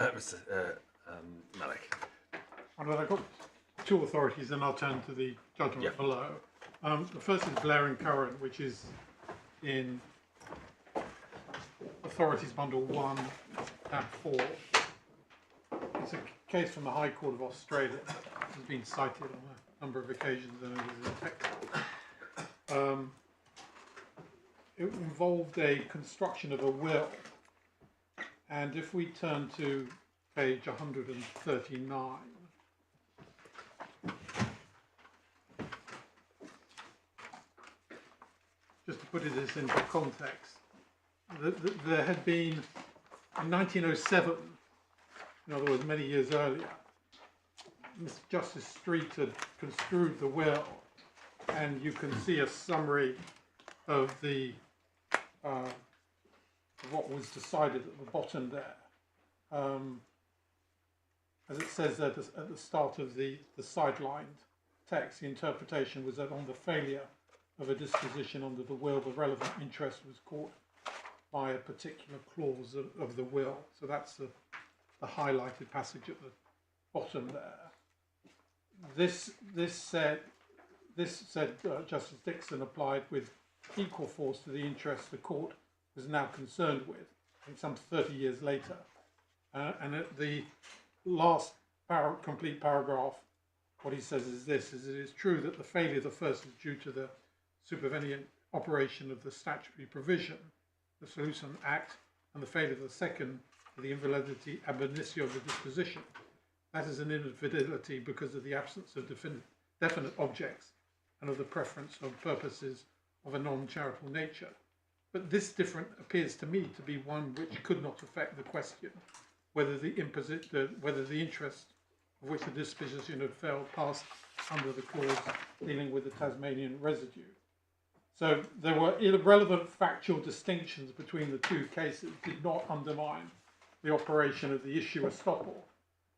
Mr. Malik. I've got two authorities, and I'll turn to the judgment below. The first is Blair and Curran, which is in Authorities Bundle 1, tab 4. It's a case from the High Court of Australia. It has been cited on a number of occasions, and it is a textbook. It involved a construction of a will, and if we turn to page 139, just to put this into context, there had been, in 1907, in other words, many years earlier, Mr. Justice Street had construed the will, and you can see a summary of the what was decided at the bottom there. As it says at the start of the sidelined text, the interpretation was that on the failure of a disposition under the will, the relevant interest was caught by a particular clause of the will. So that's the highlighted passage at the bottom there. This said Justice Dixon applied with equal force to the interest the court was now concerned with, I think some 30 years later. And at the last complete paragraph, what he says is this: it is true that the failure of the first is due to the supervenient operation of the statutory provision, the Solution Act, and the failure of the second, the invalidity ab initio of the disposition. That is an infidelity because of the absence of definite objects and of the preference of purposes of a non-charitable nature. But this difference appears to me to be one which could not affect the question whether the interest of which the disposition had failed passed under the clause dealing with the Tasmanian residue. So there were irrelevant factual distinctions between the two cases, did not undermine the operation of the issue estoppel,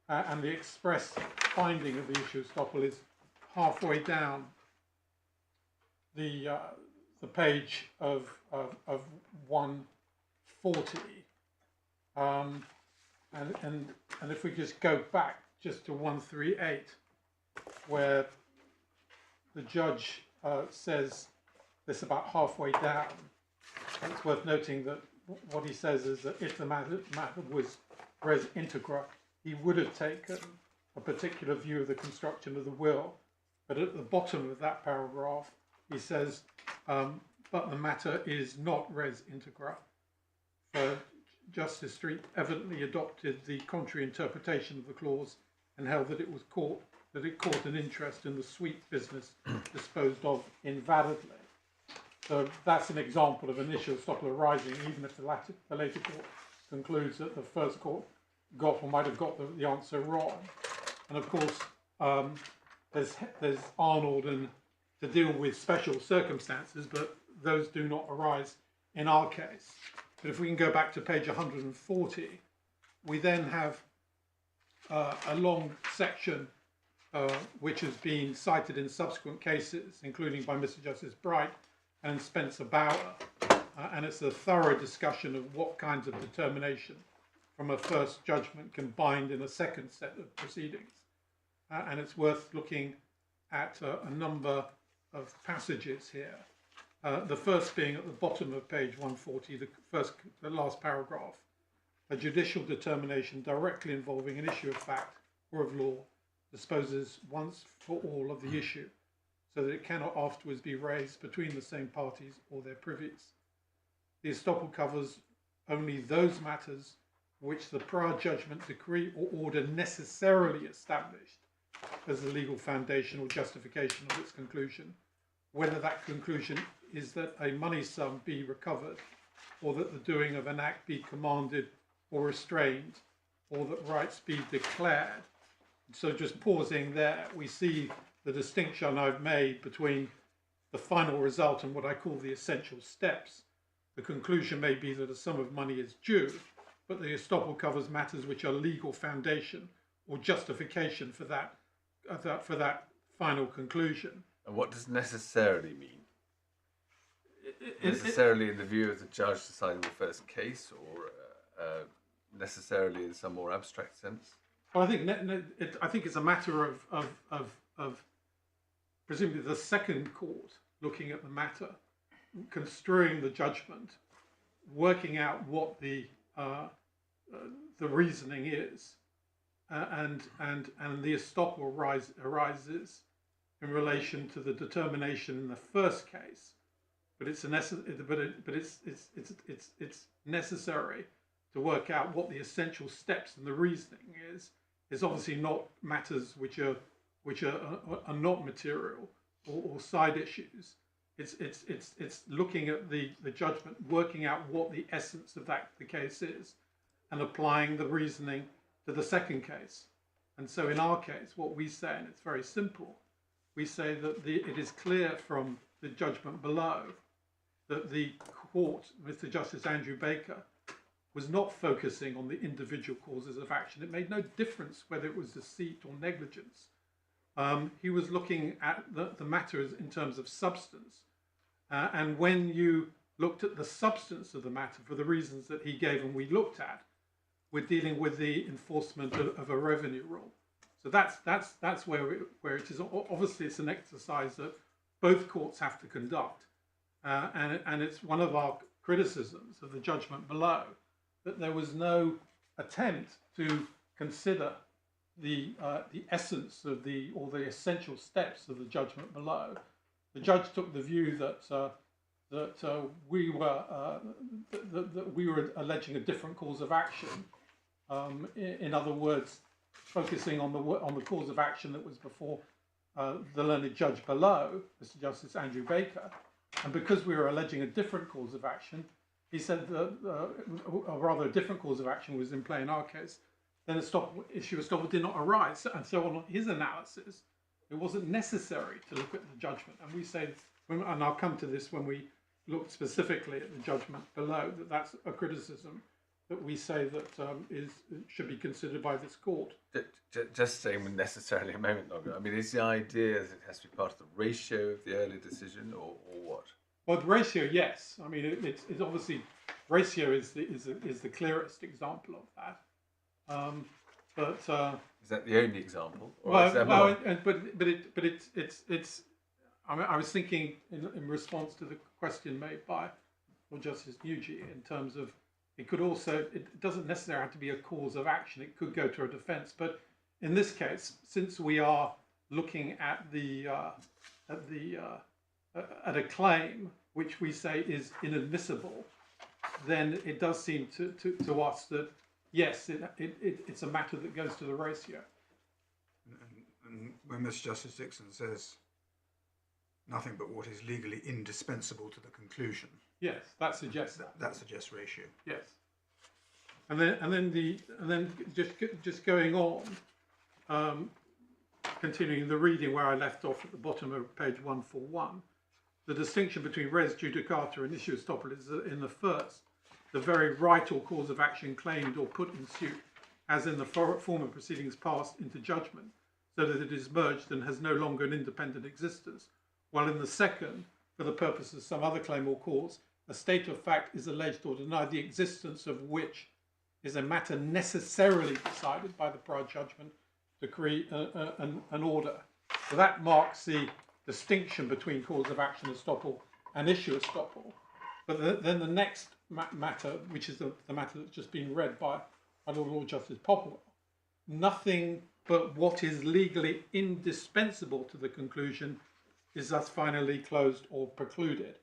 and the express finding of the issue estoppel is halfway down the page of 140, and if we just go back just to 138, where the judge says this about halfway down, it's worth noting that what he says is that if the matter was res integra, he would have taken a particular view of the construction of the will, but at the bottom of that paragraph he says, but the matter is not res integra. Justice Street evidently adopted the contrary interpretation of the clause and held that it caught an interest in the sweet business disposed of invalidly. So that's an example of an issue estoppel arising, even if the later court concludes that the first court got or might have got the answer wrong. And of course, there's Arnold and to deal with special circumstances, but those do not arise in our case. But if we can go back to page 140, we then have a long section which has been cited in subsequent cases, including by Mr. Justice Bright and Spencer Bauer, and it's a thorough discussion of what kinds of determination from a first judgment can bind in a second set of proceedings. And it's worth looking at a number of passages here. The first being at the bottom of page 140, the last paragraph. A judicial determination directly involving an issue of fact or of law disposes once for all of the issue, so that it cannot afterwards be raised between the same parties or their privies. The estoppel covers only those matters which the prior judgment, decree or order necessarily established as the legal foundation or justification of its conclusion, whether that conclusion is that a money sum be recovered, or that the doing of an act be commanded or restrained, or that rights be declared. So just pausing there, we see the distinction I've made between the final result and what I call the essential steps. The conclusion may be that a sum of money is due, but the estoppel covers matters which are legal foundation or justification for that final conclusion. And what does necessarily mean? Necessarily in the view of the judge deciding the first case, or necessarily in some more abstract sense? Well, I think it's a matter of presumably the second court looking at the matter, construing the judgment, working out what the reasoning is, and the estoppel arises in relation to the determination in the first case. But it's necessary to work out what the essential steps and the reasoning is. It's obviously not matters which are not material or side issues. It's looking at the judgment, working out what the essence of the case is, and applying the reasoning to the second case. And so in our case, what we say, and it's very simple, we say that it is clear from the judgment below that the court, Mr. Justice Andrew Baker, was not focusing on the individual causes of action. It made no difference whether it was deceit or negligence. He was looking at the matters in terms of substance. And when you looked at the substance of the matter for the reasons that he gave and we looked at, we're dealing with the enforcement of a revenue rule. So that's where it is. Obviously, it's an exercise that both courts have to conduct. And it's one of our criticisms of the judgment below that there was no attempt to consider the essence of or the essential steps of the judgment below. The judge took the view that we were alleging a different cause of action. In other words, focusing on the cause of action that was before the learned judge below, Mr. Justice Andrew Baker, and because we were alleging a different cause of action, he said that, or rather a different cause of action was in play in our case, then the issue of estoppel did not arise. And so on his analysis, it wasn't necessary to look at the judgment. And we say, and I'll come to this when we look specifically at the judgment below, that that's a criticism that we say that should be considered by this court. Just saying necessarily a moment longer. I mean, is the idea that it has to be part of the ratio of the early decision, or what? Well, the ratio, yes. I mean, it's obviously ratio is the clearest example of that. Is that the only example? Or Well, is there more? it's. I mean, I was thinking in response to the question made by Lord Justice Nugee in terms of it doesn't necessarily have to be a cause of action. It could go to a defence, but in this case, since we are looking at a claim which we say is inadmissible, then it does seem to us that yes, it's a matter that goes to the ratio. And when Mr. Justice Dixon says nothing but what is legally indispensable to the conclusion, yes, that suggests that suggests ratio. Yes, and then just going on, continuing the reading where I left off at the bottom of page 141, the distinction between res judicata and issue estoppel is in the first, the very right or cause of action claimed or put in suit, as in the former proceedings passed into judgment, so that it is merged and has no longer an independent existence, while in the second, for the purpose of some other claim or cause, a state of fact is alleged or denied, the existence of which is a matter necessarily decided by the prior judgment, decree, an order. So that marks the distinction between cause of action estoppel and issue estoppel. But then the next matter, which is the matter that's just been read by Lord Justice Popplewell, nothing but what is legally indispensable to the conclusion is thus finally closed or precluded.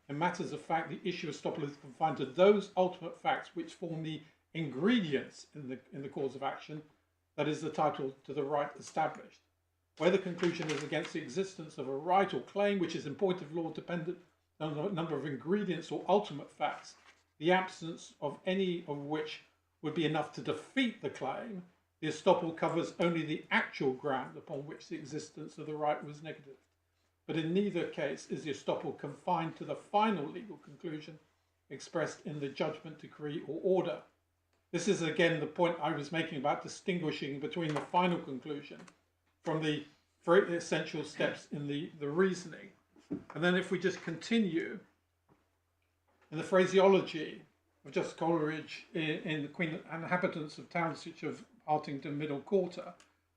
In matters of fact, the issue estoppel is confined to those ultimate facts which form the ingredients in the cause of action, that is the title to the right established. Where the conclusion is against the existence of a right or claim which is in point of law dependent on the number of ingredients or ultimate facts, the absence of any of which would be enough to defeat the claim, the estoppel covers only the actual ground upon which the existence of the right was negative. But in neither case is the estoppel confined to the final legal conclusion expressed in the judgment, decree, or order. This is again the point I was making about distinguishing between the final conclusion from the very essential steps in the reasoning. And then if we just continue in the phraseology of Justice Coleridge in the Queen Inhabitants of Townsitch of Hartington Middle Quarter,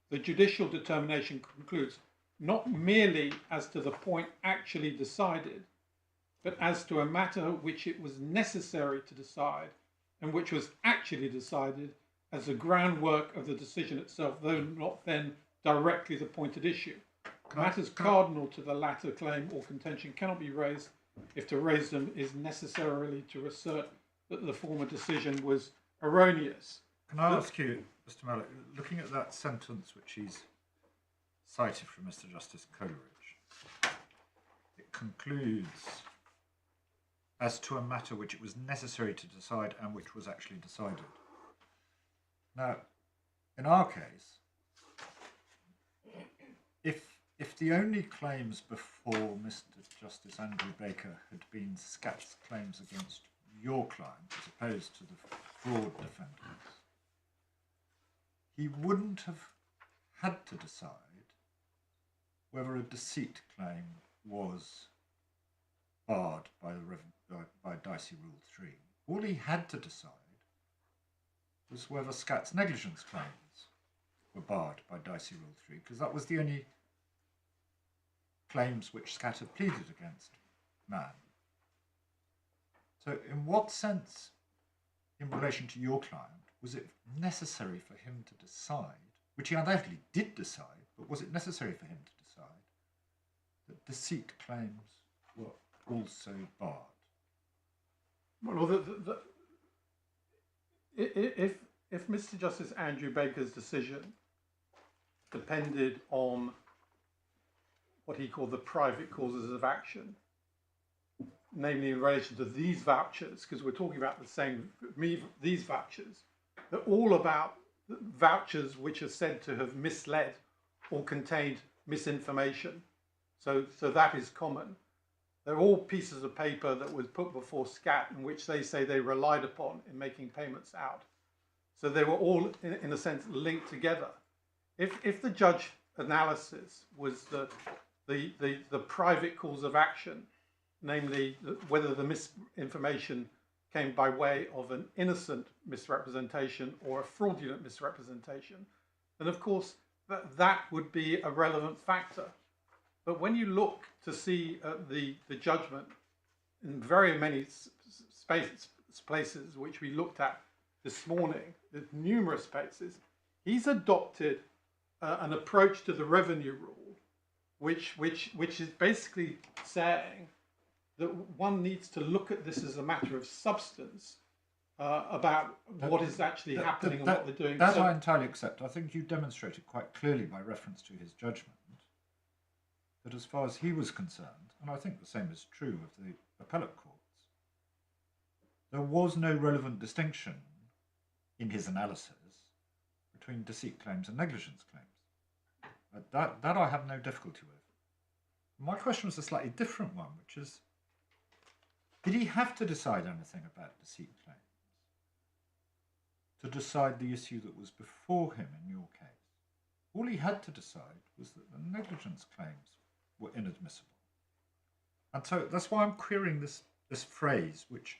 the judicial determination concludes not merely as to the point actually decided, but as to a matter which it was necessary to decide and which was actually decided as the groundwork of the decision itself, though not then directly the point at issue. Matters cardinal to the latter claim or contention cannot be raised if to raise them is necessarily to assert that the former decision was erroneous. Can I ask you, Mr. Mallock, looking at that sentence which he's cited from Mr. Justice Coleridge, it concludes as to a matter which it was necessary to decide and which was actually decided. Now, in our case, if the only claims before Mr. Justice Andrew Baker had been SKAT's claims against your client as opposed to the fraud defendants, he wouldn't have had to decide whether a deceit claim was barred by Dicey Rule 3. All he had to decide was whether SKAT's negligence claims were barred by Dicey Rule 3, because that was the only claims which SKAT had pleaded against man. So in what sense, in relation to your client, was it necessary for him to decide, which he undoubtedly did decide, but was it necessary for him to decide that deceit claims were also barred? Well, if Mr. Justice Andrew Baker's decision depended on what he called the private causes of action, namely in relation to these vouchers, because we're talking about the same, these vouchers, they're all about vouchers which are said to have misled or contained misinformation. So that is common. They're all pieces of paper that was put before SKAT in which they say they relied upon in making payments out. So they were all, in a sense, linked together. If the judge analysis was the private cause of action, namely whether the misinformation came by way of an innocent misrepresentation or a fraudulent misrepresentation, then of course that would be a relevant factor. But when you look to see the judgment in very many places which we looked at this morning, there's numerous places, he's adopted an approach to the revenue rule, which is basically saying that one needs to look at this as a matter of substance about what is actually happening and what they're doing. That I entirely accept. I think you demonstrated quite clearly by reference to his judgment that as far as he was concerned, and I think the same is true of the appellate courts, there was no relevant distinction in his analysis between deceit claims and negligence claims. That I have no difficulty with. My question was a slightly different one, which is, did he have to decide anything about deceit claims to decide the issue that was before him in your case? All he had to decide was that the negligence claims were inadmissible. And so that's why I'm querying this phrase, which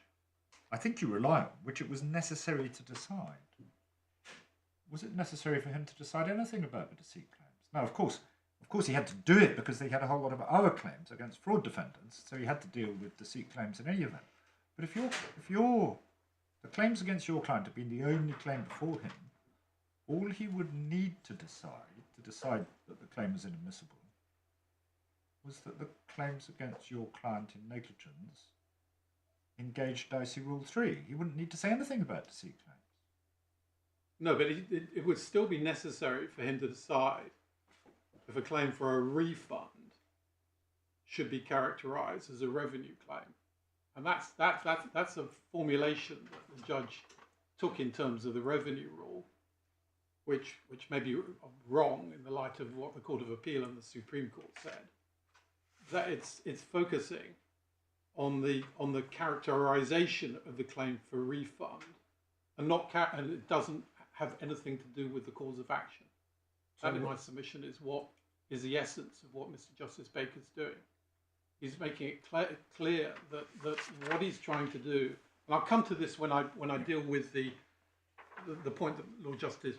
I think you rely on, which it was necessary to decide. Was it necessary for him to decide anything about the deceit claims? Now, of course he had to do it because he had a whole lot of other claims against fraud defendants, so he had to deal with deceit claims in any event. But if the claims against your client had been the only claim before him, all he would need to decide that the claim was inadmissible was that the claims against your client in negligence engaged Dicey Rule 3. He wouldn't need to say anything about deceit claims. No, but it would still be necessary for him to decide if a claim for a refund should be characterised as a revenue claim. And that's a formulation that the judge took in terms of the revenue rule, which may be wrong in the light of what the Court of Appeal and the Supreme Court said. That it's focusing on the characterisation of the claim for refund, and it doesn't have anything to do with the cause of action. That, in my submission, is what is the essence of what Mr. Justice Baker's doing. He's making it clear that what he's trying to do, And I'll come to this when I deal with the point that Lord Justice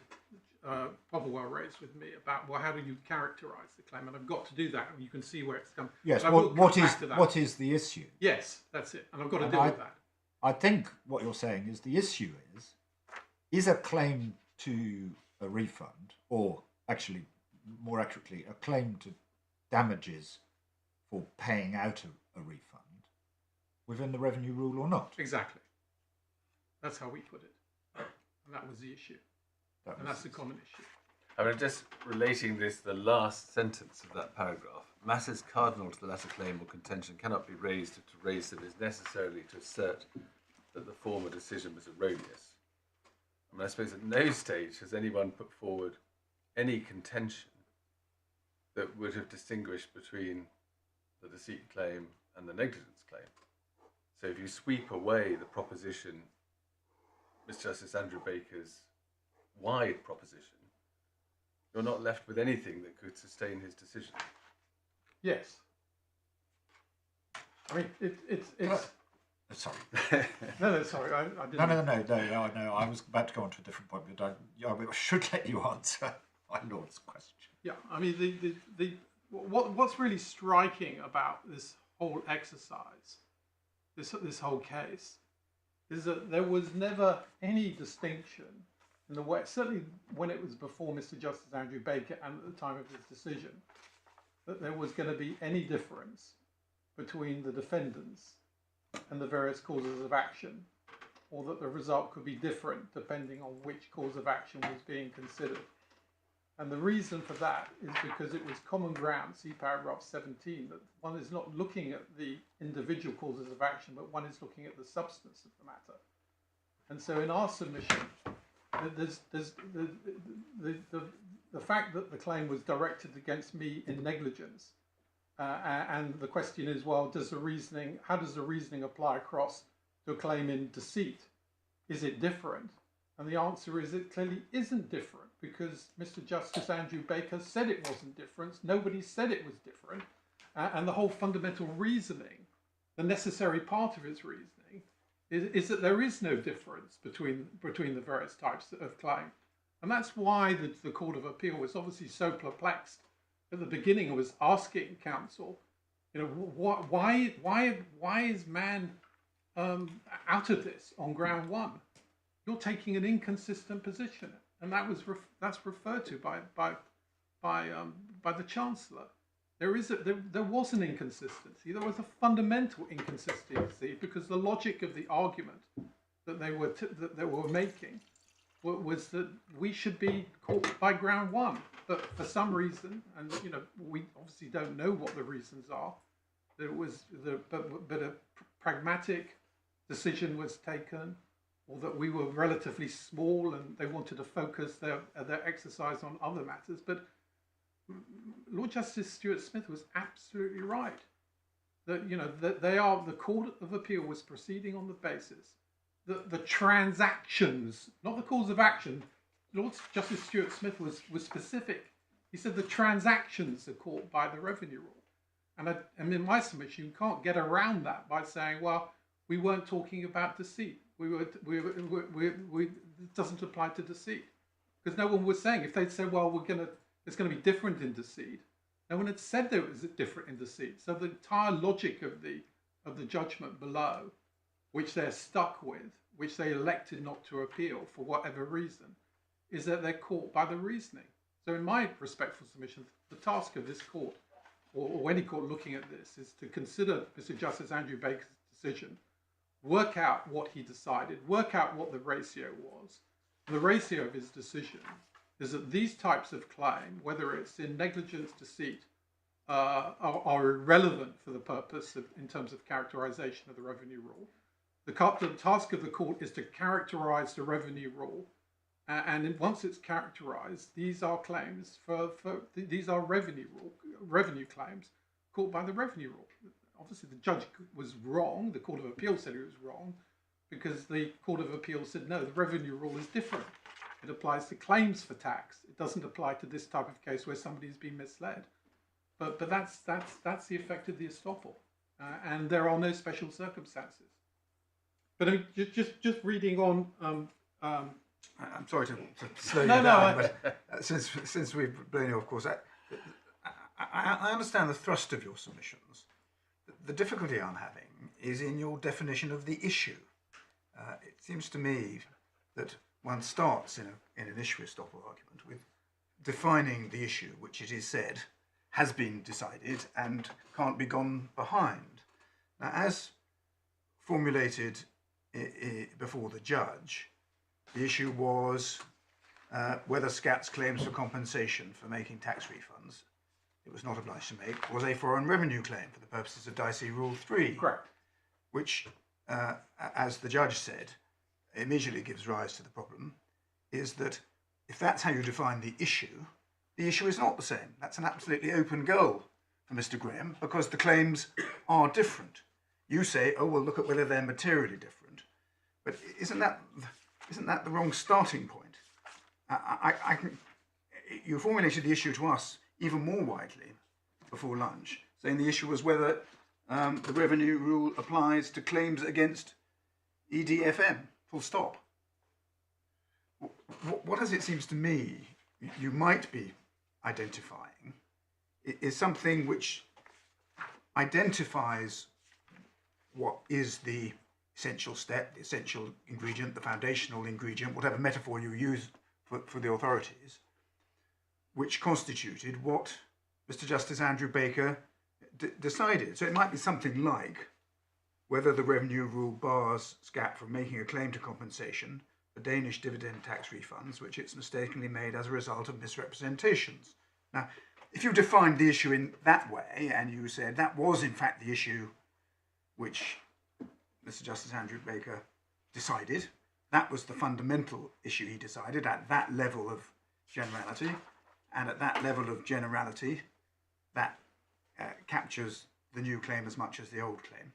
Popplewell raised with me about, well, how do you characterise the claim? And I've got to do that. You can see where it's come. Yes. But I will come What back to that. what is the issue? Yes, that's it. And I've got to And deal with that. I think what you're saying is the issue is a claim to a refund, or actually, more accurately, a claim to damages for paying out a refund within the revenue rule or not. Exactly. That's how we put it. And that was the issue. And that's the common issue. I mean, just relating this, the last sentence of that paragraph, matters cardinal to the latter claim or contention cannot be raised, or to raise them is necessarily to assert that the former decision was erroneous. I mean, I suppose at no stage has anyone put forward any contention that would have distinguished between the deceit claim and the negligence claim. So if you sweep away the proposition, Mr. Justice Andrew Baker's wide proposition, you're not left with anything that could sustain his decision. Yes. I mean, it's Sorry. no, sorry, I didn't. No. I was about to go on to a different point, but I should let you answer my Lord's question. Yeah, I mean, what's really striking about this whole exercise, this whole case, is that there was never any distinction in the way, certainly when it was before Mr. Justice Andrew Baker and at the time of his decision, that there was going to be any difference between the defendants and the various causes of action, or that the result could be different depending on which cause of action was being considered. And the reason for that is because it was common ground, see paragraph 17, that one is not looking at the individual causes of action, but one is looking at the substance of the matter. And so in our submission, there's the fact that the claim was directed against me in negligence, and the question is, well, how does the reasoning apply across to a claim in deceit? Is it different? And the answer is it clearly isn't different, because Mr. Justice Andrew Baker said it wasn't different. Nobody said it was different. And the whole fundamental reasoning, the necessary part of his reasoning, is that there is no difference between the various types of claim. And that's why the Court of Appeal was obviously so perplexed at the beginning. It was asking counsel, why is man out of this on ground one? You're taking an inconsistent position, and that's referred to by the Chancellor. There was an inconsistency. There was a fundamental inconsistency, because the logic of the argument that they were making was that we should be caught by ground one, but for some reason, and we obviously don't know what the reasons are, but a pragmatic decision was taken, or that we were relatively small and they wanted to focus their exercise on other matters. But Lord Justice Stuart Smith was absolutely right. That the Court of Appeal was proceeding on the basis that the transactions, not the cause of action. Lord Justice Stuart Smith was specific. He said the transactions are caught by the revenue rule. And in my submission, you can't get around that by saying, well, we weren't talking about deceit. It doesn't apply to deceit, because no one was saying, if they'd said, well, it's going to be different in deceit, no one had said there was different in deceit. So the entire logic of the judgment below, which they're stuck with, which they elected not to appeal for whatever reason, is that they're caught by the reasoning. So in my respectful submission, the task of this court, or any court looking at this, is to consider Mr. Justice Andrew Baker's decision, work out what he decided, work out what the ratio was. The ratio of his decision is that these types of claim, whether it's in negligence, deceit, are irrelevant for the purpose in terms of characterization of the revenue rule. The task of the court is to characterize the revenue rule, and once it's characterized, these are claims these are revenue claims caught by the revenue rule. Obviously, the judge was wrong. The Court of Appeal said he was wrong, because the Court of Appeal said, no, the revenue rule is different. It applies to claims for tax. It doesn't apply to this type of case where somebody's been misled. But that's the effect of the estoppel. And there are no special circumstances. But I mean, just reading on. I'm sorry to slow you No, down, no, but since we've blown you, of course, I understand the thrust of your submissions. The difficulty I'm having is in your definition of the issue. It seems to me that one starts in an issue estoppel argument with defining the issue, which it is said has been decided and can't be gone behind. Now, as formulated before the judge, the issue was whether SKAT's claims for compensation for making tax refunds it was not obliged to make was a foreign revenue claim for the purposes of Dicey Rule 3. Correct. Which, as the judge said, immediately gives rise to the problem, is that if that's how you define the issue is not the same. That's an absolutely open goal for Mr. Graham because the claims are different. You say, oh, well, look at whether they're materially different. But isn't that the wrong starting point? You formulated the issue to us even more widely before lunch, saying the issue was whether the revenue rule applies to claims against ED&FM, full stop. What, as it seems to me, you might be identifying is something which identifies what is the essential step, the essential ingredient, the foundational ingredient, whatever metaphor you use for the authorities, which constituted what Mr. Justice Andrew Baker decided. So it might be something like whether the revenue rule bars SKAT from making a claim to compensation for Danish dividend tax refunds, which it's mistakenly made as a result of misrepresentations. Now, if you defined the issue in that way, and you said that was in fact the issue which Mr. Justice Andrew Baker decided, that was the fundamental issue he decided at that level of generality, and at that level of generality, that captures the new claim as much as the old claim,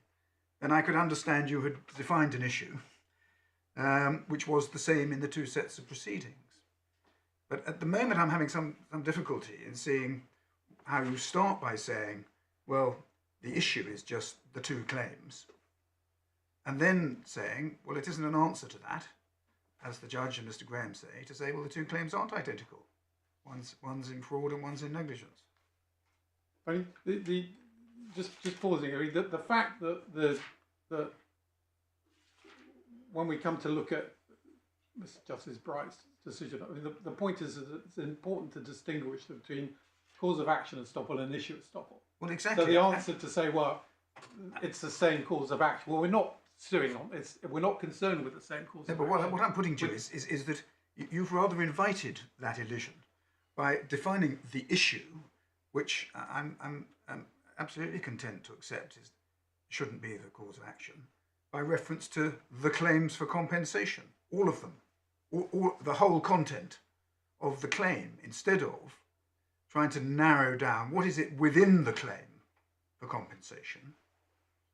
then I could understand you had defined an issue which was the same in the two sets of proceedings. But at the moment I'm having some difficulty in seeing how you start by saying, well, the issue is just the two claims, and then saying, well, it isn't an answer to that, as the judge and Mr. Graham say, to say, well, the two claims aren't identical. One's in fraud and one's in negligence. I mean, just pausing. I mean, the fact that when we come to look at Mr. Justice Bright's decision, I mean, the point is that it's important to distinguish between cause of action estoppel and issue estoppel. Well, exactly. So the answer to say, well, it's the same cause of action. Well, we're not suing on it's. We're not concerned with the same cause. No, of but action. what I'm putting to you is that you've rather invited that illusion by defining the issue, which I'm absolutely content to accept shouldn't be the cause of action, by reference to the claims for compensation, all of them, or the whole content of the claim, instead of trying to narrow down what is it within the claim for compensation,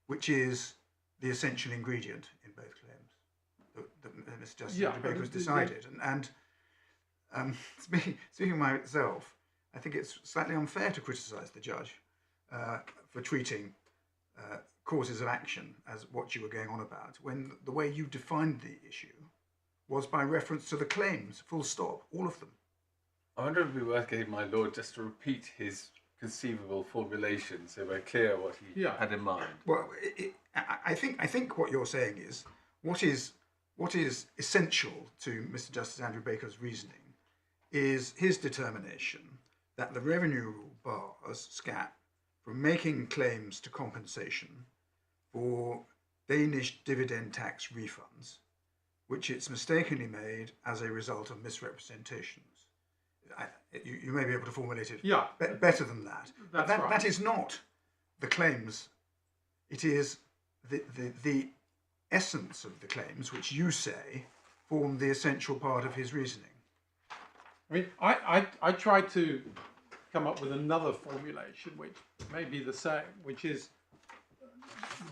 which is the essential ingredient in both claims that Mr. Justice Baker has decided. And speaking myself, I think it's slightly unfair to criticise the judge for treating causes of action as what you were going on about, when the way you defined the issue was by reference to the claims, full stop, all of them. I wonder if it would be worth getting my lord just to repeat his conceivable formulation so we're clear what he had in mind. Well, I think what you're saying is what is essential to Mr. Justice Andrew Baker's reasoning is his determination that the revenue rule bars SKAT from making claims to compensation for Danish dividend tax refunds, which it's mistakenly made as a result of misrepresentations. You may be able to formulate it better than that. But that is not the claims. It is the essence of the claims, which you say form the essential part of his reasoning. I mean, I tried to come up with another formulation which may be the same, which is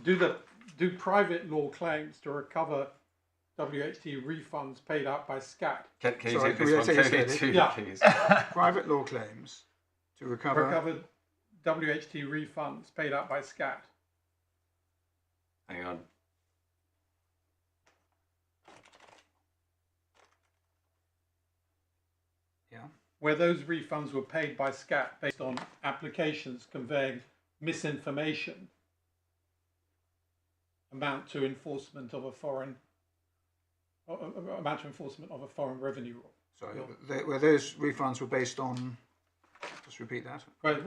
do private law claims to recover WHT refunds paid out by SKAT. Can you take this one please? Private law claims to recover WHT refunds paid out by SKAT. Hang on. where those refunds were paid by SKAT based on applications conveying misinformation amount to enforcement of a foreign revenue law. Sorry, where those refunds were based on, just repeat that. But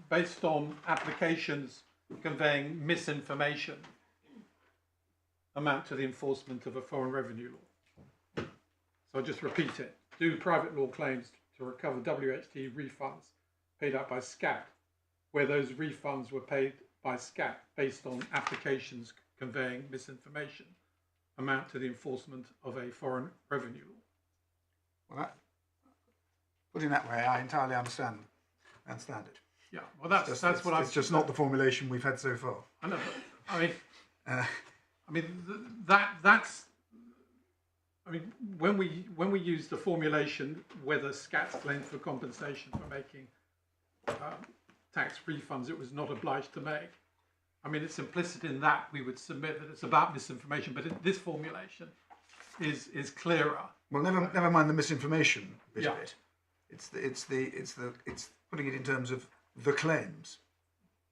based on applications conveying misinformation amount to the enforcement of a foreign revenue law. So I'll just repeat it. Do private law claims to recover WHT refunds paid out by SKAT, where those refunds were paid by SKAT based on applications conveying misinformation amount to the enforcement of a foreign revenue law. Well, put in that way, I entirely understand it. Yeah, well, that's what I've. It's just not the formulation we've had so far. I know, but that's. I mean, when we use the formulation whether SKAT's claimed for compensation for making tax refunds it was not obliged to make. I mean, it's implicit in that we would submit that it's about misinformation, but this formulation is clearer. Well, never mind the misinformation bit of it. It's putting it in terms of the claims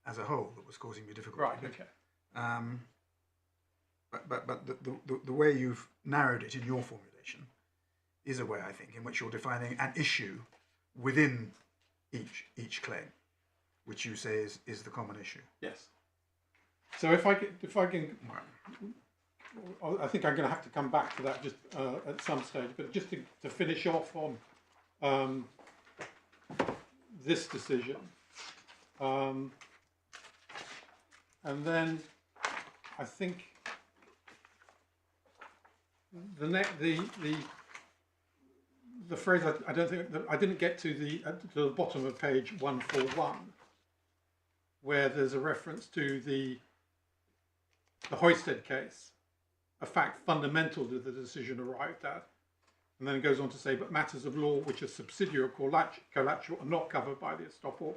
as a whole that was causing me difficulty. Right. Okay. But the way you've narrowed it in your formulation is a way, I think, in which you're defining an issue within each claim, which you say is the common issue. Yes. So if I can, I think I'm going to have to come back to that just at some stage. But just to finish off on this decision, and then I think the phrase I don't think I didn't get to the bottom of page 141, where there's a reference to the Hoisted case, a fact fundamental to the decision arrived at, and then it goes on to say, but matters of law which are subsidiary or collateral are not covered by the estoppel.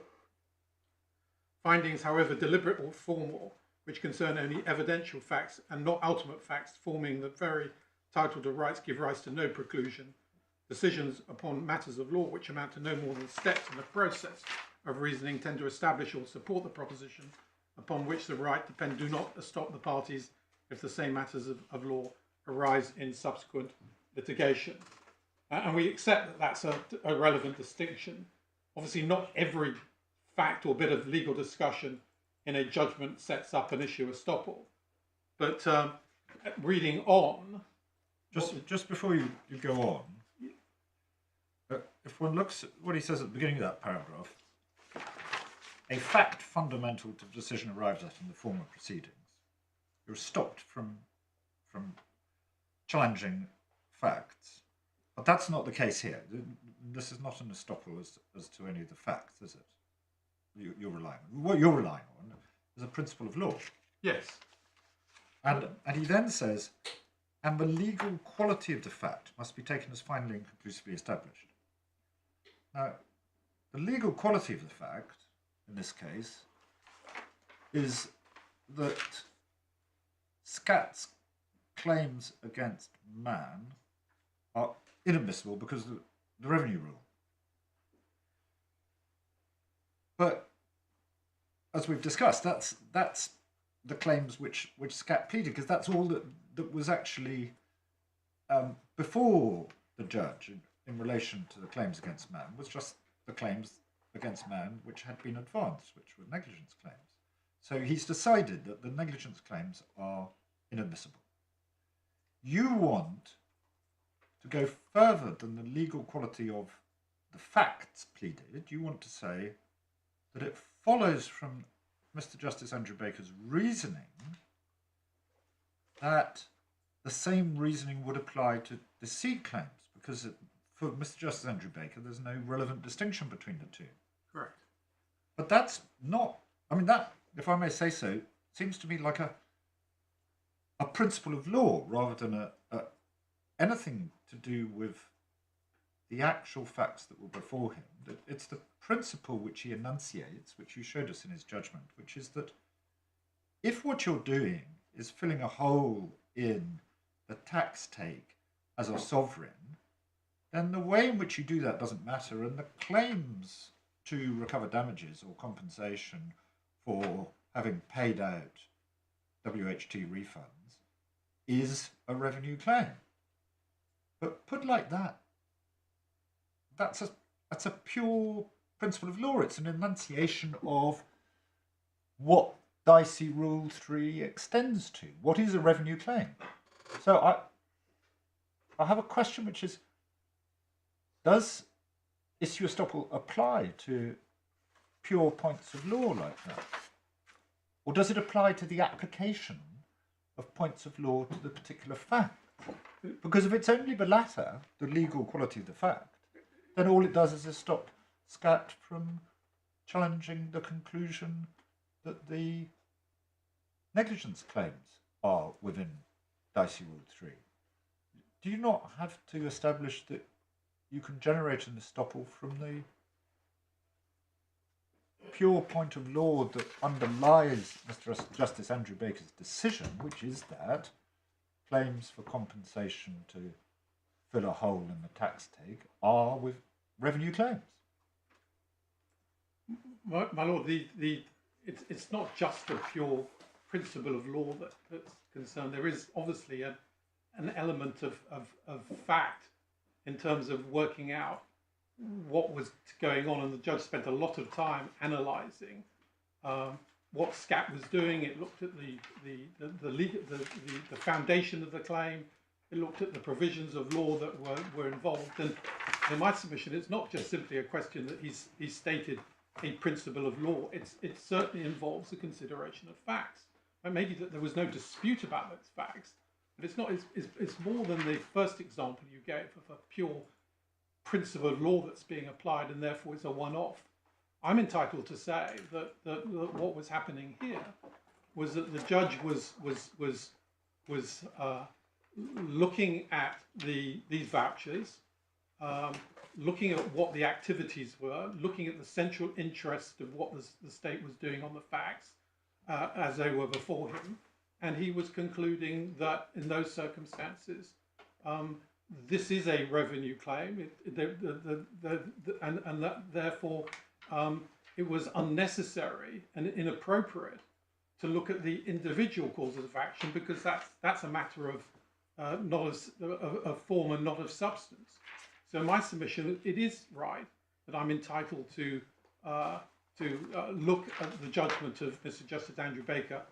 Findings, however deliberate or formal, which concern only evidential facts and not ultimate facts forming the very title to rights give rise to no preclusion. Decisions upon matters of law which amount to no more than steps in the process of reasoning tend to establish or support the proposition upon which the right depend do not stop the parties if the same matters of law arise in subsequent litigation. And we accept that that's a relevant distinction. Obviously not every fact or bit of legal discussion in a judgment sets up an issue estoppel. But reading on... Just before you go on, if one looks at what he says at the beginning of that paragraph, a fact fundamental to the decision arrived at in the former proceedings, you're stopped from challenging facts. But that's not the case here. This is not an estoppel as to any of the facts, is it? You're relying on. What you're relying on is a principle of law. Yes. And he then says, and the legal quality of the fact must be taken as finally and conclusively established. Now, the legal quality of the fact, in this case, is that SKAT's claims against man are inadmissible because of the revenue rule. But, as we've discussed, that's the claims which SKAT pleaded, because that's all that was actually before the judge in relation to the claims against man was just the claims against man which had been advanced, which were negligence claims. So he's decided that the negligence claims are inadmissible. You want to go further than the legal quality of the facts pleaded. You want to say that it follows from Mr. Justice Andrew Baker's reasoning that the same reasoning would apply to deceit claims, because for Mr. Justice Andrew Baker, there's no relevant distinction between the two. Correct. But that's not, I mean, that, if I may say so, seems to me like a principle of law rather than anything to do with the actual facts that were before him. It's the principle which he enunciates, which you showed us in his judgment, which is that if what you're doing is filling a hole in the tax take as a sovereign, then the way in which you do that doesn't matter, and the claims to recover damages or compensation for having paid out WHT refunds is a revenue claim. But put like that, that's a pure principle of law. It's an enunciation of what Dicey Rule 3 extends to. What is a revenue claim? So I have a question, which is, does issue estoppel apply to pure points of law like that? Or does it apply to the application of points of law to the particular fact? Because if it's only the latter, the legal quality of the fact, then all it does is stop SCAT from challenging the conclusion that the negligence claims are within Dicey Rule 3. Do you not have to establish that you can generate an estoppel from the pure point of law that underlies Mr. Justice Andrew Baker's decision, which is that claims for compensation to fill a hole in the tax take are with revenue claims? My lord, it's not just a pure principle of law that's concerned. There is obviously an element of fact in terms of working out what was going on, and the judge spent a lot of time analysing what SCAT was doing. It looked at the foundation of the claim. It looked at the provisions of law that were involved. And in my submission, it's not just simply a question that he's stated a principle of law. It certainly involves a consideration of facts. And maybe that there was no dispute about those facts, but it's not. It's more than the first example you gave of a pure principle of law that's being applied, and therefore it's a one-off. I'm entitled to say that what was happening here was that the judge was looking at these vouchers, looking at what the activities were, looking at the central interest of what the state was doing on the facts as they were before him, and he was concluding that in those circumstances, this is a revenue claim, and that therefore it was unnecessary and inappropriate to look at the individual causes of action, because that's a matter of not of form and not of substance. So in my submission, it is right that I'm entitled to look at the judgment of Mr. Justice Andrew Baker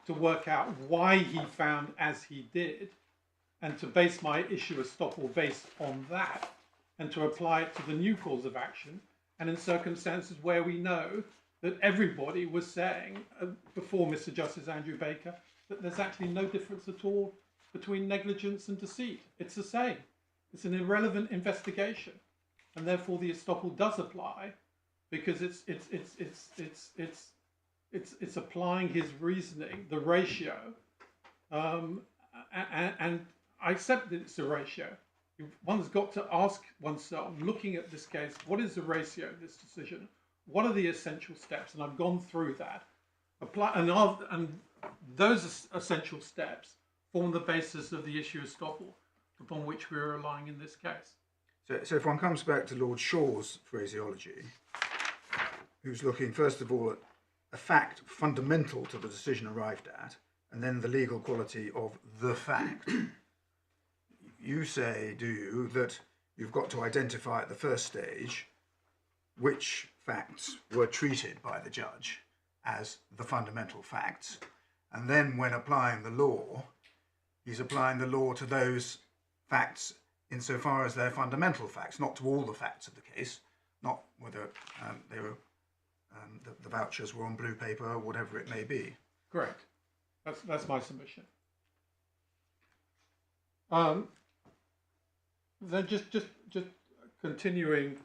to work out why he found as he did, and to base my issue estoppel based on that, and to apply it to the new cause of action, and in circumstances where we know that everybody was saying before Mr. Justice Andrew Baker that there's actually no difference at all between negligence and deceit. It's the same. It's an irrelevant investigation, and therefore the estoppel does apply, because it's applying his reasoning, the ratio, and I accept that it's a ratio. One's got to ask oneself, looking at this case, what is the ratio of this decision? What are the essential steps? And I've gone through that. And those essential steps form the basis of the issue estoppel upon which we're relying in this case. So if one comes back to Lord Shaw's phraseology, who's looking first of all at a fact fundamental to the decision arrived at, and then the legal quality of the fact, you say, do you, that you've got to identify at the first stage which facts were treated by the judge as the fundamental facts, and then when applying the law, he's applying the law to those facts insofar as they're fundamental facts, not to all the facts of the case, not whether they were the vouchers were on blue paper or whatever it may be. Correct. That's my submission. Then just continuing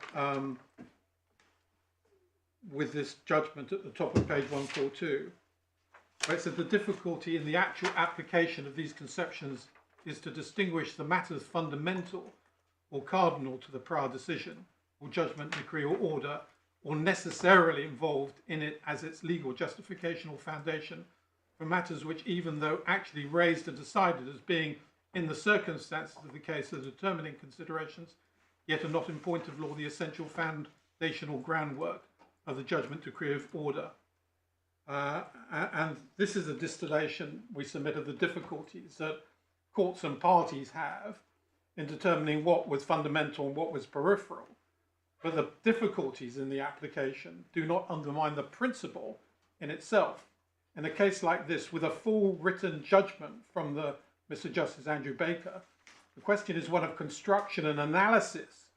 with this judgment at the top of page 142, where it says the difficulty in the actual application of these conceptions is to distinguish the matters fundamental or cardinal to the prior decision or judgment, decree or order, or necessarily involved in it as its legal justification or foundation, for matters which, even though actually raised and decided as being in the circumstances of the case the determining considerations, yet are not in point of law the essential foundational groundwork of the judgment, decree of order. And this is a distillation we submit of the difficulties that courts and parties have in determining what was fundamental and what was peripheral. But the difficulties in the application do not undermine the principle in itself. In a case like this, with a full written judgment from the Mr. Justice Andrew Baker, the question is one of construction and analysis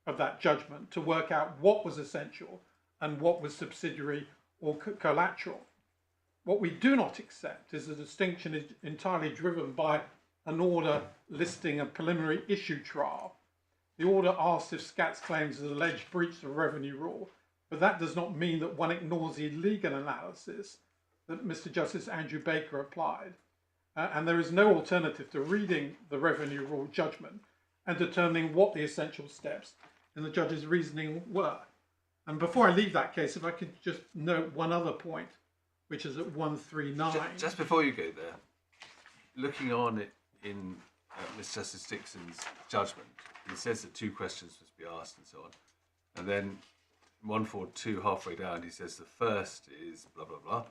of that judgment to work out what was essential and what was subsidiary or collateral. What we do not accept is the distinction is entirely driven by an order listing a preliminary issue trial. The order asks if SKAT's claims is alleged breach of revenue rule, but that does not mean that one ignores the legal analysis that Mr. Justice Andrew Baker applied. And there is no alternative to reading the revenue rule judgment and determining what the essential steps in the judge's reasoning were. And before I leave that case, if I could just note one other point, which is at 139. Just before you go there, looking on it in Mr. Justice Dixon's judgment, he says that 2 questions must be asked and so on. And then 142, halfway down, he says the first is blah, blah, blah.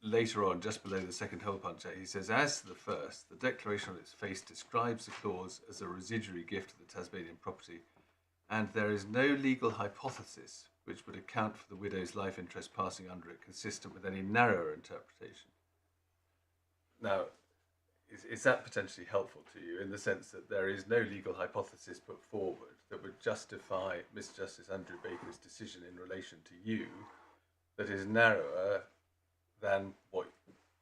Later on, just below the second hole puncher, he says, as to the first, the declaration on its face describes the clause as a residuary gift of the Tasmanian property, and there is no legal hypothesis which would account for the widow's life interest passing under it consistent with any narrower interpretation. Now, is that potentially helpful to you in the sense that there is no legal hypothesis put forward that would justify Mr. Justice Andrew Baker's decision in relation to you that is narrower than what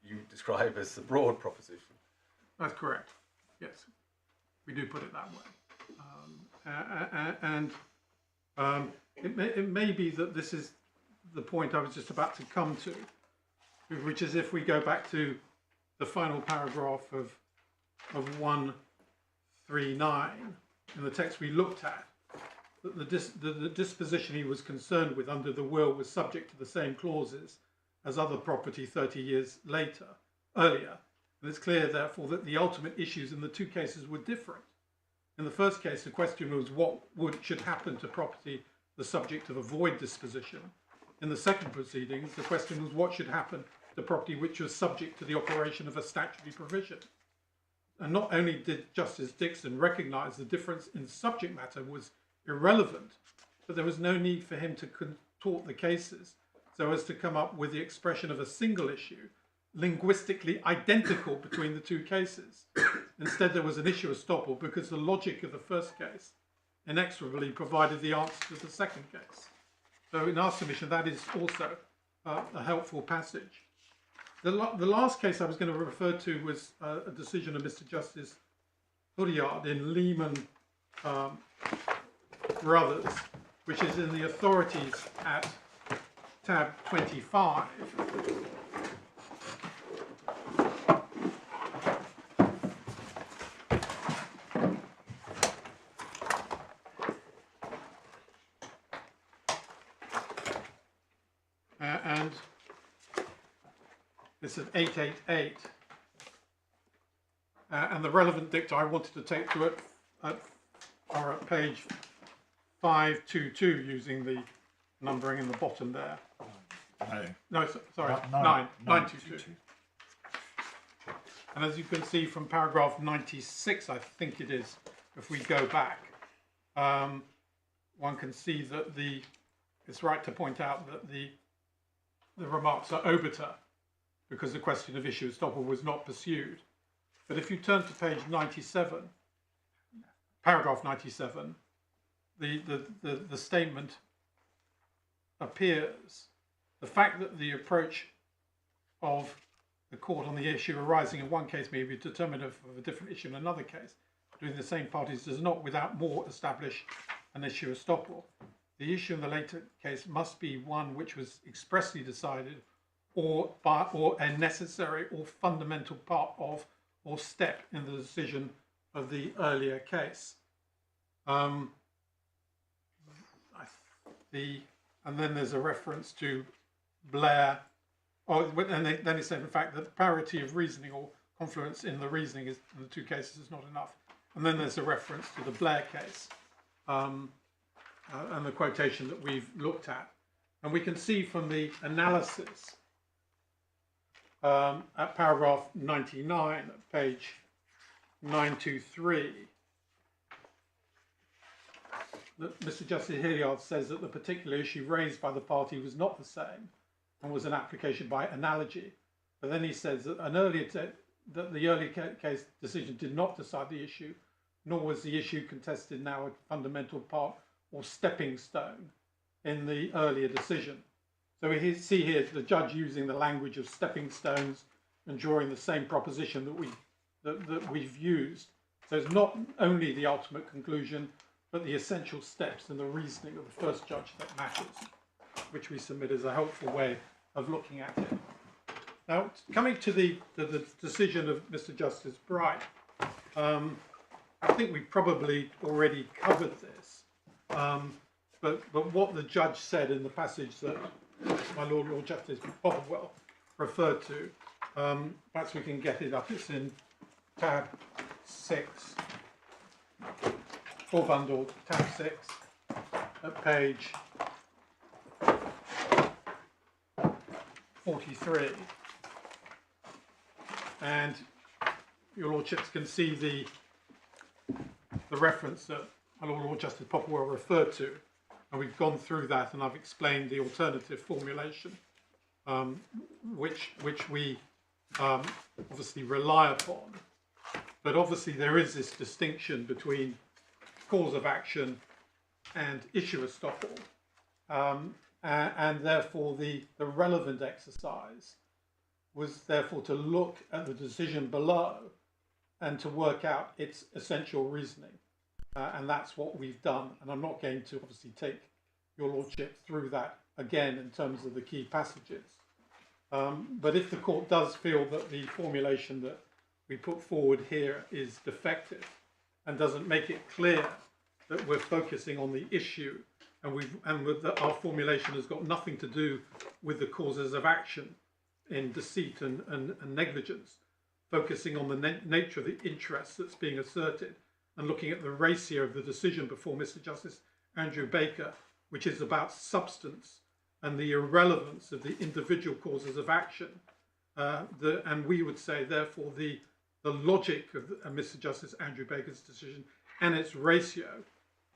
you describe as the broad proposition? That's correct. Yes, we do put it that way. It may be that this is the point I was just about to come to, which is if we go back to the final paragraph of 139 in the text we looked at, that the disposition he was concerned with under the will was subject to the same clauses as other property 30 years earlier. And it's clear, therefore, that the ultimate issues in the 2 cases were different. In the first case, the question was what should happen to property the subject of a void disposition. In the second proceedings, the question was what should happen to property which was subject to the operation of a statutory provision. And not only did Justice Dixon recognise the difference in subject matter was irrelevant, but there was no need for him to contort the cases so as to come up with the expression of a single issue, linguistically identical between the 2 cases. Instead, there was an issue estoppel because the logic of the first case inexorably provided the answer to the second case. So in our submission, that is also a helpful passage. The last case I was going to refer to was a decision of Mr. Justice Huddyard in Lehman Brothers, which is in the authorities at tab 25. And this is 888. And the relevant dicta I wanted to take to it are at page 522 using the numbering in the bottom there. No, sorry, 922. And as you can see from paragraph 96, I think it is, if we go back, one can see that it's right to point out that the remarks are obiter because the question of issue estoppel was not pursued. But if you turn to page 97, paragraph 97, the statement appears. The fact that the approach of the court on the issue arising in one case may be determinative of a different issue in another case between the same parties does not without more establish an issue estoppel. The issue in the later case must be one which was expressly decided or a necessary or fundamental part of or step in the decision of the earlier case. And then there's a reference to Blair, and then it said in fact that parity of reasoning or confluence in the reasoning in the two cases is not enough. And then there's a reference to the Blair case and the quotation that we've looked at. And we can see from the analysis at paragraph 99 at page 923 that Mr. Justice Hilliard says that the particular issue raised by the party was not the same and was an application by analogy. But then he says that that the earlier case decision did not decide the issue, nor was the issue contested now a fundamental part or stepping stone in the earlier decision. So we see here the judge using the language of stepping stones and drawing the same proposition that we've used. So it's not only the ultimate conclusion, but the essential steps in the reasoning of the first judge that matters, which we submit as a helpful way of looking at it. Now, coming to the decision of Mr. Justice Bright, I think we probably already covered this, but what the judge said in the passage that my Lord Justice Popplewell referred to, perhaps we can get it up. It's in tab 6, full bundle, tab 6, at page 43. And your Lordships can see the reference that my Lord Justice Popplewell referred to, and we've gone through that, and I've explained the alternative formulation, which we obviously rely upon. But obviously there is this distinction between cause of action and issue estoppel, and therefore the relevant exercise was therefore to look at the decision below and to work out its essential reasoning. And that's what we've done. And I'm not going to obviously take your Lordship through that again in terms of the key passages. But if the court does feel that the formulation that we put forward here is defective and doesn't make it clear that we're focusing on the issue and our formulation has got nothing to do with the causes of action in deceit and negligence, focusing on the nature of the interest that's being asserted and looking at the ratio of the decision before Mr. Justice Andrew Baker, which is about substance and the irrelevance of the individual causes of action. And we would say, therefore, the logic of Mr. Justice Andrew Baker's decision and its ratio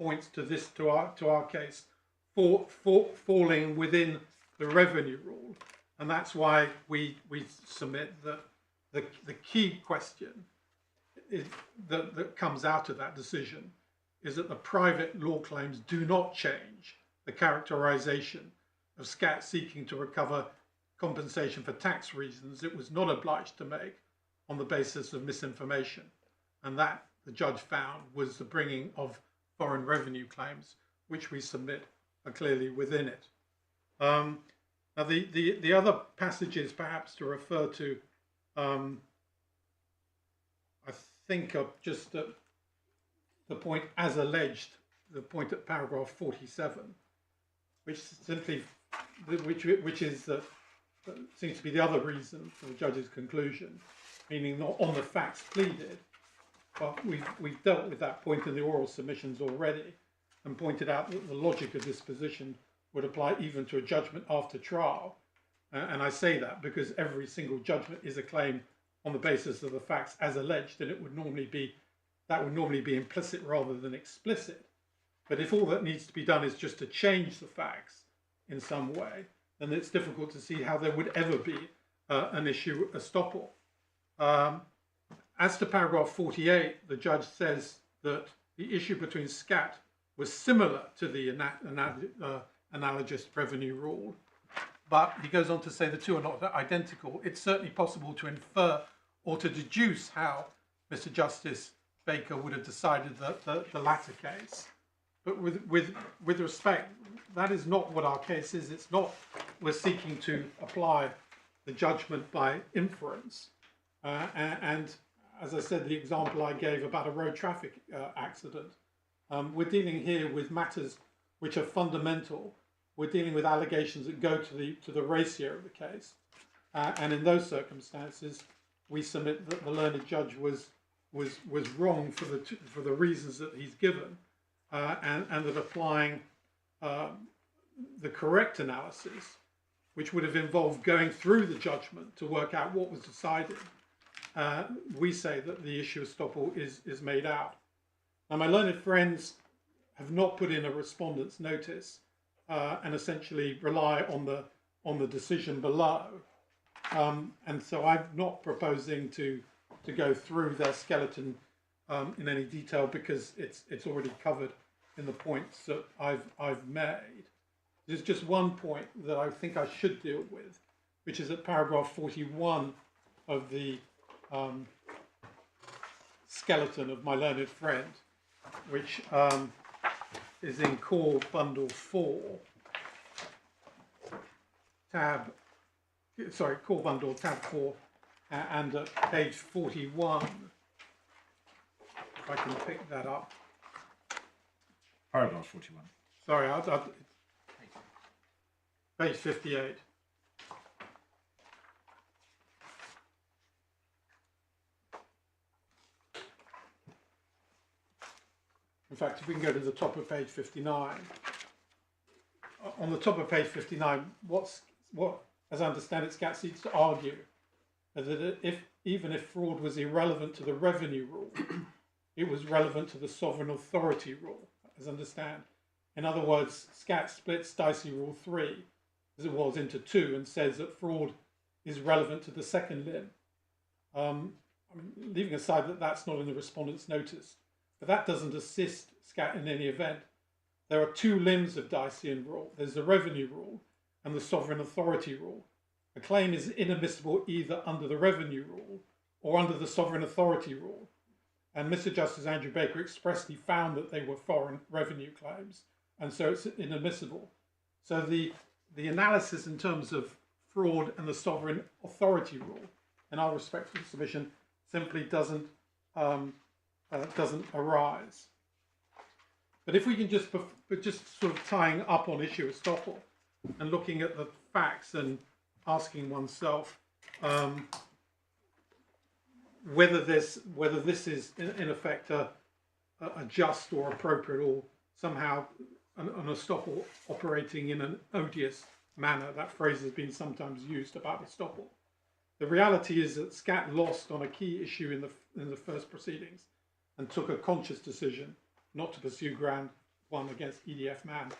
points to our case falling within the revenue rule. And that's why we submit that the key question that comes out of that decision is that the private law claims do not change the characterization of SCAT seeking to recover compensation for tax reasons it was not obliged to make on the basis of misinformation. And that, the judge found, was the bringing of foreign revenue claims, which we submit are clearly within it. Now, the other passages perhaps to refer to, I think are just at the point as alleged, the point at paragraph 47, which simply, which is that seems to be the other reason for the judge's conclusion, meaning not on the facts pleaded, but we've dealt with that point in the oral submissions already and pointed out that the logic of this position would apply even to a judgment after trial. And I say that because every single judgment is a claim on the basis of the facts as alleged, and that would normally be implicit rather than explicit. But if all that needs to be done is just to change the facts in some way, then it's difficult to see how there would ever be an issue estoppel. As to paragraph 48, the judge says that the issue between SCAT was similar to the analogous revenue rule, but he goes on to say the two are not identical. It's certainly possible to infer or to deduce how Mr. Justice Baker would have decided the latter case. But with respect, that is not what our case is. It's not we're seeking to apply the judgment by inference. And as I said, the example I gave about a road traffic accident, we're dealing here with matters which are fundamental. We're dealing with allegations that go to the ratio of the case. And in those circumstances, we submit that the learned judge was wrong for the reasons that he's given, and that applying the correct analysis, which would have involved going through the judgment to work out what was decided, we say that the issue of estoppel is made out. Now, my learned friends have not put in a respondent's notice and essentially rely on the decision below, and so I'm not proposing to go through their skeleton in any detail, because it's already covered in the points that I've made. There's just one point that I think I should deal with, which is at paragraph 41 of the skeleton of my learned friend, which is in core bundle 4, core bundle tab 4, and at page 41, if I can pick that up. Paragraph 41. Sorry, page 58. In fact, if we can go to the top of page 59. On the top of page 59, what, as I understand it, SKAT seeks to argue that even if fraud was irrelevant to the revenue rule, it was relevant to the sovereign authority rule, as I understand. In other words, SKAT splits Dicey Rule 3, as it was, into 2, and says that fraud is relevant to the second limb. Leaving aside that that's not in the respondent's notice, but that doesn't assist SKAT in any event. There are 2 limbs of Dicey rule. There's the revenue rule and the sovereign authority rule. A claim is inadmissible either under the revenue rule or under the sovereign authority rule. And Mr. Justice Andrew Baker expressly found that they were foreign revenue claims, and so it's inadmissible. So the analysis in terms of fraud and the sovereign authority rule, in our respectful submission, simply doesn't arise. But if we can just sort of tying up on issue of estoppel and looking at the facts and asking oneself whether this is in effect a just or appropriate, or somehow an estoppel operating in an odious manner. That phrase has been sometimes used about estoppel. The reality is that SKAT lost on a key issue in the first proceedings and took a conscious decision not to pursue Ground 1 against ED&F Man,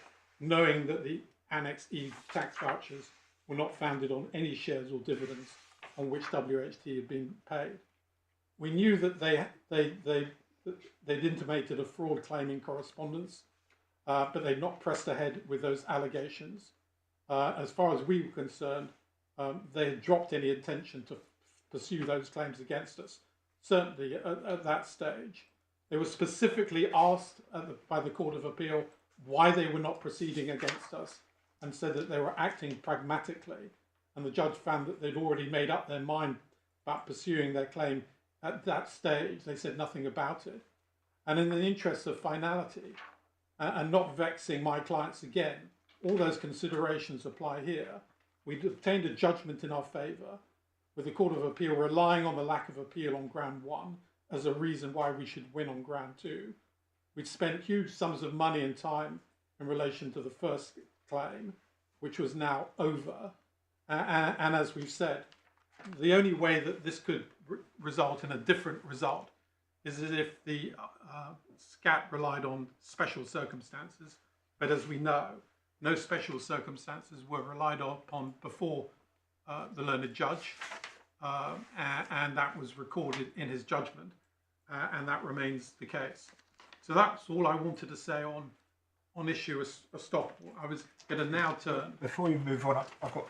knowing that the Annex E tax vouchers were not founded on any shares or dividends on which WHT had been paid. We knew that they'd intimated a fraud claim in correspondence, but they'd not pressed ahead with those allegations. As far as we were concerned, they had dropped any intention to pursue those claims against us, certainly at that stage. They were specifically asked by the Court of Appeal why they were not proceeding against us, and said that they were acting pragmatically, and the judge found that they'd already made up their mind about pursuing their claim at that stage. They said nothing about it. And in the interest of finality and not vexing my clients again, all those considerations apply here. We'd obtained a judgment in our favour, with the Court of Appeal relying on the lack of appeal on Ground 1 as a reason why we should win on Ground 2. We'd spent huge sums of money and time in relation to the first claim, which was now over. And as we've said, the only way that this could result in a different result is as if the SKAT relied on special circumstances. But as we know, no special circumstances were relied upon before the learned judge, and that was recorded in his judgment, and that remains the case. So that's all I wanted to say on issue estoppel. I was going to now turn. Before you move on, I've got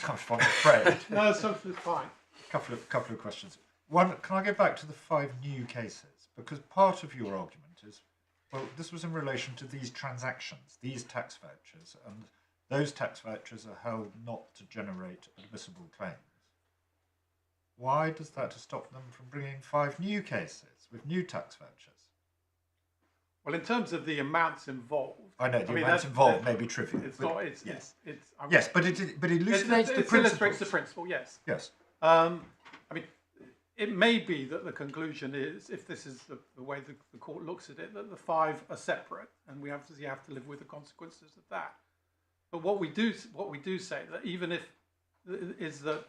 I'm afraid. No, it's fine. Couple of questions. One, can I go back to the 5 new cases? Because part of your argument is, well, this was in relation to these transactions, these tax vouchers, and those tax vouchers are held not to generate admissible claims. Why does that stop them from bringing 5 new cases with new tax vouchers? Well, in terms of the amounts involved, I know the amounts involved may be trivial. It's not. It's yes. Yes, but it elucidates the principle. Illustrates the principle. Yes. Yes. I mean, it may be that the conclusion is, if this is the way the court looks at it, that the 5 are separate, and we obviously have to live with the consequences of that. But what we do say, that even if is that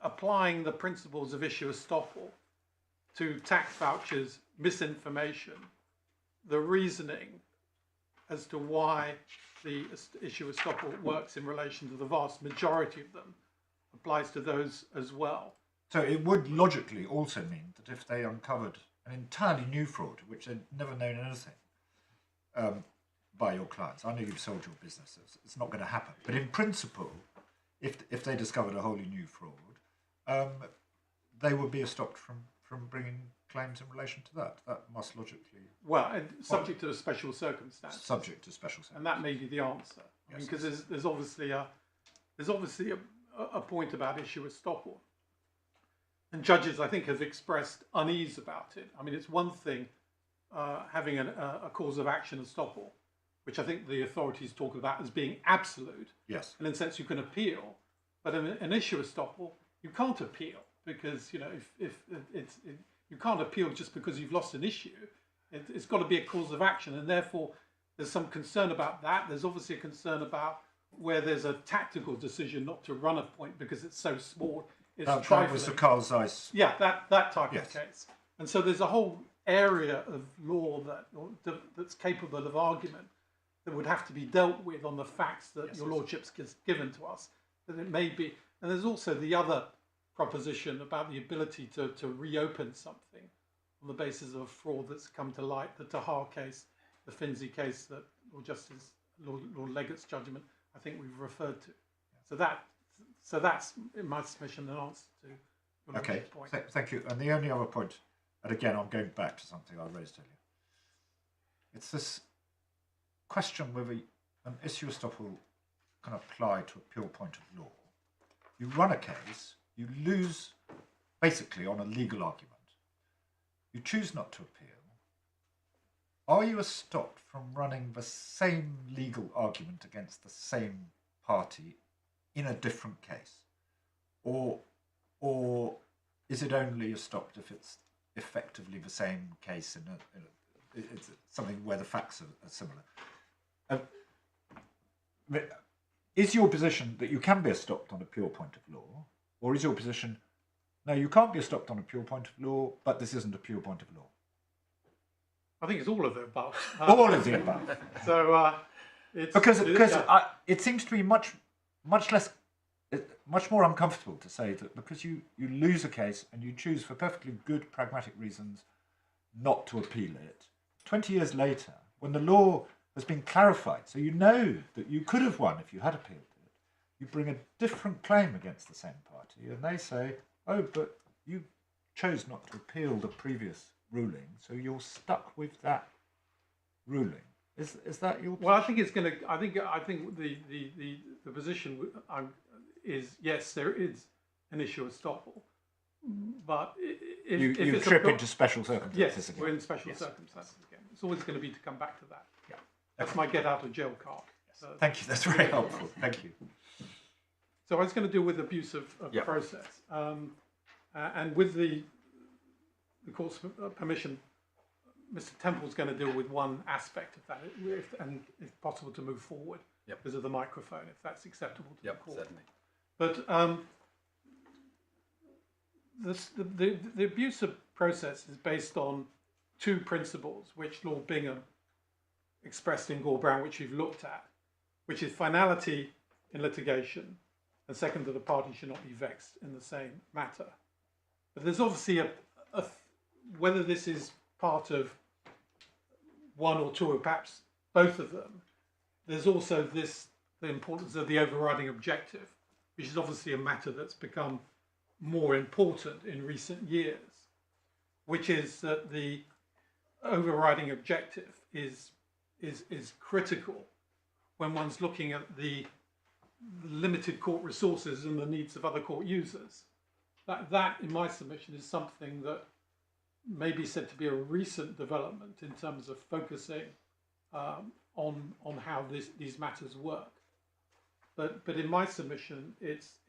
applying the principles of issue estoppel to tax vouchers, misinformation, the reasoning as to why the issue estoppel works in relation to the vast majority of them applies to those as well. So it would logically also mean that if they uncovered an entirely new fraud, which they'd never known anything by your clients, I know you've sold your business, it's not going to happen. But in principle, if they discovered a wholly new fraud, they would be stopped from bringing claims in relation to that. That must logically... Well, subject to a special circumstance. Subject to special circumstance. And that may be the answer. Yes. Because there's obviously a point about issue estoppel. And judges, I think, have expressed unease about it. I mean, it's one thing having a cause of action estoppel, which I think the authorities talk about as being absolute. Yes. And in a sense, you can appeal. But an issue estoppel, you can't appeal because, you know, you can't appeal just because you've lost an issue. It's got to be a cause of action, and therefore there's some concern about that. There's obviously a concern about where there's a tactical decision not to run a point because it's so small. It's trifling. That was the Carl Zeiss. Yeah, that type Yes. of case. And so there's a whole area of law that's capable of argument that would have to be dealt with on the facts that Yes, your yes. lordship's given to us. That it may be, and there's also the other proposition about the ability to reopen something on the basis of fraud that's come to light, the Tahar case, the Finzi case that Lord Legate's judgment, I think we've referred to. So that's in my submission an answer to your Okay, lordship's point. thank you. And the only other point, and again, I'm going back to something I raised earlier. It's this question whether an issue estoppel can apply to a pure point of law. You run a case, you lose basically on a legal argument. You choose not to appeal. Are you stopped from running the same legal argument against the same party in a different case? Or is it only stopped if it's effectively the same case it's something where the facts are similar? Is your position that you can be stopped on a pure point of law, or is your position, no, you can't be stopped on a pure point of law, but this isn't a pure point of law? I think it's all of the above. All of the above. So it's Because yeah. it seems to be much more uncomfortable to say that because you lose a case and you choose for perfectly good pragmatic reasons not to appeal it, 20 years later, when the law has been clarified, so you know that you could have won if you had appealed it, you bring a different claim against the same party, and they say, oh, but you chose not to appeal the previous ruling, so you're stuck with that ruling. Is that your position? Well, I think it's going to. I think the position is yes, there is an issue of estoppel, but if you it's trip into special circumstances yes, again. we're in special Yes. circumstances again. It's always going to be to come back to that. Yeah. That's my get out of jail card. So, Thank you, that's very helpful. Thank you. so I was going to deal with abuse of Yep. process, and with the court's permission, Mr. Temple's going to deal with one aspect of that, if possible, to move forward Yep. because of the microphone, if that's acceptable to Yep, the court. certainly. But the abuse of process is based on two principles, which Lord Bingham expressed in Gore Brown, which we've looked at, which is finality in litigation, and second, that the party should not be vexed in the same matter. But there's obviously whether this is part of one or two, or perhaps both of them, there's also the importance of the overriding objective, which is obviously a matter that's become more important in recent years, which is that the overriding objective is critical when one's looking at the limited court resources and the needs of other court users. That, in my submission, is something that may be said to be a recent development in terms of focusing on how these matters work. But in my submission, it's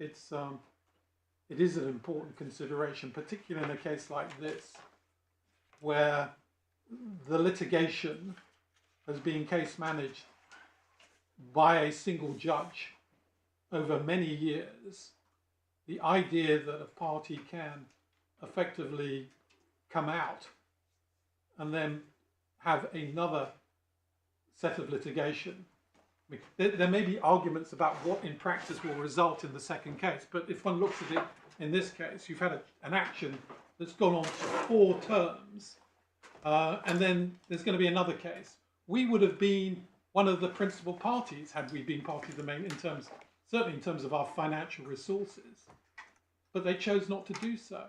it is an important consideration, particularly in a case like this, where the litigation has been case managed by a single judge over many years. The idea that a party can effectively come out and then have another set of litigation. I mean, there may be arguments about what in practice will result in the second case, but if one looks at it in this case, you've had an action that's gone on for 4 terms, and then there's going to be another case. We would have been one of the principal parties had we been party to the main, certainly in terms of our financial resources, but they chose not to do so.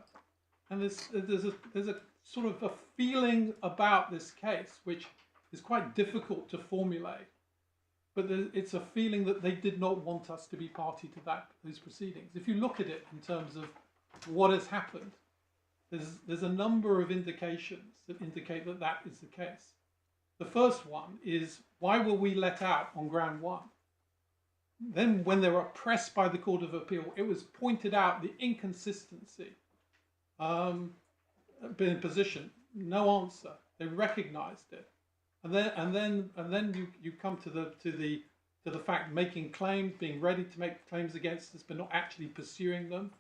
And there's a sort of a feeling about this case which is quite difficult to formulate, but it's a feeling that they did not want us to be party to those proceedings. If you look at it in terms of what has happened, there's a number of indications that indicate that that is the case. The first one is, why were we let out on ground 1? Then when they were pressed by the Court of Appeal, it was pointed out the inconsistency in position. No answer. They recognised it, and then you come to the fact making claims, being ready to make claims against us, but not actually pursuing them,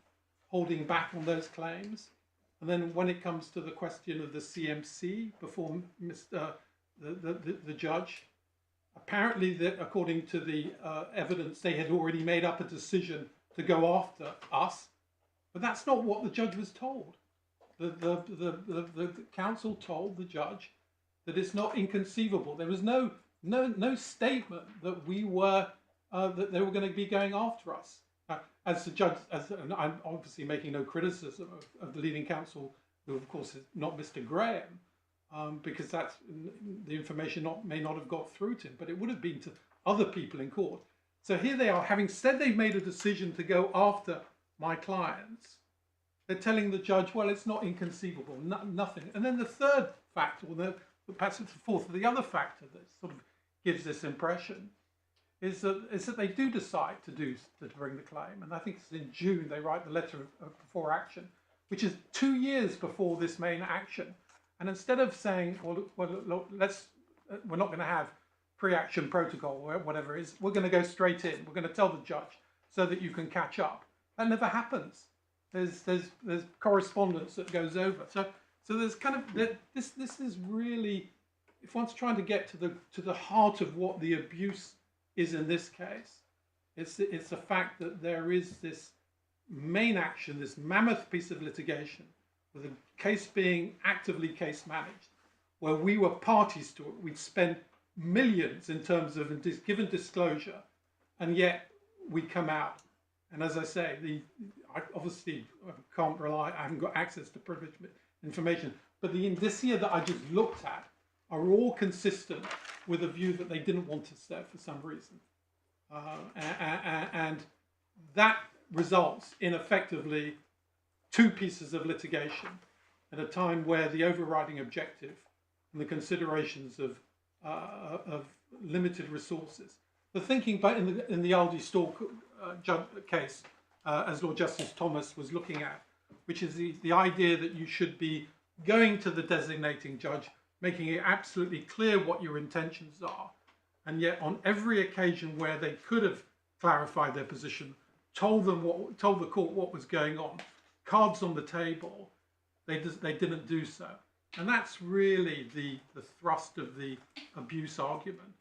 holding back on those claims. And then when it comes to the question of the CMC before the judge, apparently, according to the evidence, they had already made up a decision to go after us, but that's not what the judge was told. The counsel told the judge that it's not inconceivable. There was no statement that we were that they were going to be going after us. As the judge, and I'm obviously making no criticism of the leading counsel, who of course is not Mr. Graham, because that's the information may not have got through to him, but it would have been to other people in court. So here they are, having said they've made a decision to go after my clients, they're telling the judge, well, it's not inconceivable, nothing. And then the third factor, or perhaps it's the fourth, the other factor that sort of gives this impression is that they do decide to bring the claim. And I think it's in June they write the letter of before action, which is 2 years before this main action. And instead of saying, well, look, we're not going to have pre-action protocol or whatever it is, we're going to go straight in. We're going to tell the judge so that you can catch up. That never happens. There's correspondence that goes over. So there's kind of this is really, if one's trying to get to the heart of what the abuse is in this case, it's the fact that there is this main action, this mammoth piece of litigation, with the case being actively case managed, where we were parties to it. We'd spent millions in terms of given disclosure, and yet we come out. And as I say, I obviously can't rely, I haven't got access to privileged information, but the indicia that I just looked at are all consistent with a view that they didn't want us there for some reason. And that results in effectively 2 pieces of litigation at a time where the overriding objective and the considerations of limited resources. The thinking in the Aldi Store case, as Lord Justice Thomas was looking at, which is the idea that you should be going to the designating judge, making it absolutely clear what your intentions are, and yet on every occasion where they could have clarified their position, told the court what was going on, cards on the table, they didn't do so. And that's really the thrust of the abuse argument.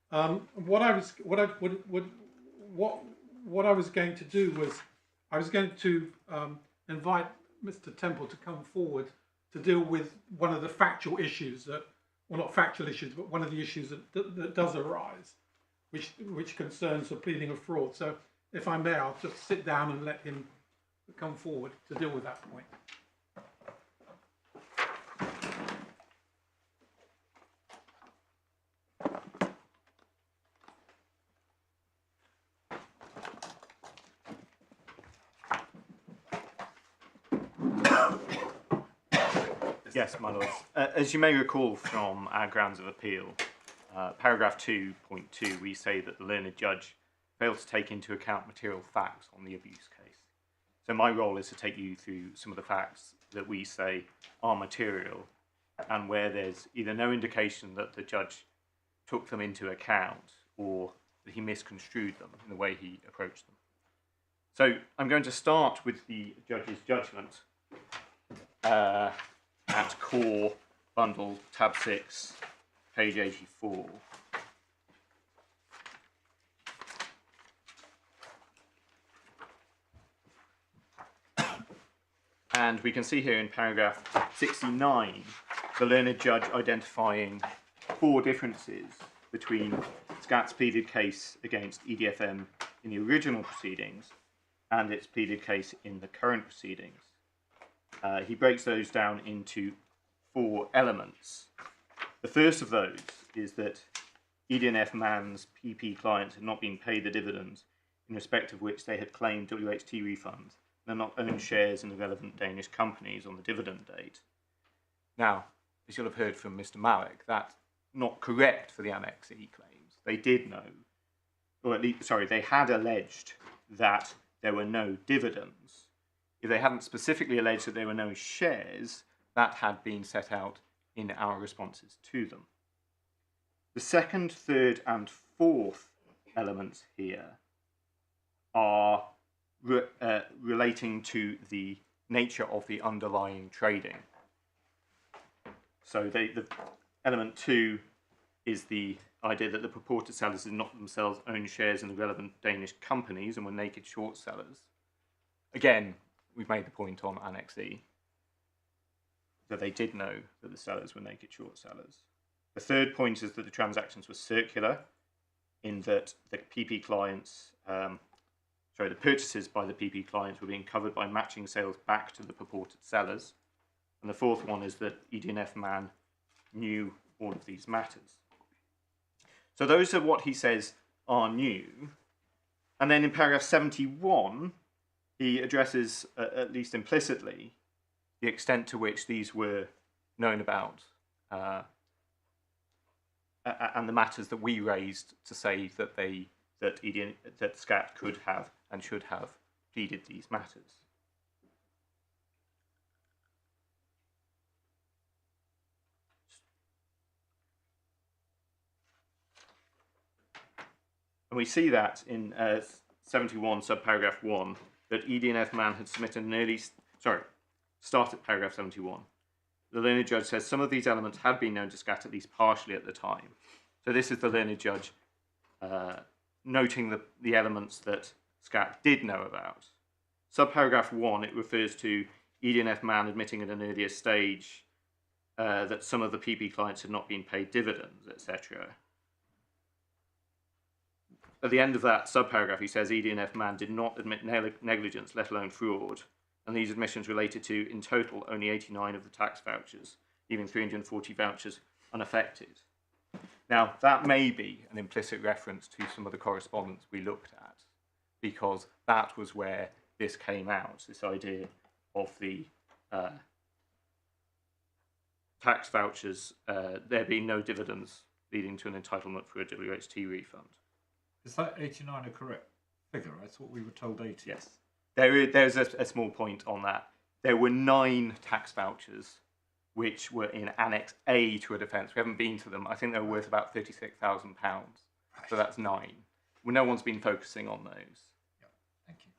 What I was going to do was I was going to invite Mr. Temple to come forward to deal with one of the factual issues that, well, not factual issues, but one of the issues that does arise, which concerns the pleading of fraud. So if I may, I'll just sit down and let him come forward to deal with that point. Yes, my lords. As you may recall from our grounds of appeal, paragraph 2.2, we say that the learned judge failed to take into account material facts on the abuse case. So my role is to take you through some of the facts that we say are material and where there's either no indication that the judge took them into account or that he misconstrued them in the way he approached them. So I'm going to start with the judge's judgment at core bundle tab 6, page 84. And we can see here in paragraph 69, the learned judge identifying 4 differences between SKAT's pleaded case against ED&F in the original proceedings and its pleaded case in the current proceedings. He breaks those down into 4 elements. The first of those is that ED&F man's PP clients had not been paid the dividends in respect of which they had claimed WHT refunds and not owned shares in the relevant Danish companies on the dividend date. Now, as you'll have heard from Mr. Malik, that's not correct for the Annex E claims. They did know, or at least, sorry, they had alleged that there were no dividends. If they hadn't specifically alleged that there were no shares, that had been set out in our responses to them. The second, third, and fourth elements here are relating to the nature of the underlying trading. So the element 2 is the idea that the purported sellers did not themselves own shares in the relevant Danish companies and were naked short sellers. Again, we've made the point on Annex E that they did know that the sellers were naked short sellers. The third point is that the transactions were circular, in that the PP clients, the purchases by the PP clients were being covered by matching sales back to the purported sellers. And the fourth one is that ED&F man knew all of these matters. So those are what he says are new. And then in paragraph 71, he addresses, at least implicitly, the extent to which these were known about and the matters that we raised to say that that SKAT could have and should have pleaded these matters. And we see that in 71 subparagraph 1 that ED&F man had submitted an early, start at paragraph 71. The learned judge says some of these elements had been known to SKAT at least partially at the time. So this is the learned judge noting the elements that SKAT did know about. Subparagraph 1, it refers to ED&F man admitting at an earlier stage that some of the PP clients had not been paid dividends, etc. At the end of that subparagraph, he says ED&F man did not admit negligence, let alone fraud, and these admissions related to, in total, only 89 of the tax vouchers, leaving 340 vouchers unaffected. Now, that may be an implicit reference to some of the correspondence we looked at, because that was where this came out, this idea of the tax vouchers, there being no dividends, leading to an entitlement for a WHT refund. Is that 89 a correct figure? I thought we were told 80. Yes. There's a small point on that. There were 9 tax vouchers which were in Annex A to a defence. We haven't been to them. I think they were worth about £36,000. So that's 9. Well, no one's been focusing on those. Yeah, thank you.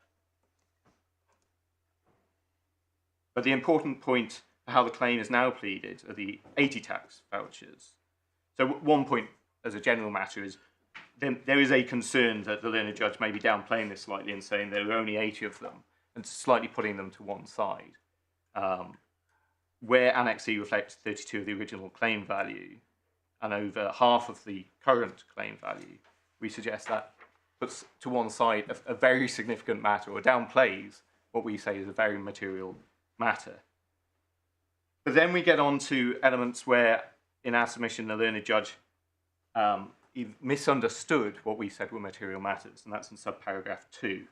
But the important point for how the claim is now pleaded are the 80 tax vouchers. So one point as a general matter is there is a concern that the learned judge may be downplaying this slightly and saying there were only 80 of them and slightly putting them to one side. Where Annex C reflects 32 of the original claim value and over half of the current claim value, we suggest that puts to one side a very significant matter, or downplays what we say is a very material matter. But then we get on to elements where, in our submission, the learned judge he misunderstood what we said were material matters, and that's in subparagraph 2.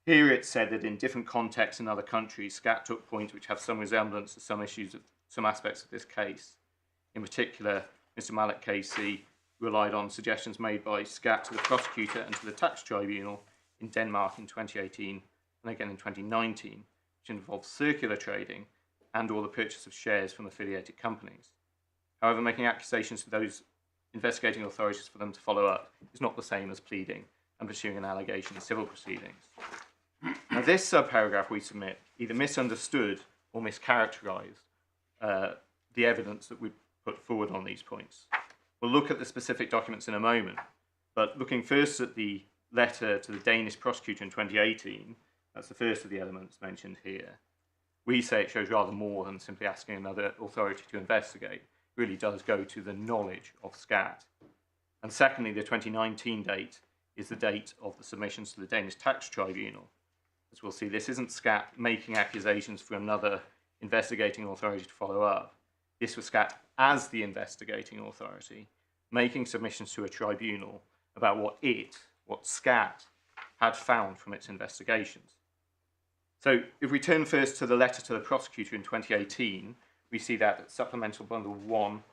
Here it said that in different contexts in other countries, SKAT took points which have some resemblance to some issues of some aspects of this case. In particular, Mr. Malik KC relied on suggestions made by SKAT to the prosecutor and to the tax tribunal in Denmark in 2018, and again in 2019, which involves circular trading and or the purchase of shares from affiliated companies. However, making accusations to those investigating authorities for them to follow up is not the same as pleading and pursuing an allegation in civil proceedings. Now, this subparagraph we submit either misunderstood or mischaracterised the evidence that we put forward on these points. We'll look at the specific documents in a moment, but looking first at the letter to the Danish prosecutor in 2018, that's the first of the elements mentioned here, we say it shows rather more than simply asking another authority to investigate. It really does go to the knowledge of SKAT. And secondly, the 2019 date is the date of the submissions to the Danish Tax Tribunal. As we'll see, this isn't SKAT making accusations for another investigating authority to follow up. This was SKAT as the investigating authority, making submissions to a tribunal about what SKAT had found from its investigations. So if we turn first to the letter to the prosecutor in 2018, we see that at Supplemental Bundle 1,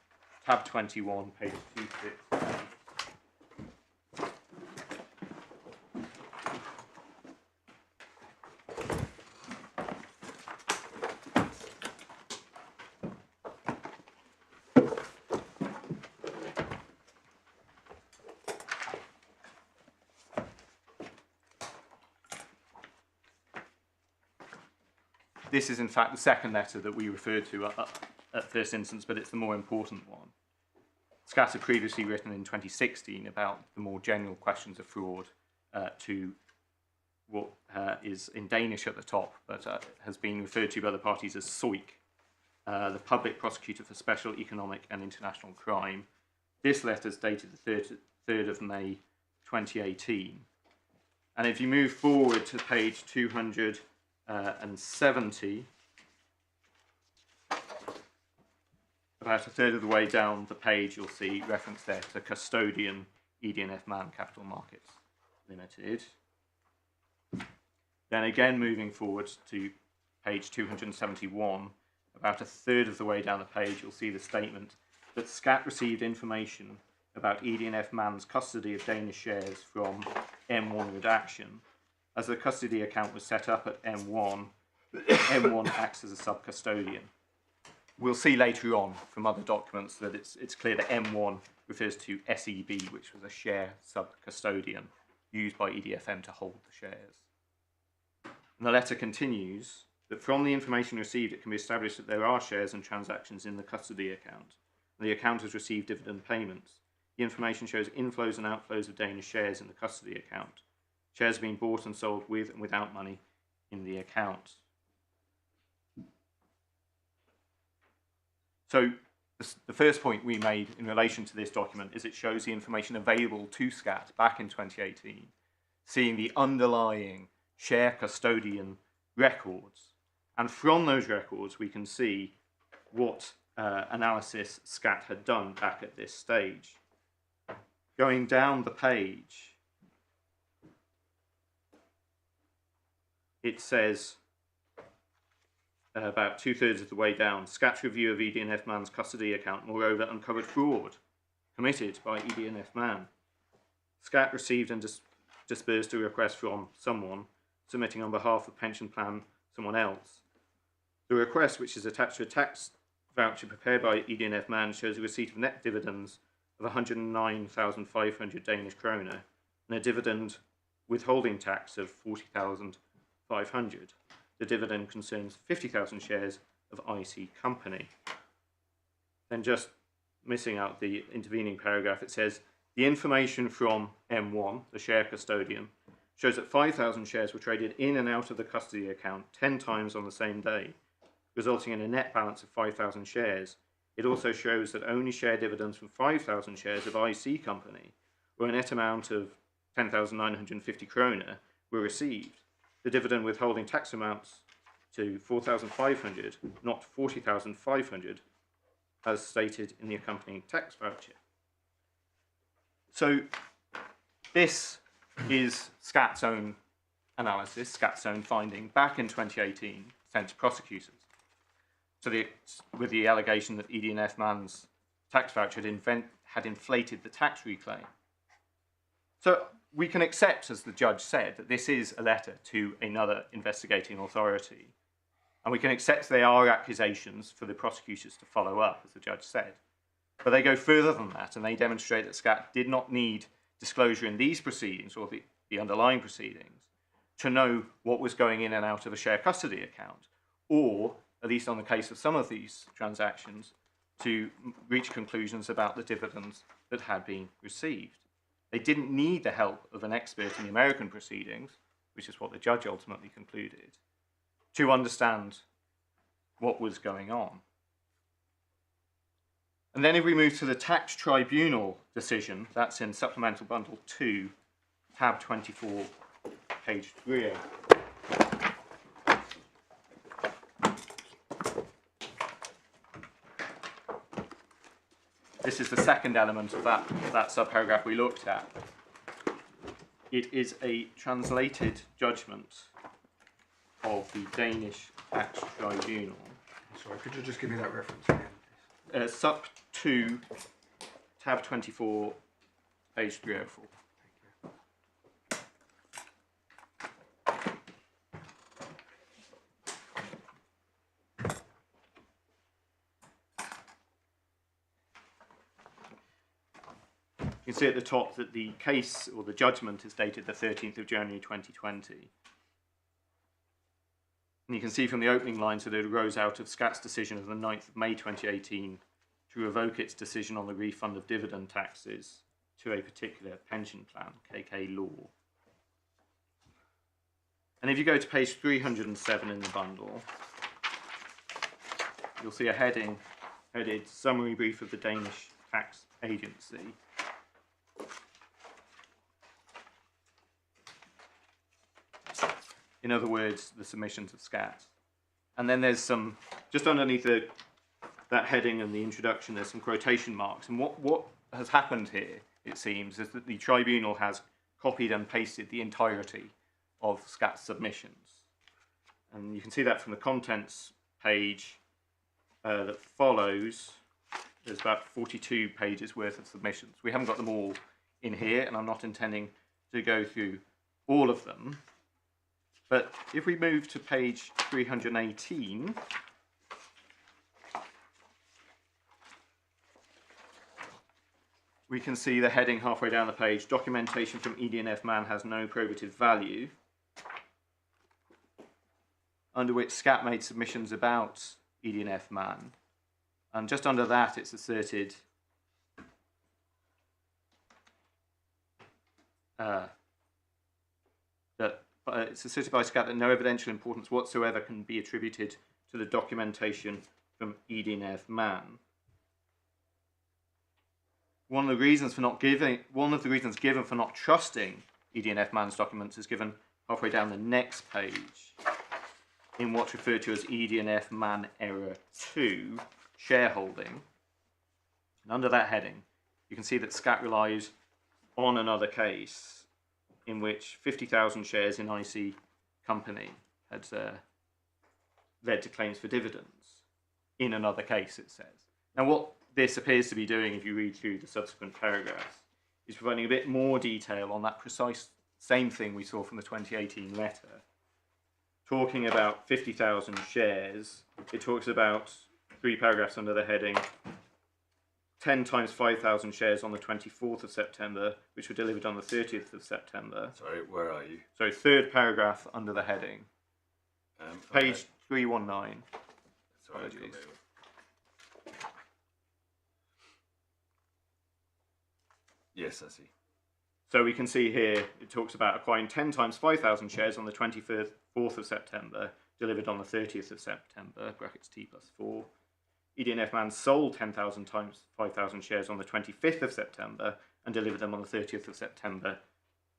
tab 21, page 26. This is in fact the second letter that we referred to at first instance, but it's the more important one. SKAT had previously written in 2016 about the more general questions of fraud to what is in Danish at the top, but has been referred to by the parties as SOIC, the Public Prosecutor for Special Economic and International Crime. This letter is dated the 3rd of May 2018. And if you move forward to page 270, about a third of the way down the page, you'll see reference there to Custodian ED&F Man Capital Markets Limited. Then again, moving forward to page 271, about a third of the way down the page, you'll see the statement that SKAT received information about ED&F Man's custody of Danish shares from M1 Redaction. As the custody account was set up at M1, M1 acts as a sub-custodian. We'll see later on from other documents that it's clear that M1 refers to SEB, which was a share sub-custodian used by EDFM to hold the shares. And the letter continues that from the information received, it can be established that there are shares and transactions in the custody account. And the account has received dividend payments. The information shows inflows and outflows of Danish shares in the custody account. Shares being bought and sold with and without money in the account. So the first point we made in relation to this document is it shows the information available to SKAT back in 2018, seeing the underlying share custodian records. And from those records, we can see what analysis SKAT had done back at this stage. Going down the page, it says, about 2/3 of the way down, SKAT's review of ED&F Man's custody account moreover uncovered fraud committed by ED&F Man. SKAT received and disbursed a request from someone submitting on behalf of pension plan someone else. The request, which is attached to a tax voucher prepared by ED&F Man, shows a receipt of net dividends of 109,500 Danish kroner and a dividend withholding tax of 40,500. The dividend concerns 50,000 shares of IC company. Then just missing out the intervening paragraph, it says, the information from M1, the share custodian, shows that 5,000 shares were traded in and out of the custody account 10 times on the same day, resulting in a net balance of 5,000 shares. It also shows that only share dividends from 5,000 shares of IC company, or a net amount of 10,950 kroner, were received. The dividend withholding tax amounts to 4,500, not 40,500, as stated in the accompanying tax voucher. So this is SKAT's own analysis, SKAT's own finding back in 2018, sent to prosecutors. So with the allegation that ED&F Man's tax voucher had inflated the tax reclaim. So we can accept, as the judge said, that this is a letter to another investigating authority. And we can accept they are accusations for the prosecutors to follow up, as the judge said. But they go further than that, and they demonstrate that SCAT did not need disclosure in these proceedings, or the underlying proceedings, to know what was going in and out of a share custody account, or, at least on the case of some of these transactions, to reach conclusions about the dividends that had been received. They didn't need the help of an expert in the American proceedings, which is what the judge ultimately concluded, to understand what was going on. And then if we move to the tax tribunal decision, that's in Supplemental Bundle 2, tab 24, page 3. This is the second element of that subparagraph we looked at. It is a translated judgment of the Danish Tax Tribunal. Sorry, could you just give me that reference again? Sup 2, tab 24, page 304. You can see at the top that the case, or the judgment, is dated the 13th of January 2020. And you can see from the opening lines that it arose out of SCAT's decision of the 9th of May 2018 to revoke its decision on the refund of dividend taxes to a particular pension plan, KK Law. And if you go to page 307 in the bundle, you'll see a heading headed Summary Brief of the Danish Tax Agency. In other words, the submissions of SCAT. And then there's some, just underneath that heading and the introduction, there's some quotation marks. And what has happened here, it seems, is that the tribunal has copied and pasted the entirety of SCAT's submissions. And you can see that from the contents page that follows. There's about 42 pages worth of submissions. We haven't got them all in here, and I'm not intending to go through all of them. But if we move to page 318, we can see the heading halfway down the page, documentation from ED&F man has no probative value, under which SCAT made submissions about ED&F man. And just under that, it's asserted it's asserted by SCAT that no evidential importance whatsoever can be attributed to the documentation from ED&F man. One of the reasons given for not trusting ED&F man's documents is given halfway down the next page in what's referred to as ED&F man error 2, shareholding. And under that heading, you can see that SCAT relies on another case in which 50,000 shares in IC company had led to claims for dividends in another case, it says. Now, what this appears to be doing, if you read through the subsequent paragraphs, is providing a bit more detail on that precise same thing we saw from the 2018 letter. Talking about 50,000 shares, it talks about 3 paragraphs under the heading 10 times 5,000 shares on the 24th of September, which were delivered on the 30th of September. Sorry, where are you? So third paragraph under the heading. Page 319. Sorry, Apologies. Yes, I see. So we can see here, it talks about acquiring 10 times 5,000 shares on the 24th of September, delivered on the 30th of September, brackets T plus 4. ED&F man sold 10,000 times 5,000 shares on the 25th of September and delivered them on the 30th of September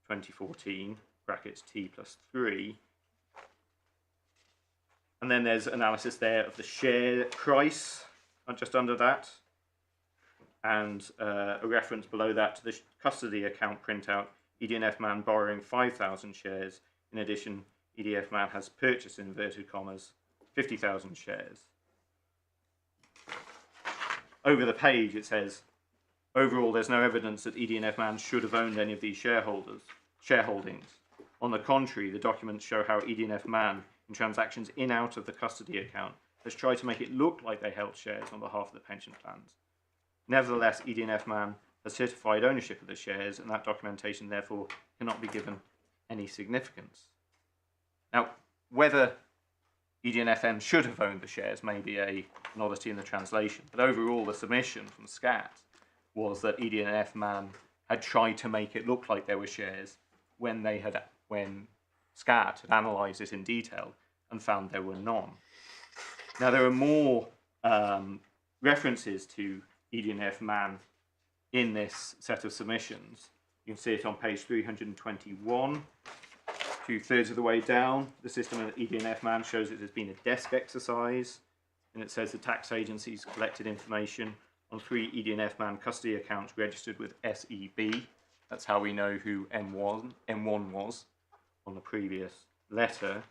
2014, brackets T plus 3. And then there's analysis there of the share price, just under that, and a reference below that to the custody account printout, ED&F man borrowing 5,000 shares. In addition, ED&F man has purchased, in inverted commas, 50,000 shares. Over the page it says, Overall, there's no evidence that ED&F Man should have owned any of these shareholdings. On the contrary, the documents show how ED&F Man, in transactions in out of the custody account, has tried to make it look like they held shares on behalf of the pension plans. Nevertheless, ED&F Man has certified ownership of the shares, and that documentation therefore cannot be given any significance. Now, whether ED&FM should have owned the shares may be an oddity in the translation, but overall the submission from SCAT was that ED&F Man had tried to make it look like there were shares when SCAT had analysed it in detail and found there were none. Now, there are more references to ED&F Man in this set of submissions. You can see it on page 321. 2/3 of the way down, the system of ED&F Man shows it has been a desk exercise, and it says the tax agencies collected information on 3 ED&F Man custody accounts registered with SEB. That's how we know who M1 was on the previous letter.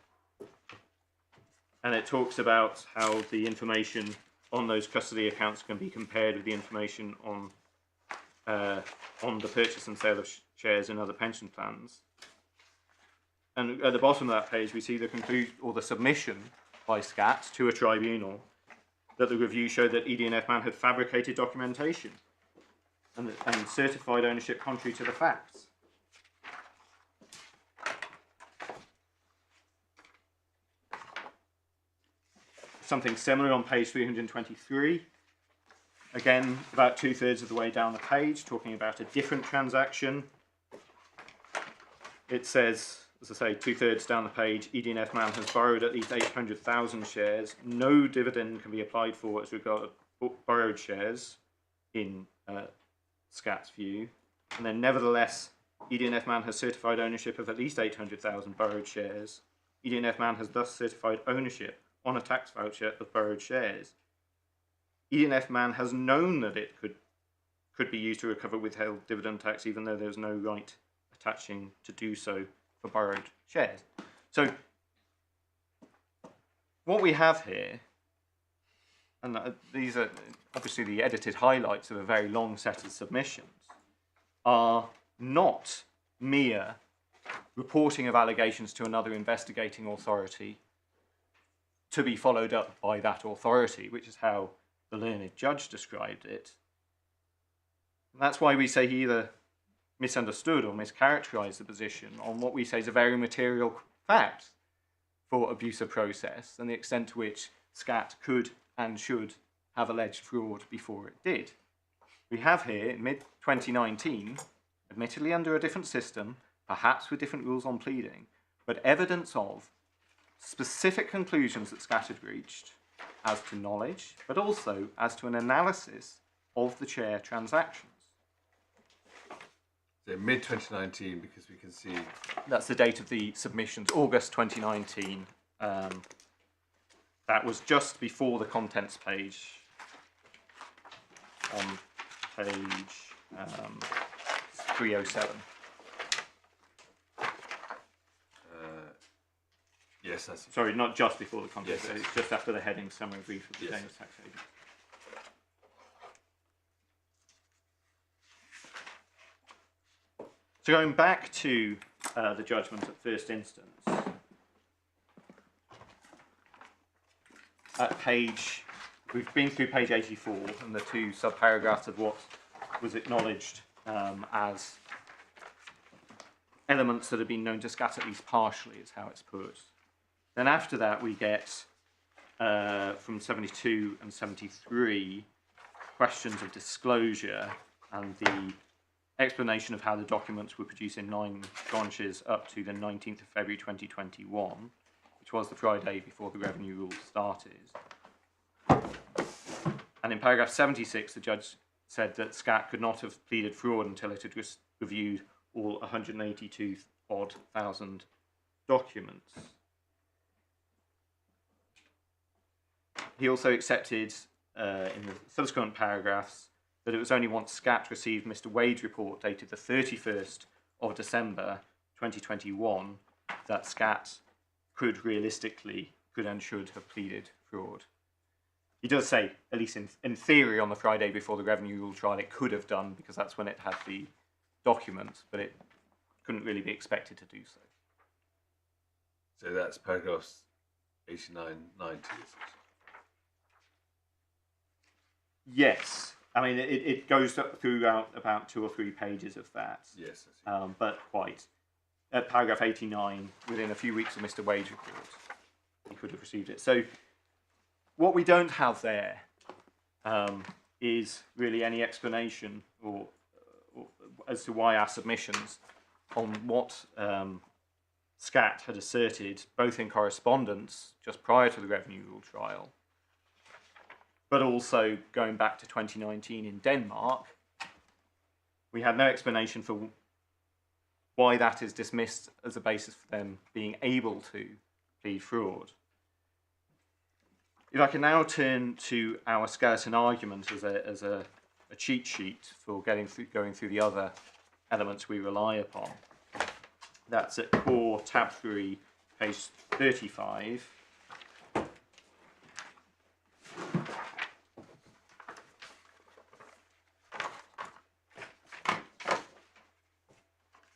And it talks about how the information on those custody accounts can be compared with the information on the purchase and sale of shares in other pension plans. And at the bottom of that page, we see the conclusion or the submission by SCAT to a tribunal that the review showed that ED&F Man had fabricated documentation and certified ownership contrary to the facts. Something similar on page 323. Again, about 2/3 of the way down the page, talking about a different transaction. It says, as I say, 2/3 down the page, ED&F Man has borrowed at least 800,000 shares. No dividend can be applied for as regards borrowed shares in SCAT's view. And then nevertheless, ED&F Man has certified ownership of at least 800,000 borrowed shares. ED&F Man has thus certified ownership on a tax voucher of borrowed shares. ED&F Man has known that it could be used to recover withheld dividend tax, even though there's no right attaching to do so for borrowed shares. So what we have here, and these are obviously the edited highlights of a very long set of submissions, are not mere reporting of allegations to another investigating authority to be followed up by that authority, which is how the learned judge described it. And that's why we say he either misunderstood or mischaracterized the position on what we say is a very material fact for abuse of process and the extent to which SCAT could and should have alleged fraud before it did. We have here, in mid-2019, admittedly under a different system, perhaps with different rules on pleading, but evidence of specific conclusions that SCAT had reached as to knowledge, but also as to an analysis of the chair transactions. So mid-2019, because we can see... That's the date of the submissions, August 2019. That was just before the contents page on page 307. Yes, that's... Sorry, not just before the contents Yes, page, it's just after the heading summary brief of the Yes. Danish Tax Agency. So going back to the judgment at first instance, at page, we've been through page 84 and the 2 subparagraphs of what was acknowledged as elements that have been known to SCAT at least partially, is how it's put. Then after that we get, from 72 and 73, questions of disclosure and the explanation of how the documents were produced in 9 tranches up to the 19th of February 2021, which was the Friday before the revenue rules started. And in paragraph 76, the judge said that SCAT could not have pleaded fraud until it had reviewed all 182,000 documents. He also accepted in the subsequent paragraphs that it was only once SCAT received Mr. Wade's report dated the 31st of December 2021 that SCAT could and should have pleaded fraud. he does say, at least in theory, on the Friday before the revenue rule trial, it could have done because that's when it had the document, but it couldn't really be expected to do so. So that's paragraphs 89, 90. Yes. I mean, it goes throughout about 2 or 3 pages of that. Yes, I see. But quite. At paragraph 89, within a few weeks of Mr. Wade's report, he could have received it. So what we don't have there is really any explanation or as to why our submissions on what SCAT had asserted, both in correspondence just prior to the revenue rule trial, but also going back to 2019 in Denmark, we had no explanation for why that is dismissed as a basis for them being able to plead fraud. If I can now turn to our skeleton argument as a cheat sheet for going through the other elements we rely upon. That's at core tab 3, page 35.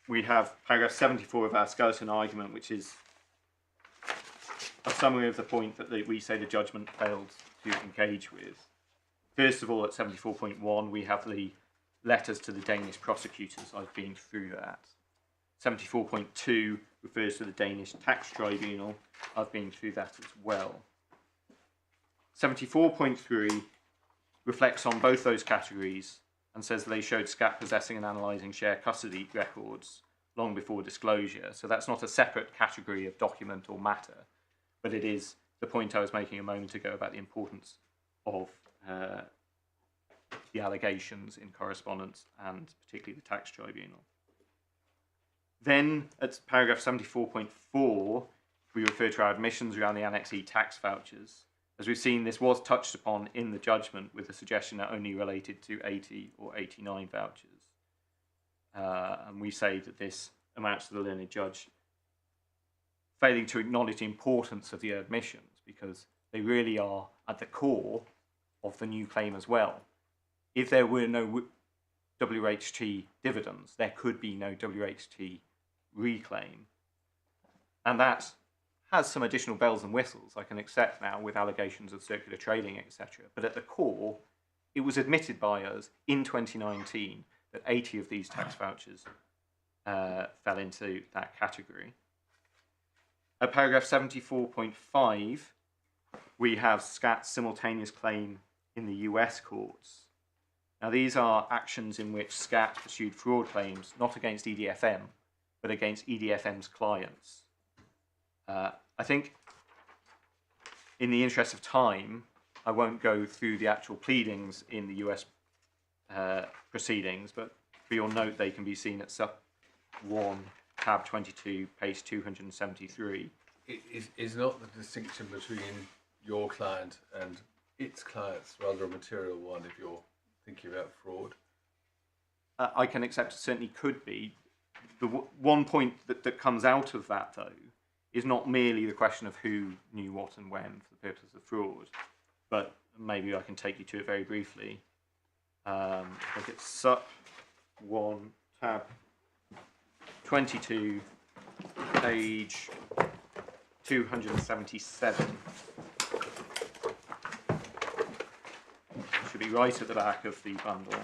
We have paragraph 74 of our skeleton argument, which is a summary of the point that we say the judgment failed to engage with. First of all, at 74.1, we have the letters to the Danish prosecutors. I've been through that. 74.2 refers to the Danish Tax Tribunal. I've been through that as well. 74.3 reflects on both those categories and says they showed SCAT possessing and analysing share custody records long before disclosure. So that's not a separate category of document or matter, but it is the point I was making a moment ago about the importance of the allegations in correspondence and particularly the tax tribunal. Then at paragraph 74.4, we refer to our admissions around the Annex E tax vouchers. As we've seen, this was touched upon in the judgment with the suggestion that only related to 80 or 89 vouchers. And we say that this amounts to the learned judge failing to acknowledge the importance of the admissions because they really are at the core of the new claim as well. If there were no WHT dividends, there could be no WHT reclaim. And that has some additional bells and whistles I can accept now with allegations of circular trading, etc. But at the core, it was admitted by us in 2019 that 80 of these tax vouchers fell into that category. At paragraph 74.5, we have SCAT's simultaneous claim in the US courts. Now, these are actions in which SCAT pursued fraud claims not against ED&FM, but against ED&FM's clients. I think, in the interest of time, I won't go through the actual pleadings in the US proceedings, but for your note, they can be seen at sub 1, tab 22, page 273. Is not the distinction between your client and its clients rather a material one if you're thinking about fraud? I can accept it certainly could be. The one point that comes out of that, though, is not merely the question of who knew what and when for the purpose of fraud, but maybe I can take you to it very briefly. I think it's SUP 1, tab 22, page 277. Should be right at the back of the bundle.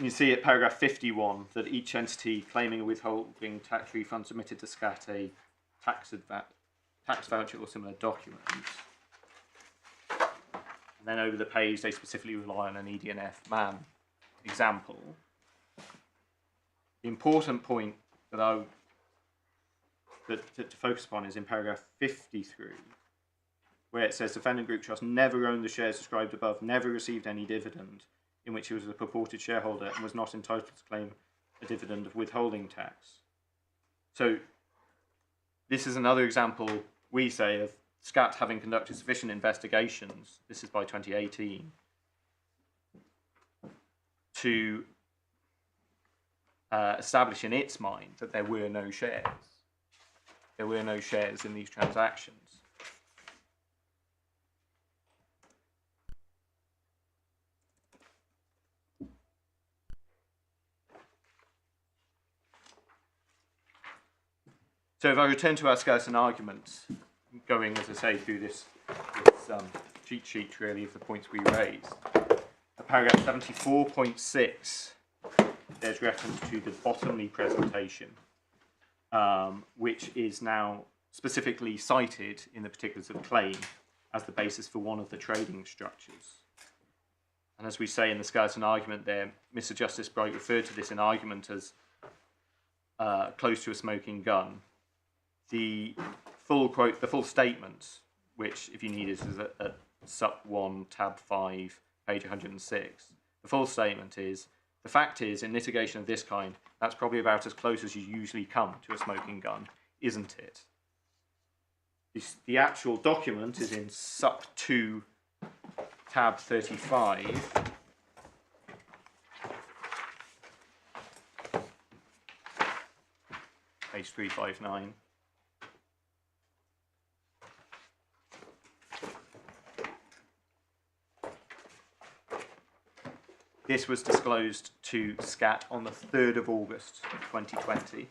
You see at paragraph 51 that each entity claiming a withholding tax refund submitted to SCAT a tax voucher or similar document. And then over the page they specifically rely on an ED&F man example. The important point that to focus upon is in paragraph 53, where it says defendant group trust never owned the shares described above, never received any dividend in which he was a purported shareholder and was not entitled to claim a dividend of withholding tax. So this is another example, we say, of SCAT having conducted sufficient investigations, this is by 2018, to establish in its mind that there were no shares. There were no shares in these transactions. So if I return to our skeleton arguments, going, as I say, through this cheat sheet, really, of the points we raised, paragraph 74.6, there's reference to the bottomly presentation, which is now specifically cited in the particulars of claim as the basis for one of the trading structures. And as we say in the skeleton argument there, Mr. Justice Bright referred to this in argument as close to a smoking gun. The full quote, the full statement, which, if you need it, is at Sup 1, Tab 5, page 106. The full statement is, the fact is, in litigation of this kind, that's probably about as close as you usually come to a smoking gun, isn't it? The actual document is in Sup 2, Tab 35. Page 359. This was disclosed to SCAT on the 3rd of August 2020.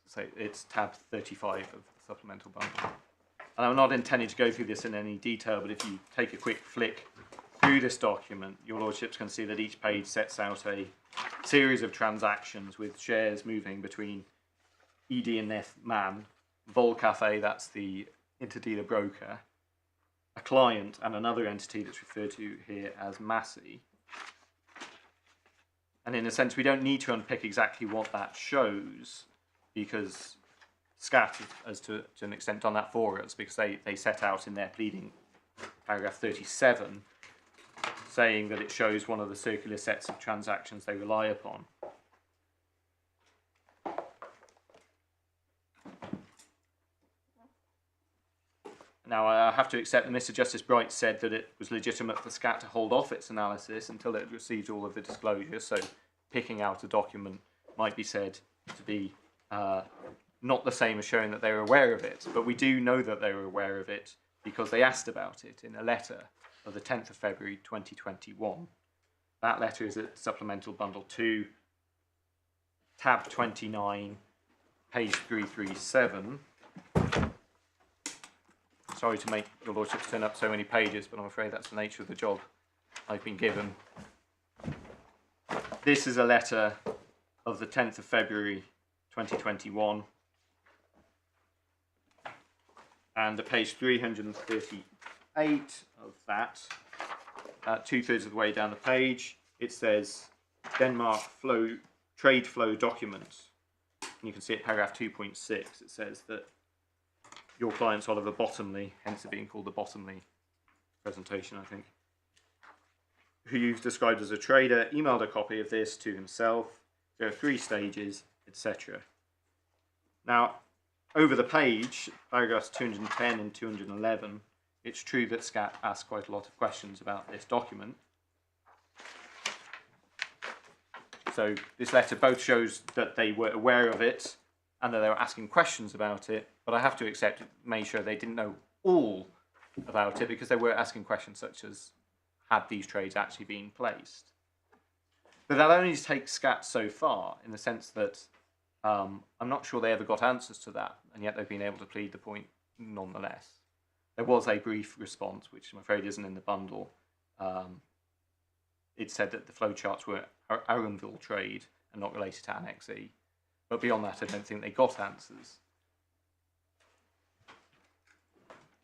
So it's tab 35 of the supplemental bundle. And I'm not intending to go through this in any detail, but if you take a quick flick through this document, your lordships can see that each page sets out a series of transactions with shares moving between ED&F man, Vol Cafe, that's the interdealer broker, a client, and another entity that's referred to here as Massey. And in a sense, we don't need to unpick exactly what that shows, because SCAT has to an extent done that for us, because they set out in their pleading, paragraph 37, saying that it shows one of the circular sets of transactions they rely upon. Now, I have to accept that Mr. Justice Bright said that it was legitimate for SCAT to hold off its analysis until it had received all of the disclosure, so picking out a document might be said to be not the same as showing that they were aware of it, but we do know that they were aware of it because they asked about it in a letter of the 10th of February 2021. That letter is at Supplemental Bundle 2, tab 29, page 337. Sorry to make your lordship turn up so many pages, but I'm afraid that's the nature of the job I've been given. This is a letter of the 10th of February 2021. And at page 338 of that, 2/3 of the way down the page, it says Denmark trade flow document. And you can see at paragraph 2.6, it says that your client's Oliver Bottomley, hence it being called the Bottomley presentation, I think, who you've described as a trader, emailed a copy of this to himself. There are 3 stages, etc. Now, over the page, paragraphs 210 and 211, it's true that SCAT asked quite a lot of questions about this document. So this letter both shows that they were aware of it and that they were asking questions about it, but I have to accept it may show they didn't know all about it because they were asking questions such as, had these trades actually been placed? But that only takes SCAT so far, in the sense that I'm not sure they ever got answers to that, and yet they've been able to plead the point nonetheless. There was a brief response, which I'm afraid isn't in the bundle. It said that the flowcharts were Arundel trade and not related to Annex E. But beyond that, I don't think they got answers.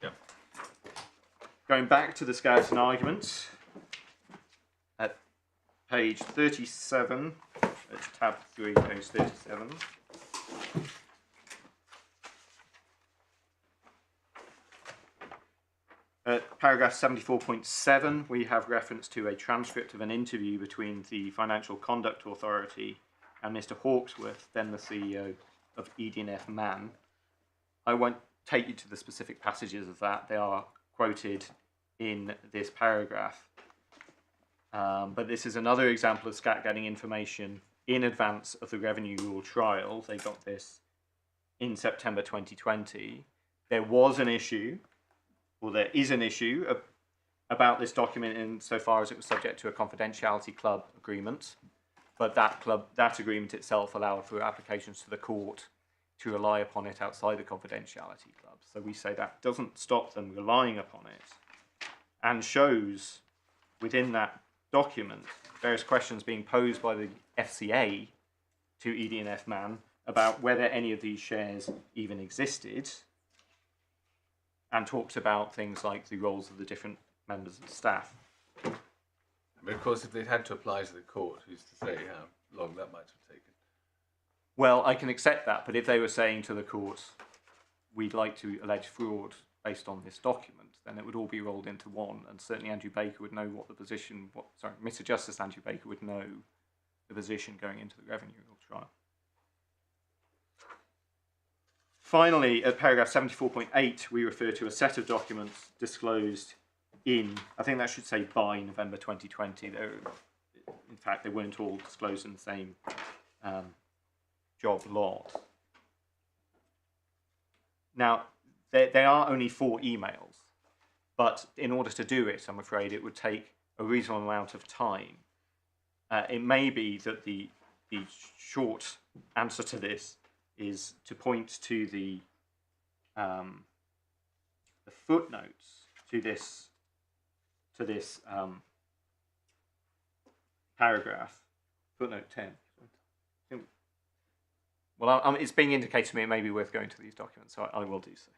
Yep. Going back to the skeleton argument, at page 37, it's tab 3, page 37. At paragraph 74.7, we have reference to a transcript of an interview between the Financial Conduct Authority and Mr. Hawksworth, then the CEO of ED&F Man. I won't take you to the specific passages of that. They are quoted in this paragraph. But this is another example of SCAT getting information in advance of the revenue rule trial. They got this in September 2020. There was an issue, or there is an issue, about this document insofar as it was subject to a confidentiality club agreement. But that agreement itself allowed for applications to the court to rely upon it outside the confidentiality club. So we say that doesn't stop them relying upon it, and shows within that document various questions being posed by the FCA to ED&F man about whether any of these shares even existed, and talks about things like the roles of the different members of the staff. But of course, if they'd had to apply to the court, who's to say how long that might have taken? Well, I can accept that, but if they were saying to the court, we'd like to allege fraud based on this document, then it would all be rolled into one, and certainly Andrew Baker would know what the position, Mr. Justice Andrew Baker would know the position going into the revenue rule trial. Finally, at paragraph 74.8, we refer to a set of documents disclosed in, I think that should say by November 2020. In fact, they weren't all disclosed in the same job lot. Now, there are only 4 emails, but in order to do it, I'm afraid it would take a reasonable amount of time. It may be that the short answer to this is to point to the footnotes to this paragraph, footnote 10. Well, it's being indicated to me it may be worth going to these documents, so I will do so.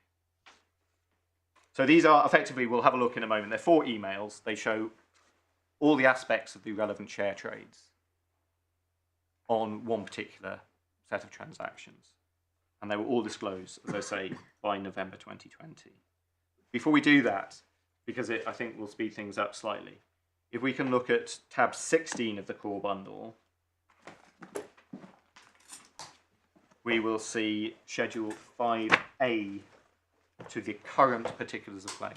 So these are effectively, we'll have a look in a moment, they're 4 emails. They show all the aspects of the relevant share trades on one particular set of transactions. And they were all disclosed, as I say, by November 2020. Before we do that, because I think we'll speed things up slightly, if we can look at tab 16 of the core bundle, we will see Schedule 5A to the current particulars of claim.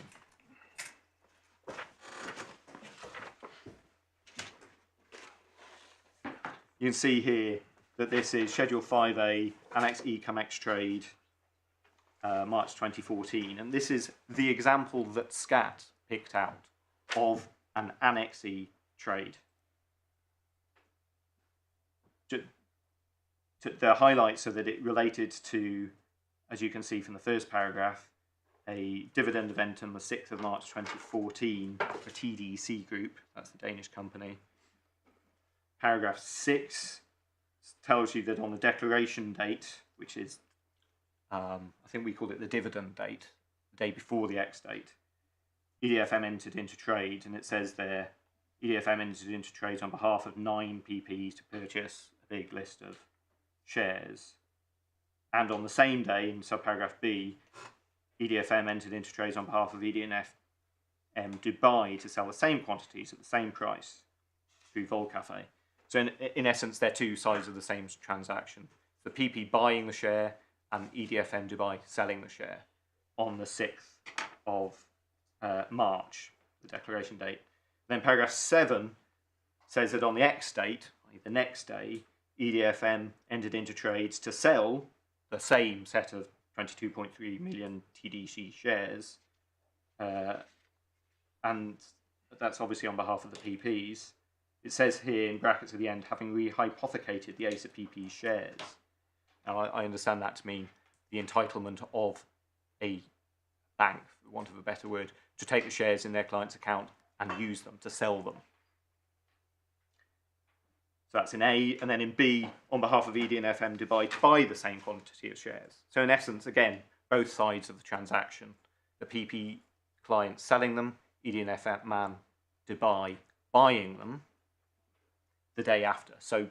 You can see here that this is Schedule 5A, Annex E Comex Trade, March 2014, and this is the example that SCAT picked out of an Annex E trade. The highlights are that it related to, as you can see from the first paragraph, a dividend event on the 6th of March 2014 for TDC Group, that's the Danish company. Paragraph 6 tells you that on the declaration date, which is, I think we called it the dividend date, the day before the X date, EDFM entered into trade, and it says there, EDFM entered into trade on behalf of 9 PPs to purchase a big list of shares. And on the same day, in subparagraph B, EDFM entered into trades on behalf of ED&F Dubai to sell the same quantities at the same price through Volcafe. So in essence, they're 2 sides of the same transaction. The PP buying the share and EDFM Dubai selling the share on the 6th of March, the declaration date. Then paragraph 7 says that on the X date, the next day, EDFM entered into trades to sell the same set of 22.3 million TDC shares, and that's obviously on behalf of the PPs. It says here in brackets at the end, having rehypothecated the ACE of PP shares. Now, I understand that to mean the entitlement of a bank, for want of a better word, to take the shares in their client's account and use them to sell them. So that's in A, and then in B, on behalf of ED&F Dubai to buy the same quantity of shares. So in essence, again, both sides of the transaction. The PP client selling them, ED&F man Dubai buying them the day after. So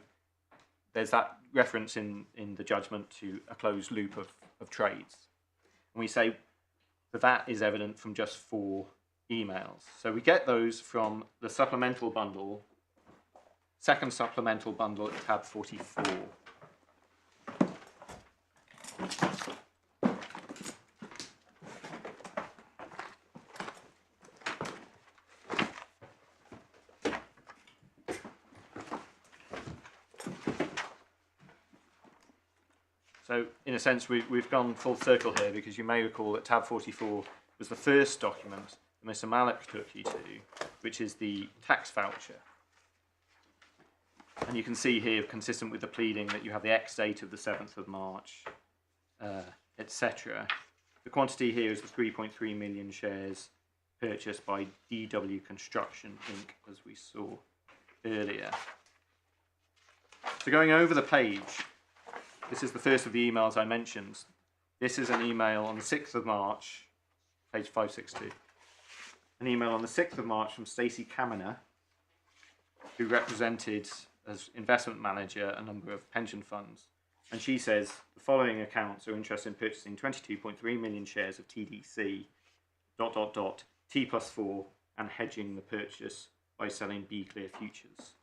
there's that reference in the judgment to a closed loop of trades. And we say that is evident from just 4 emails. So we get those from the supplemental bundle, second supplemental bundle at tab 44. So, in a sense, we've gone full circle here, because you may recall that tab 44 was the first document that Mr. Mallock took you to, which is the tax voucher. And you can see here, consistent with the pleading, that you have the X date of the 7th of March, etc. The quantity here is the 3.3 million shares purchased by DW Construction Inc., as we saw earlier. So going over the page, this is the first of the emails I mentioned. This is an email on the 6th of March, page 562. An email on the 6th of March from Stacey Kaminer, who represented as investment manager a number of pension funds. And she says the following accounts are interested in purchasing 22.3 million shares of TDC, ... T+4, and hedging the purchase by selling B Clear futures.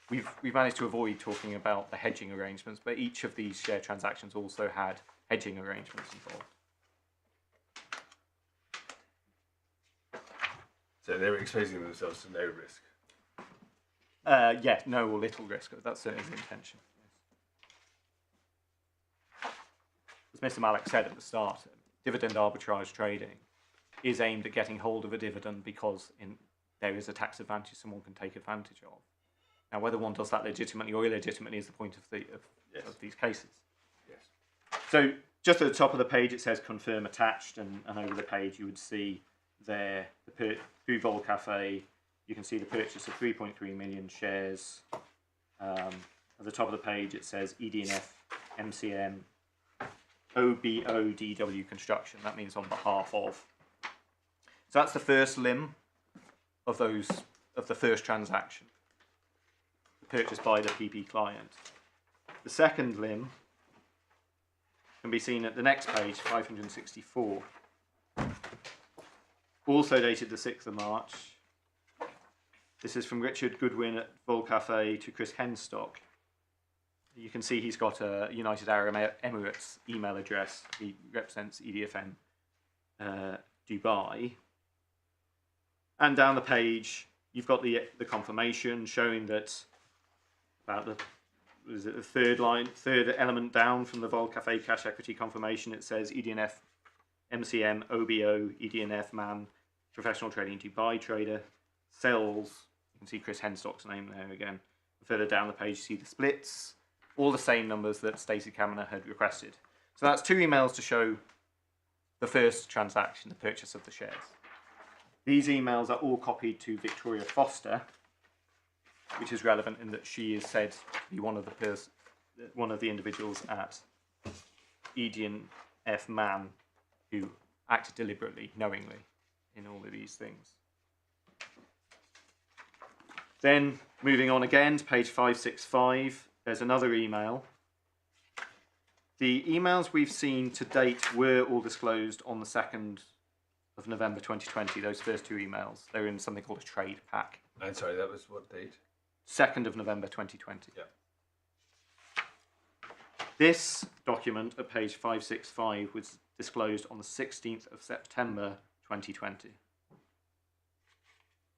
We've managed to avoid talking about the hedging arrangements, but each of these share transactions also had hedging arrangements involved. So they were exposing themselves to no risk. Yeah, no or little risk. That's certainly the intention. Yes. As Mr. Mallock said at the start, dividend arbitrage trading is aimed at getting hold of a dividend because there is a tax advantage someone can take advantage of. Now, whether one does that legitimately or illegitimately is the point of these cases. Yes. So, just at the top of the page, it says "confirm attached," and over the page you would see there through Vol Cafe. You can see the purchase of 3.3 million shares. At the top of the page, it says ED&F, MCM, OBO, DW Construction. That means on behalf of. So that's the first limb of the first transaction, purchased by the PP client. The second limb can be seen at the next page, 564. Also dated the 6th of March. This is from Richard Goodwin at Vol Cafe to Chris Henstock. You can see he's got a United Arab Emirates email address. He represents ED&F Dubai. And down the page, you've got the confirmation showing that about the third element down from the Vol Cafe cash equity confirmation. It says ED&F MCM OBO ED&F man professional trading Dubai trader sells. You can see Chris Henstock's name there again. Further down the page, you see the splits, all the same numbers that Stacey Kaminer had requested. So that's two emails to show the first transaction, the purchase of the shares. These emails are all copied to Victoria Foster, which is relevant in that she is said to be one of the individuals at ED&F Man who acted deliberately, knowingly, in all of these things. Then, moving on again to page 565, there's another email. The emails we've seen to date were all disclosed on the 2nd of November 2020, those first two emails. They're in something called a trade pack. I'm sorry, that was what date? 2nd of November 2020. Yeah. This document at page 565 was disclosed on the 16th of September 2020.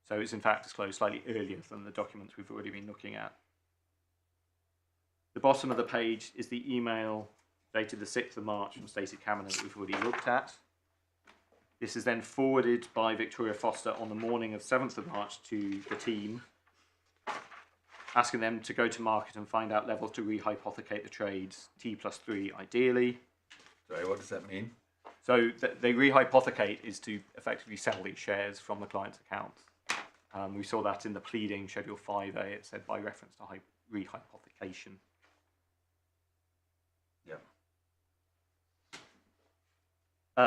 So it's in fact disclosed slightly earlier than the documents we've already been looking at. The bottom of the page is the email dated the 6th of March from Stacey Kaminer that we've already looked at. This is then forwarded by Victoria Foster on the morning of 7th of March to the team, asking them to go to market and find out levels to rehypothecate the trades, T+3 ideally. Sorry, what does that mean? So they rehypothecate is to effectively sell these shares from the client's accounts. We saw that in the pleading, Schedule 5A, it said by reference to rehypothecation. Yeah.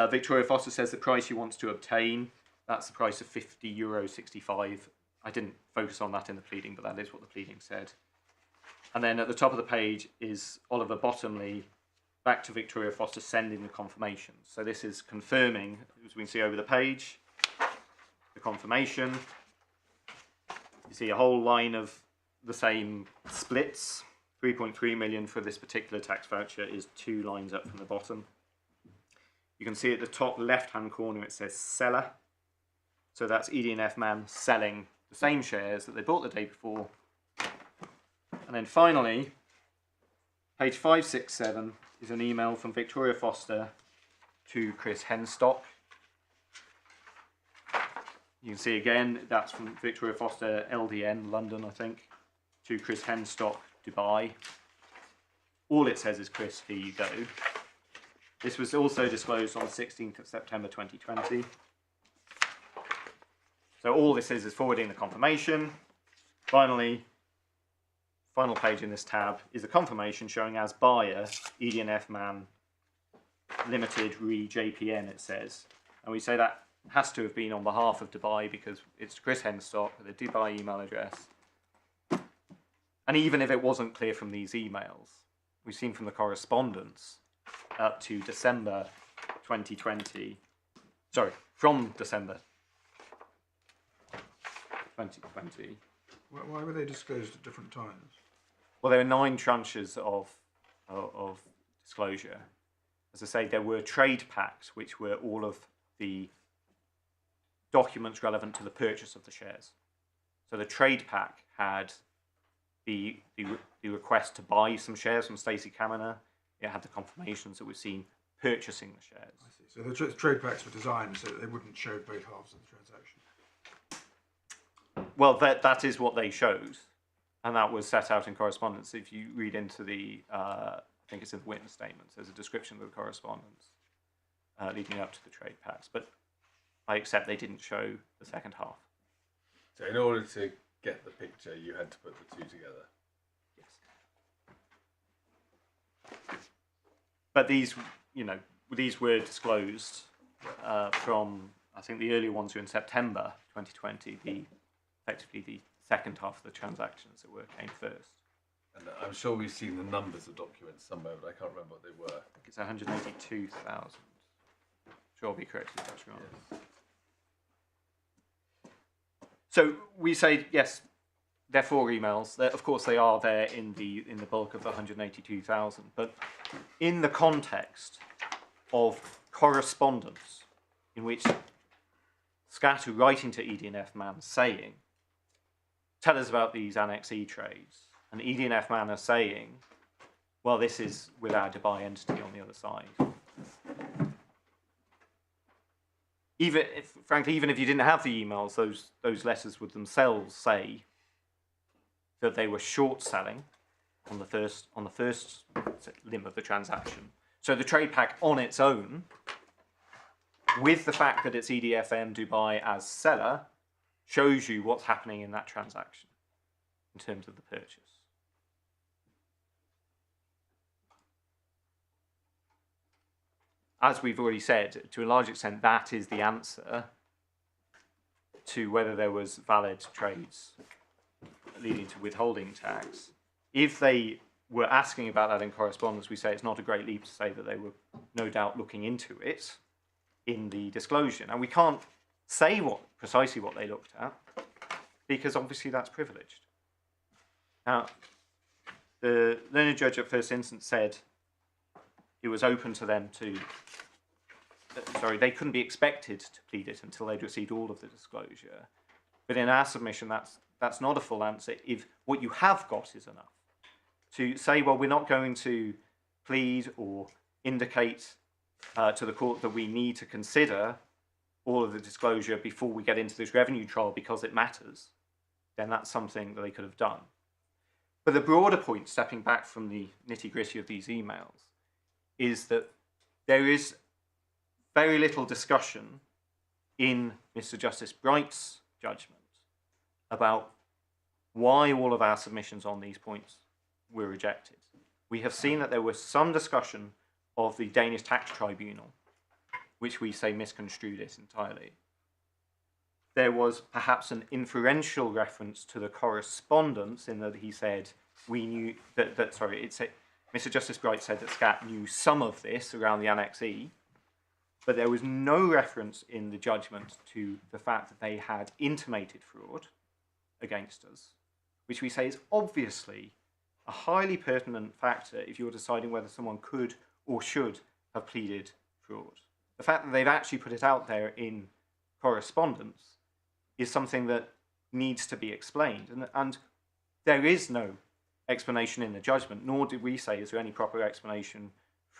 Victoria Foster says the price she wants to obtain, that's the price of €50.65. I didn't focus on that in the pleading, but that is what the pleading said. And then at the top of the page is Oliver Bottomley back to Victoria Foster sending the confirmation. So this is confirming, as we can see over the page, the confirmation. You see a whole line of the same splits. 3.3 million for this particular tax voucher is 2 lines up from the bottom. You can see at the top left-hand corner it says seller. So that's ED&F Man selling the same shares that they bought the day before. And then finally, page 567, is an email from Victoria Foster to Chris Henstock. You can see again, that's from Victoria Foster, LDN, London, I think, to Chris Henstock, Dubai. All it says is, Chris, here you go. This was also disclosed on the 16th of September 2020. So all this is forwarding the confirmation. Finally, final page in this tab is a confirmation showing as buyer, ED&F Man Limited re JPN, it says. And we say that has to have been on behalf of Dubai because it's Chris Henstock with a Dubai email address. And even if it wasn't clear from these emails, we've seen from the correspondence up to December 2020, sorry, from December 2020. Why were they disclosed at different times? Well, there are 9 tranches of disclosure. As I say, there were trade packs, which were all of the documents relevant to the purchase of the shares. So the trade pack had the request to buy some shares from Stacey Kaminer. It had the confirmations that we've seen purchasing the shares. I see. So the trade packs were designed so that they wouldn't show both halves of the transaction. Well, that is what they showed, and that was set out in correspondence. If you read into the, I think it's in the witness statements, there's a description of the correspondence leading up to the trade packs, but I accept they didn't show the second half. So in order to get the picture, you had to put the two together. Yes. But these, you know, these were disclosed from, I think the earlier ones were in September 2020, effectively the second half of the transactions that came first. And I'm sure we've seen the numbers of documents somewhere, but I can't remember what they were. I think it's 182,000. Sure, I'll be corrected if that's wrong. Yes. So we say, yes, they're 4 emails. Of course, they are there in the bulk of the 182,000. But in the context of correspondence in which SCAT are writing to ED&F Man saying, tell us about these Annex E trades, and ED&F Man are saying, well, this is with our Dubai entity on the other side. Frankly, even if you didn't have the emails, those letters would themselves say that they were short selling on the first limb of the transaction. So the trade pack on its own, with the fact that it's EDFM Dubai as seller, shows you what's happening in that transaction in terms of the purchase. As we've already said, to a large extent, that is the answer to whether there was valid trades leading to withholding tax. If they were asking about that in correspondence, we say it's not a great leap to say that they were no doubt looking into it in the disclosure. And we can't say precisely what they looked at, because obviously that's privileged. Now, the learned judge at first instance said it was open to them to, they couldn't be expected to plead it until they'd received all of the disclosure. But in our submission, that's not a full answer if what you have got is enough. To say, well, we're not going to plead or indicate to the court that we need to consider all of the disclosure before we get into this revenue trial because it matters, then that's something that they could have done. But the broader point, stepping back from the nitty-gritty of these emails, is that there is very little discussion in Mr. Justice Bright's judgment about why all of our submissions on these points were rejected. We have seen that there was some discussion of the Danish Tax Tribunal, which we say misconstrued it entirely. There was perhaps an inferential reference to the correspondence in that he said we knew Mr. Justice Bright said that SCAT knew some of this around the Annex E, but there was no reference in the judgment to the fact that they had intimated fraud against us, which we say is obviously a highly pertinent factor if you're deciding whether someone could or should have pleaded fraud. The fact that they've actually put it out there in correspondence is something that needs to be explained, and there is no explanation in the judgment, nor did we say is there any proper explanation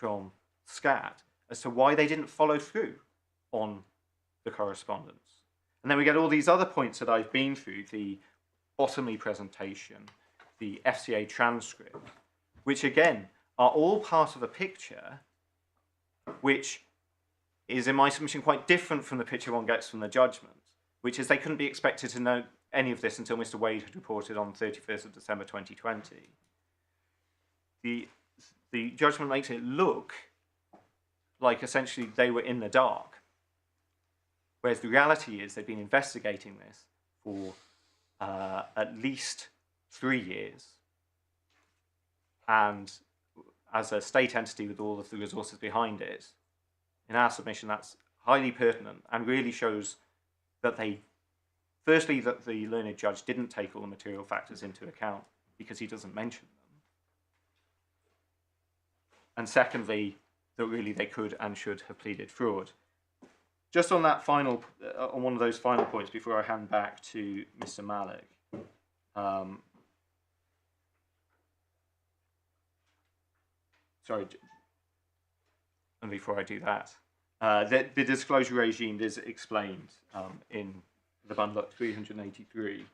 from SCAT as to why they didn't follow through on the correspondence. And then we get all these other points that I've been through, the bottomly presentation, the FCA transcript, which again are all part of a picture which is, in my submission, quite different from the picture one gets from the judgment, which is they couldn't be expected to know any of this until Mr. Wade had reported on 31st of December 2020. The judgment makes it look like essentially they were in the dark, whereas the reality is they've been investigating this for at least 3 years, and as a state entity with all of the resources behind it, in our submission that's highly pertinent and really shows that firstly, that the learned judge didn't take all the material factors into account because he doesn't mention them, and secondly, that really they could and should have pleaded fraud. Just on that final, on one of those final points before I hand back to Mr. Malik, sorry, and before I do that, the disclosure regime is explained in the bundle 383.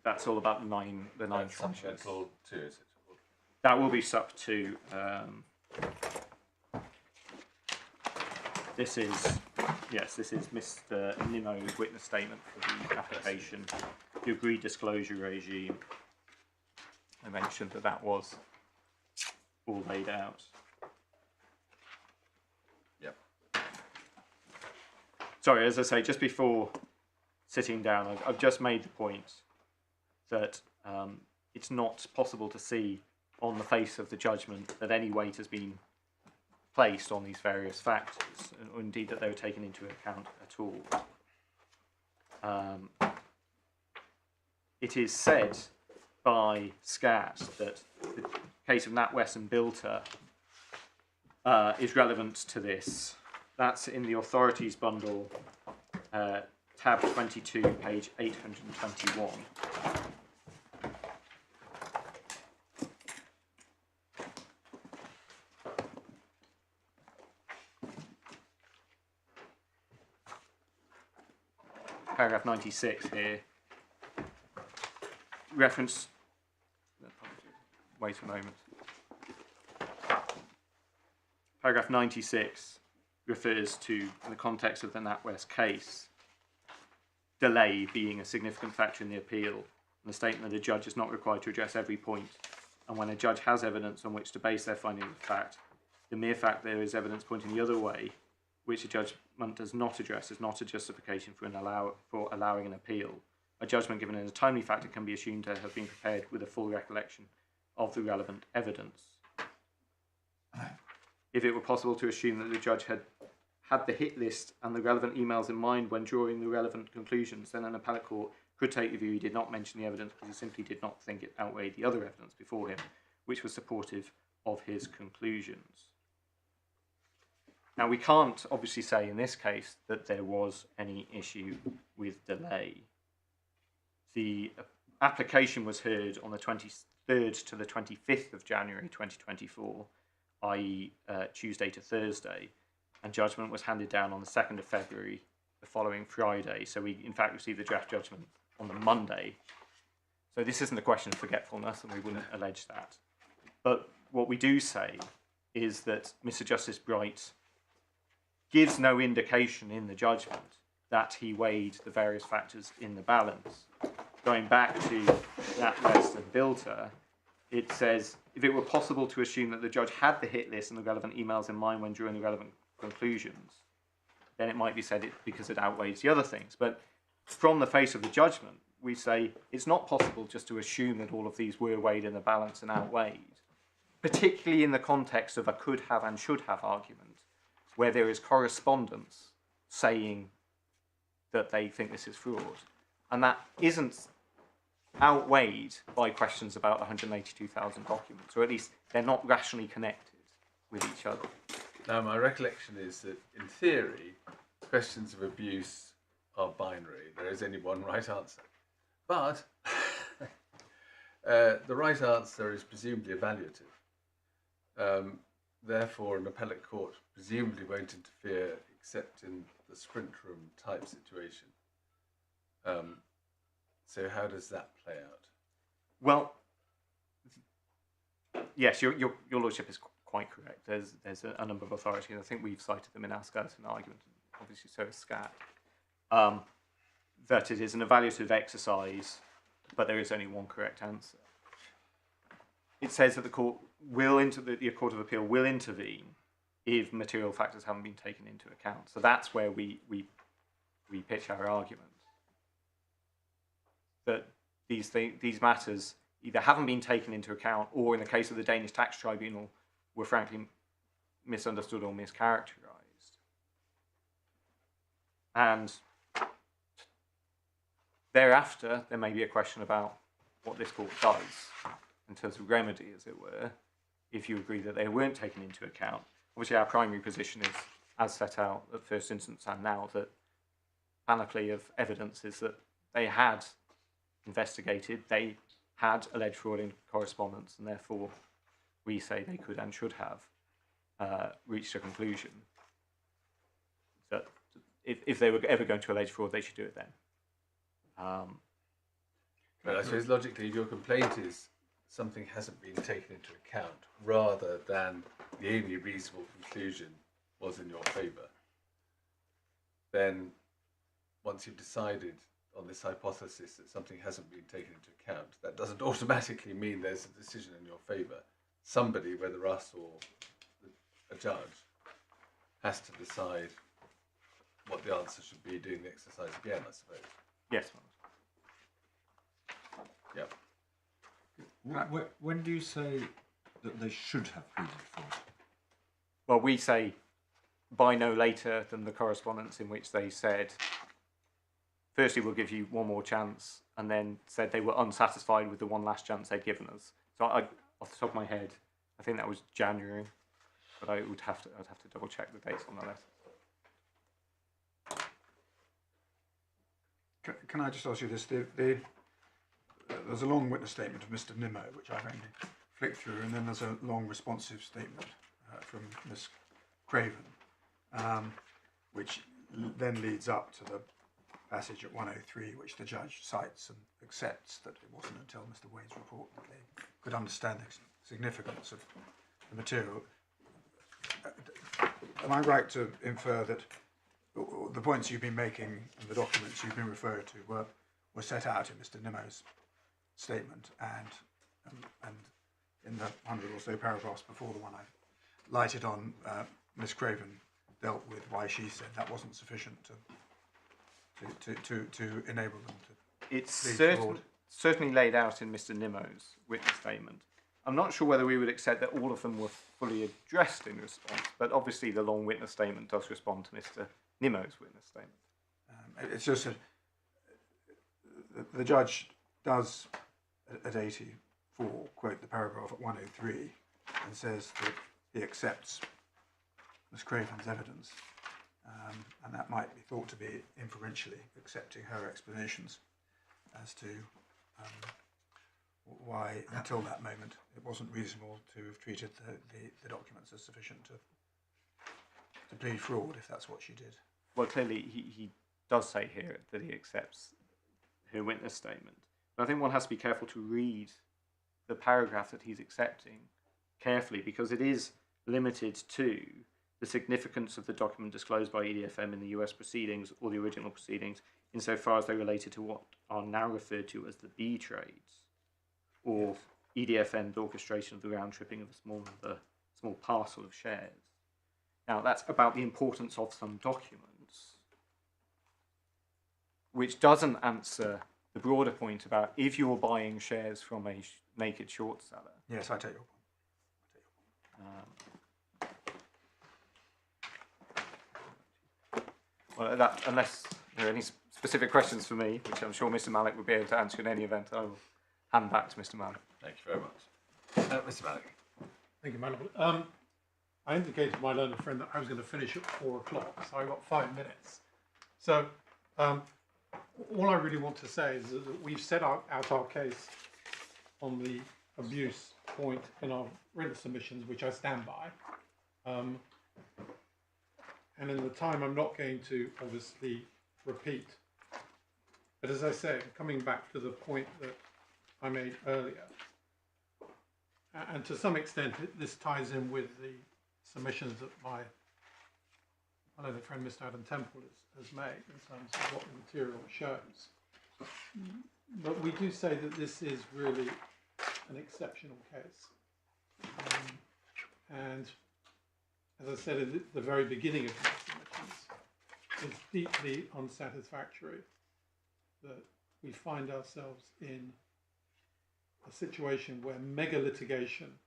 That's all about the nine tranches. Supplemental 2, is it? That will be sub 2. This is Mr. Nimmo's witness statement for the application. The agreed disclosure regime. I mentioned that was all laid out. Yep. Sorry, as I say, just before sitting down, I've just made the point that it's not possible to see on the face of the judgment that any weight has been placed on these various factors, or indeed that they were taken into account at all. It is said by SCAT that the case of NatWest and Bilter is relevant to this. That's in the authorities bundle, tab 22, page 821. Paragraph 96 here. Reference. Wait a moment. Paragraph 96 refers to, in the context of the NatWest case, delay being a significant factor in the appeal, and the statement that a judge is not required to address every point, and when a judge has evidence on which to base their findings of fact, the mere fact there is evidence pointing the other way, which a judgment does not address, is not a justification for allowing an appeal. A judgment given in a timely factor can be assumed to have been prepared with a full recollection of the relevant evidence. If it were possible to assume that the judge had the hit list and the relevant emails in mind when drawing the relevant conclusions, then an appellate court could take the view he did not mention the evidence because he simply did not think it outweighed the other evidence before him, which was supportive of his conclusions. Now, we can't obviously say in this case that there was any issue with delay. The application was heard on the 23rd to the 25th of January 2024, i.e. Tuesday to Thursday, and judgment was handed down on the 2nd of February, the following Friday. So we, in fact, received the draft judgment on the Monday. So this isn't a question of forgetfulness, and we wouldn't allege that. But what we do say is that Mr. Justice Bright gives no indication in the judgment that he weighed the various factors in the balance. Going back to NatWest and Bilter, it says, if it were possible to assume that the judge had the hit list and the relevant emails in mind when drawing the relevant conclusions, then it might be said because it outweighs the other things. But from the face of the judgment, we say it's not possible just to assume that all of these were weighed in the balance and outweighed, particularly in the context of a could have and should have argument, where there is correspondence saying that they think this is fraud. And that isn't outweighed by questions about 182,000 documents, or at least they're not rationally connected with each other. Now, my recollection is that, in theory, questions of abuse are binary. There is only one right answer. But the right answer is presumably evaluative. Therefore, an appellate court presumably won't interfere except in the sprint room type situation. So how does that play out? Well, yes, your lordship is quite correct. There's a number of authorities, and I think we've cited them in our skeleton argument, and obviously so is SCAT, that it is an evaluative exercise, but there is only one correct answer. It says that the court the Court of Appeal will intervene if material factors haven't been taken into account. So that's where we pitch our argument, that these matters either haven't been taken into account, or in the case of the Danish Tax Tribunal, were frankly misunderstood or mischaracterized. And thereafter, there may be a question about what this court does in terms of remedy, as it were, if you agree that they weren't taken into account. Obviously, our primary position is, as set out at first instance and now, that panoply of evidence is that they had investigated, they had alleged fraud in correspondence, and therefore we say they could and should have reached a conclusion that if they were ever going to allege fraud, they should do it then. But I suppose logically, if your complaint is something hasn't been taken into account, rather than the only reasonable conclusion was in your favour, then once you've decided on this hypothesis that something hasn't been taken into account, that doesn't automatically mean there's a decision in your favour. Somebody, whether us or a judge, has to decide what the answer should be, doing the exercise again, I suppose. Yes. Yep. When do you say that they should have pleaded fraud? Well, we say by no later than the correspondence in which they said, firstly, we'll give you one more chance, and then said they were unsatisfied with the one last chance they'd given us. So off the top of my head, I think that was January, but I'd have to double check the dates on the letter. Can I just ask you this? There's a long witness statement of Mr. Nimmo, which I've only flicked through, and then there's a long responsive statement from Miss Craven, which then leads up to the passage at 103, which the judge cites and accepts that it wasn't until Mr. Wade's report that they could understand the significance of the material. Am I right to infer that the points you've been making and the documents you've been referring to were set out in Mr. Nimmo's statement and in the 100 or so paragraphs before the one I've lighted on, Miss Craven dealt with why she said that wasn't sufficient to enable them to. It's certainly laid out in Mr. Nimmo's witness statement. I'm not sure whether we would accept that all of them were fully addressed in response, but obviously the long witness statement does respond to Mr. Nimmo's witness statement. It's just that the judge does, at 84, quote the paragraph at 103 and says that he accepts Miss Craven's evidence, and that might be thought to be inferentially accepting her explanations as to why, until that moment, it wasn't reasonable to have treated the documents as sufficient to plead fraud, if that's what she did. Well, clearly he does say here that he accepts her witness statement. But I think one has to be careful to read the paragraph that he's accepting carefully, because it is limited to the significance of the document disclosed by ED&F in the US proceedings or the original proceedings, insofar as they related to what are now referred to as the B trades, or ED&F's orchestration of the round tripping of a small parcel of shares. Now, that's about the importance of some documents, which doesn't answer the broader point about if you're buying shares from a naked short seller. Yes, I take your point. Well, unless there are any specific questions for me, which I'm sure Mr. Malik would be able to answer in any event, I will hand back to Mr. Malik. Thank you very much. Mr. Malik. Thank you, Madam. I indicated to my learned friend that I was going to finish at 4 o'clock, so I've got 5 minutes. So all I really want to say is that we've set out our case on the abuse point in our written submissions, which I stand by. And in the time, I'm not going to obviously repeat. But as I say, coming back to the point that I made earlier, and to some extent, this ties in with the submissions that my friend Mr. Adam Temple has made in terms of what the material shows. But we do say that this is really an exceptional case. And as I said at the very beginning of my submissions, it's deeply unsatisfactory that we find ourselves in a situation where mega litigation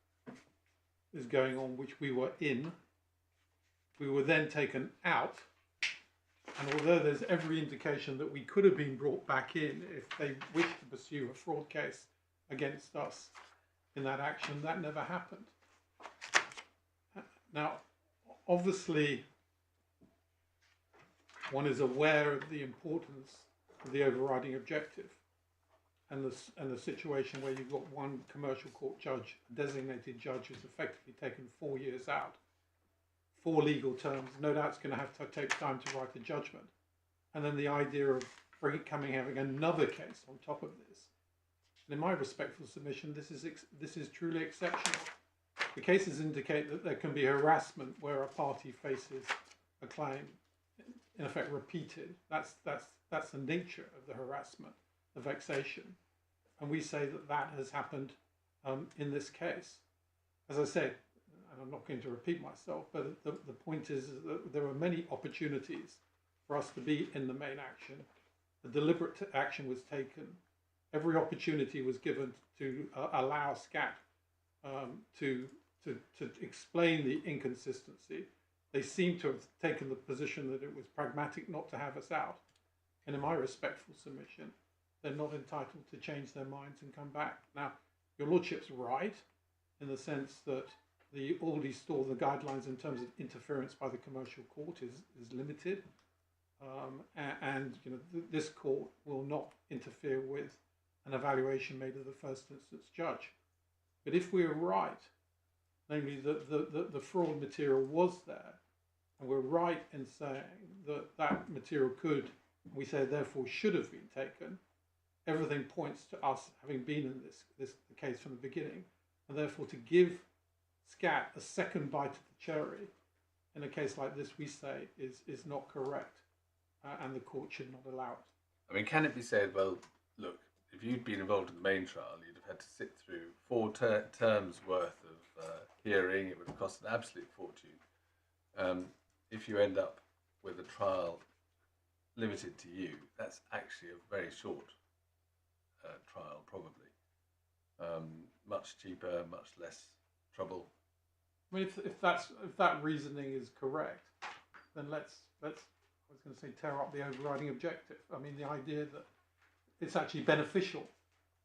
is going on, which we were in. We were then taken out, and although there's every indication that we could have been brought back in if they wished to pursue a fraud case against us in that action, that never happened. Now, obviously, one is aware of the importance of the overriding objective and the situation where you've got one commercial court judge, a designated judge, who's effectively taken 4 years out. 4 legal terms, no doubt it's going to have to take time to write a judgment. And then the idea of having another case on top of this. And in my respectful submission, this is truly exceptional. The cases indicate that there can be harassment where a party faces a claim, in effect repeated. That's the nature of the harassment, the vexation. And we say that that has happened in this case. As I said, and I'm not going to repeat myself, but the point is that there were many opportunities for us to be in the main action. The deliberate action was taken. Every opportunity was given to allow SCAT to explain the inconsistency. They seem to have taken the position that it was pragmatic not to have us out. And in my respectful submission, they're not entitled to change their minds and come back. Now, your lordship's right in the sense that the Aldi store, the guidelines in terms of interference by the commercial court is limited. And you know, this court will not interfere with an evaluation made of the first instance judge. But if we're right, namely that the fraud material was there, and we're right in saying that that material could, we say therefore should have been taken, everything points to us having been in this case from the beginning, and therefore to give SCAT a second bite of the cherry in a case like this, we say is not correct, and the court should not allow it. I mean, can it be said, well, look, if you'd been involved in the main trial, you'd have had to sit through 4 terms worth of hearing. It would have cost an absolute fortune. If you end up with a trial limited to you, that's actually a very short trial, probably. Much cheaper, much less trouble. I mean, if that reasoning is correct, then let's I was going to say tear up the overriding objective. I mean, the idea that it's actually beneficial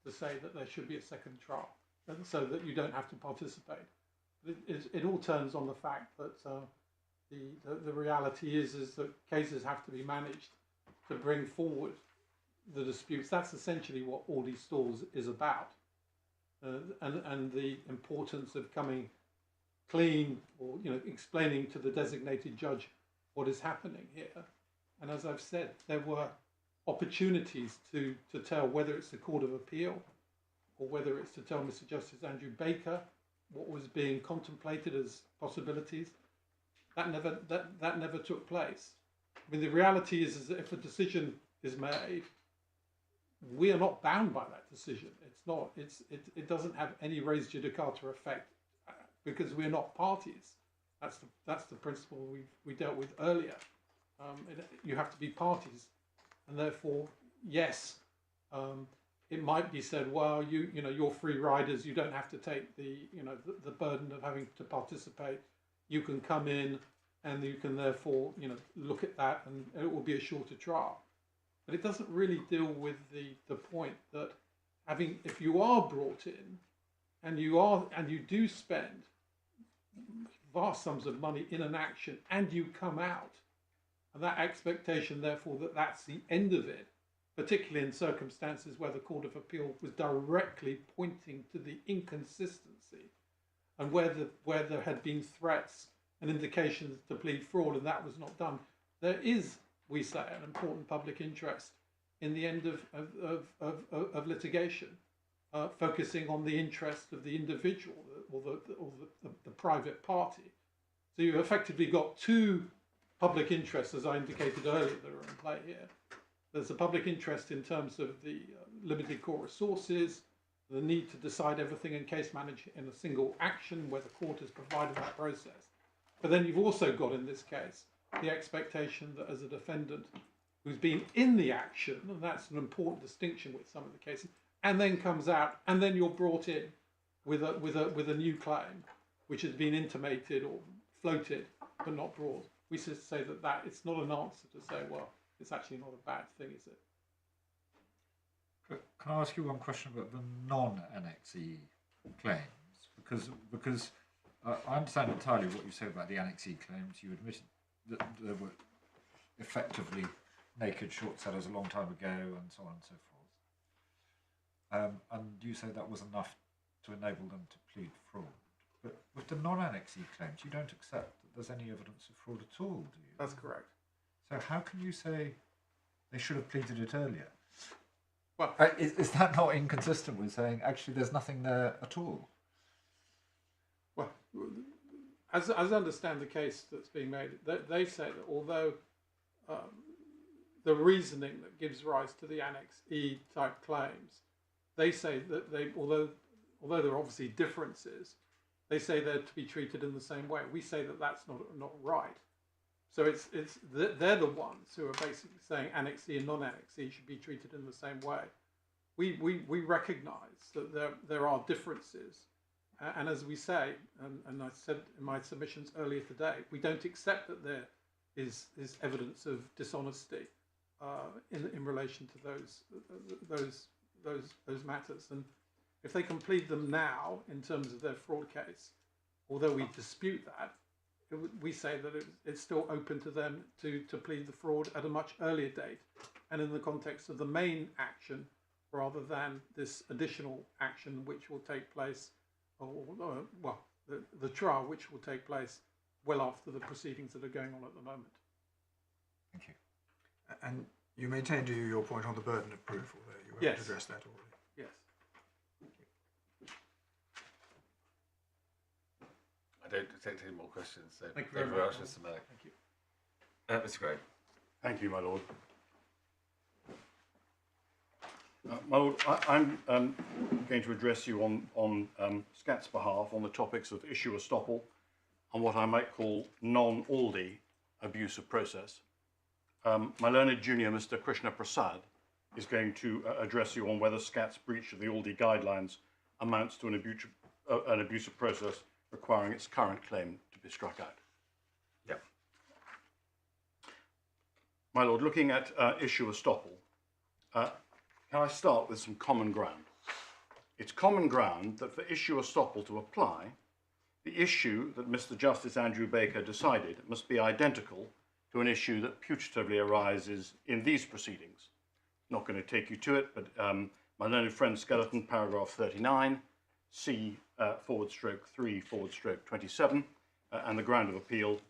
to say that there should be a second trial, and so that you don't have to participate. It all turns on the fact that the reality is that cases have to be managed to bring forward the disputes. That's essentially what Aldi Stores is about, and the importance of coming clean, or explaining to the designated judge what is happening here. And as I've said, there were opportunities to tell whether it's the Court of Appeal or whether it's to tell Mr. Justice Andrew Baker what was being contemplated as possibilities. That never took place. I mean, the reality is that if a decision is made, we are not bound by that decision. It doesn't have any res judicata effect because we're not parties. That's the principle we dealt with earlier. You have to be parties, and therefore, yes, it might be said, well, you're free riders. You don't have to take the burden of having to participate. You can come in, and you can therefore look at that, and it will be a shorter trial. But it doesn't really deal with the point that if you are brought in, and you do spend vast sums of money in an action, and you come out, and that expectation, therefore, that's the end of it, particularly in circumstances where the Court of Appeal was directly pointing to the inconsistency and where there had been threats and indications to plead fraud and that was not done. There is, we say, an important public interest in the end of litigation, focusing on the interest of the individual or the private party. So you've effectively got two public interests, as I indicated earlier, that are in play here. There's a public interest in terms of the limited court resources, the need to decide everything and case manage in a single action where the court has provided that process. But then you've also got, in this case, the expectation that as a defendant who's been in the action, and that's an important distinction with some of the cases, and then comes out, and then you're brought in with a new claim, which has been intimated or floated, but not brought. We just say that it's not an answer to say, well, it's actually not a bad thing, is it? Can I ask you one question about the non-annexee claims? Because I understand entirely what you say about the annexee claims. You admitted that there were effectively naked short sellers a long time ago and so on and so forth. And you say that was enough to enable them to plead fraud. But with the non-annexee claims, you don't accept that there's any evidence of fraud at all, do you? That's correct. So how can you say they should have pleaded it earlier? Well, Is that not inconsistent with saying, actually, there's nothing there at all? well, as I understand the case that's being made, they say that although the reasoning that gives rise to the Annex E type claims, they say that although there are obviously differences, they say they're to be treated in the same way. We say that that's not right. So they're the ones who are basically saying Annex E and non-Annex E should be treated in the same way. We recognise that there are differences, and as we say, and I said in my submissions earlier today, we don't accept that there is evidence of dishonesty in relation to those matters. And if they can plead them now in terms of their fraud case, although we dispute that, we say that it's still open to them to plead the fraud at a much earlier date and in the context of the main action rather than this additional action which will take place, the trial which will take place well after the proceedings that are going on at the moment. Thank you. And you maintain, do you, your point on the burden of proof, although you haven't Yes. addressed that already? Yes. I don't detect any more questions, so Thank you very much. Mr. Malik. Thank you. Mr. Gray. Thank you, my lord. My lord, I'm going to address you on SCAT's behalf on the topics of issue estoppel and what I might call non-Aldi abuse of process. My learned junior, Mr. Krishna Prasad, is going to address you on whether SCAT's breach of the Aldi guidelines amounts to an abuse of process requiring its current claim to be struck out. Yep. My lord, looking at issue estoppel, can I start with some common ground? It's common ground that for issue estoppel to apply, the issue that Mr. Justice Andrew Baker decided must be identical to an issue that putatively arises in these proceedings. Not going to take you to it, but my learned friend Skeleton, paragraph 39, C/3/27, and the ground of appeal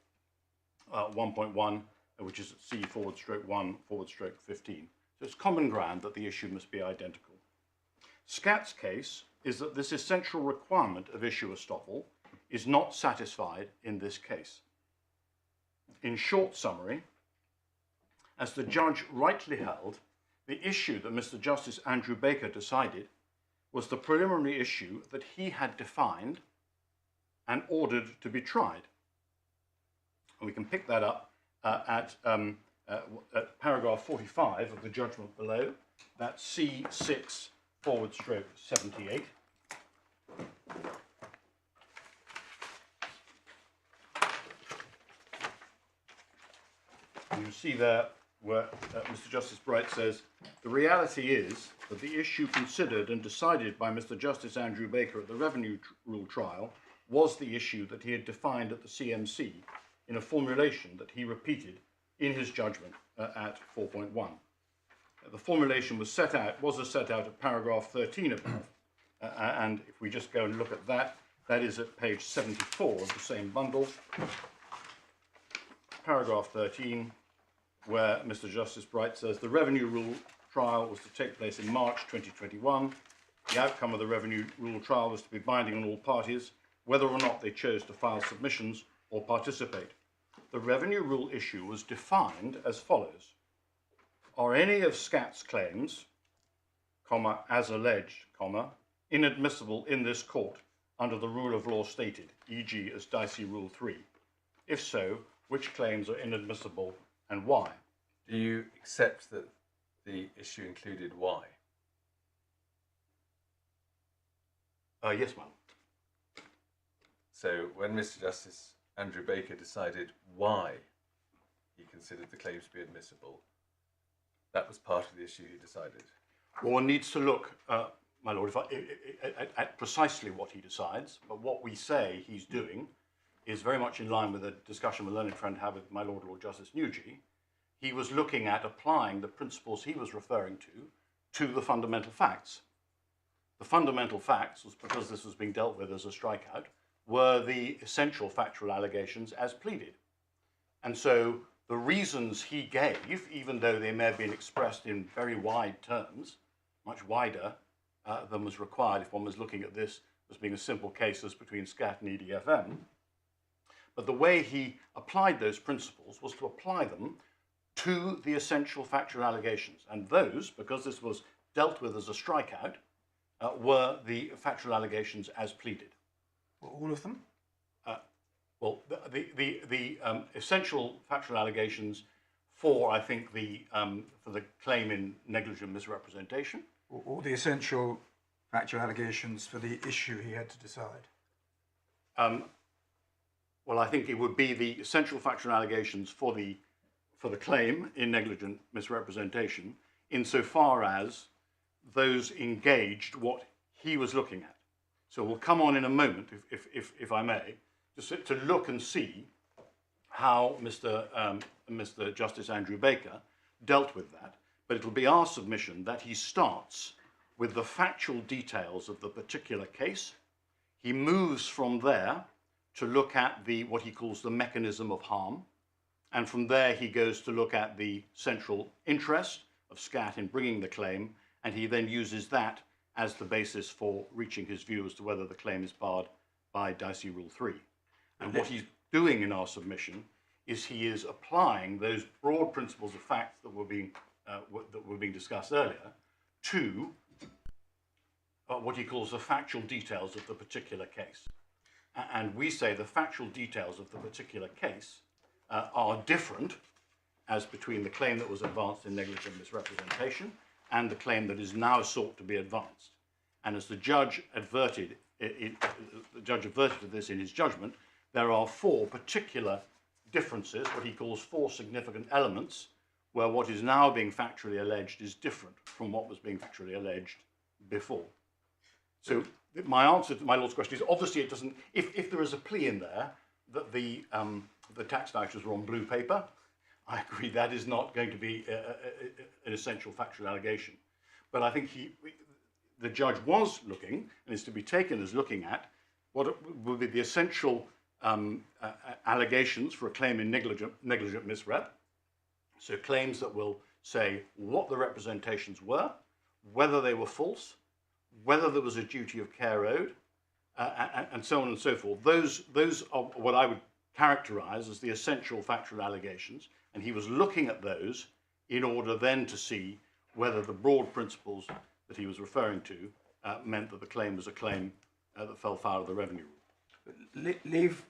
1.1, which is C/1/15. So it's common ground that the issue must be identical. SCAT's case is that this essential requirement of issue estoppel is not satisfied in this case. In short summary, as the judge rightly held, the issue that Mr. Justice Andrew Baker decided was the preliminary issue that he had defined and ordered to be tried. And we can pick that up at paragraph 45 of the judgment below. That's C/6/78. You see there where Mr. Justice Bright says, the reality is that the issue considered and decided by Mr. Justice Andrew Baker at the Revenue Rule trial was the issue that he had defined at the CMC in a formulation that he repeated in his judgment at 4.1. The formulation was set out at paragraph 13 above, and if we just go and look at that, that is at page 74 of the same bundle, paragraph 13, where Mr. Justice Bright says the revenue rule trial was to take place in March 2021. The outcome of the revenue rule trial was to be binding on all parties, whether or not they chose to file submissions or participate. The revenue rule issue was defined as follows. Are any of SKAT's claims, comma, as alleged, comma, inadmissible in this court under the rule of law stated, e.g. as Dicey Rule 3? If so, which claims are inadmissible and why? Do you accept that the issue included why? Yes, ma'am. So when Mr. Justice Andrew Baker decided why he considered the claims to be admissible, that was part of the issue he decided. Well, one needs to look, my Lord, at precisely what he decides, but what we say he's doing is very much in line with a discussion my learned friend had with my Lord Justice Nugee. He was looking at applying the principles he was referring to the fundamental facts. The fundamental facts, was because this was being dealt with as a strikeout, were the essential factual allegations as pleaded. And so the reasons he gave, even though they may have been expressed in very wide terms, much wider than was required if one was looking at this as being a simple case as between SKAT and ED&F, but the way he applied those principles was to apply them to the essential factual allegations. And those, because this was dealt with as a strikeout, were the factual allegations as pleaded. All of them? Well, the essential factual allegations for, I think, for the claim in negligent misrepresentation. Or the essential factual allegations for the issue he had to decide? Well, I think it would be the essential factual allegations for the claim in negligent misrepresentation, insofar as those engaged what he was looking at. So we'll come on in a moment, if I may, just to look and see how Mr. Justice Andrew Baker dealt with that. But it'll be our submission that he starts with the factual details of the particular case. He moves from there to look at what he calls the mechanism of harm. And from there, he goes to look at the central interest of SKAT in bringing the claim, and he then uses that as the basis for reaching his view as to whether the claim is barred by Dicey Rule 3. And what he's doing in our submission is he is applying those broad principles of fact that were being discussed earlier to what he calls the factual details of the particular case. And we say the factual details of the particular case are different as between the claim that was advanced in negligent misrepresentation and the claim that is now sought to be advanced. And as the judge adverted, of this in his judgment, there are four particular differences, what he calls four significant elements, where what is now being factually alleged is different from what was being factually alleged before. So my answer to my Lord's question is, obviously it doesn't, if there is a plea in there that the tax vouchers were on blue paper, I agree that is not going to be an essential factual allegation. But I think the judge was looking, and is to be taken as looking at, what will be the essential allegations for a claim in negligent misrep. So claims that will say what the representations were, whether they were false, whether there was a duty of care owed, and so on and so forth. Those are what I would characterize as the essential factual allegations, and he was looking at those in order then to see whether the broad principles that he was referring to meant that the claim was a claim that fell foul of the revenue rule. Leave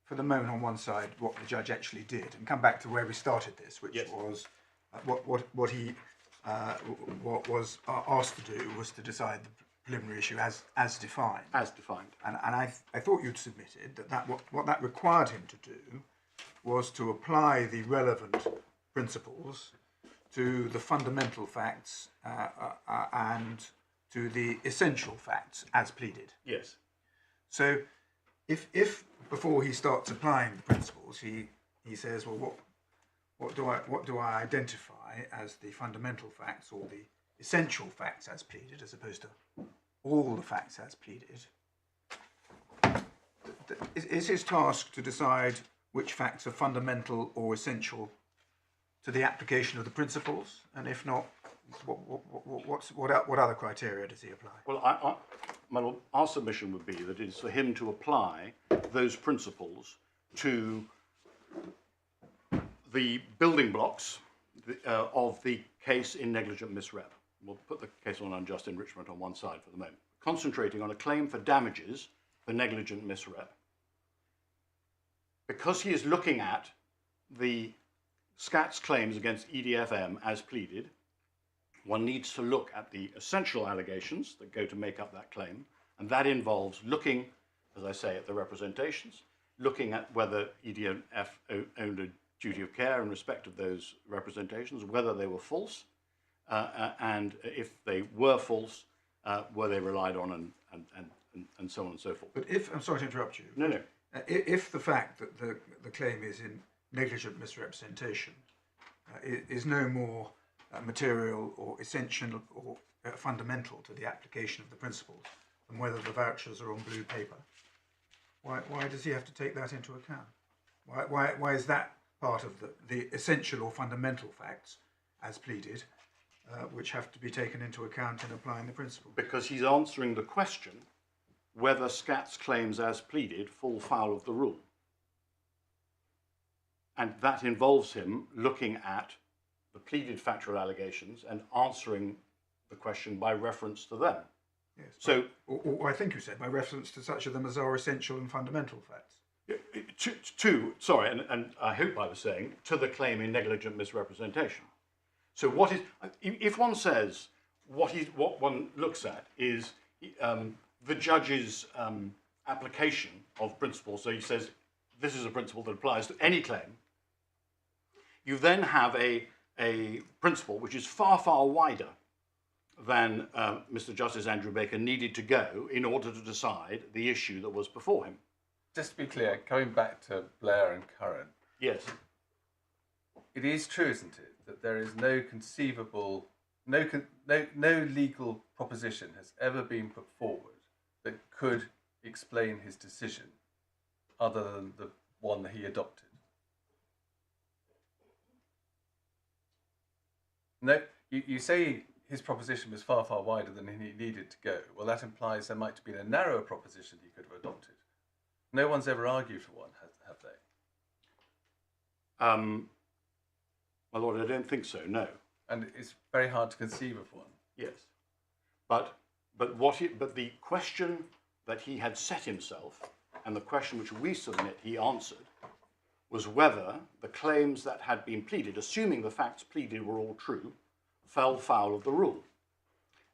for the moment on one side what the judge actually did, and come back to where we started this, which Yes. was what he was asked to do was to decide the preliminary issue as defined. As defined. And I thought you'd submitted that what that required him to do was to apply the relevant principles to the fundamental facts and to the essential facts as pleaded. Yes. So if before he starts applying the principles, he says, well, what do I identify apply as the fundamental facts or the essential facts as pleaded, as opposed to all the facts as pleaded, is his task to decide which facts are fundamental or essential to the application of the principles? And if not, what other criteria does he apply? Well, my lord, our submission would be that it's for him to apply those principles to the building blocks of the case in negligent misrep. We'll put the case on unjust enrichment on one side for the moment, concentrating on a claim for damages for negligent misrep. Because he is looking at the SKAT's claims against ED&F as pleaded, one needs to look at the essential allegations that go to make up that claim, and that involves looking, as I say, at the representations, looking at whether ED&F owned a duty of care in respect of those representations, whether they were false, and if they were false, were they relied on, and so on and so forth. But if, I'm sorry to interrupt you. No. If the fact that the claim is in negligent misrepresentation is no more material or essential or fundamental to the application of the principles than whether the vouchers are on blue paper, why does he have to take that into account? Why is that part of the essential or fundamental facts as pleaded, which have to be taken into account in applying the principle? Because he's answering the question whether SKAT's claims as pleaded fall foul of the rule. And that involves him looking at the pleaded factual allegations and answering the question by reference to them. Yes. So, or I think you said by reference to such of them as are essential and fundamental facts. And I hope I was saying, to the claim in negligent misrepresentation. So what is, if one says what one looks at is the judge's application of principles, so he says this is a principle that applies to any claim, you then have a principle which is far, far wider than Mr. Justice Andrew Baker needed to go in order to decide the issue that was before him. Just to be clear, coming back to Blair and Curran, Yes. it is true, isn't it, that there is no conceivable, no legal proposition has ever been put forward that could explain his decision other than the one that he adopted. No, you say his proposition was far, far wider than he needed to go. Well, that implies there might have been a narrower proposition he could have adopted. No one's ever argued for one, have they? My lord, I don't think so, no. And it's very hard to conceive of one. Yes. But the question that he had set himself, and the question which we submit he answered, was whether the claims that had been pleaded, assuming the facts pleaded were all true, fell foul of the rule.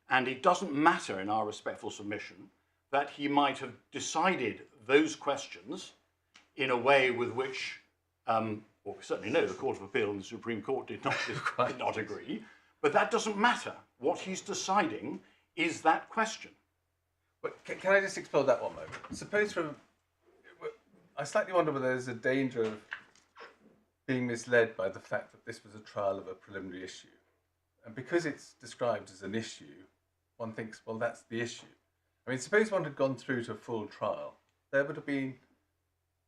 And it doesn't matter in our respectful submission that he might have decided those questions in a way with which, well, we certainly know the Court of Appeal and the Supreme Court did not agree, but that doesn't matter. What he's deciding is that question. But can I just explore that one moment? Suppose I slightly wonder whether there's a danger of being misled by the fact that this was a trial of a preliminary issue. And because it's described as an issue, one thinks, well, that's the issue. I mean, suppose one had gone through to a full trial, there would have been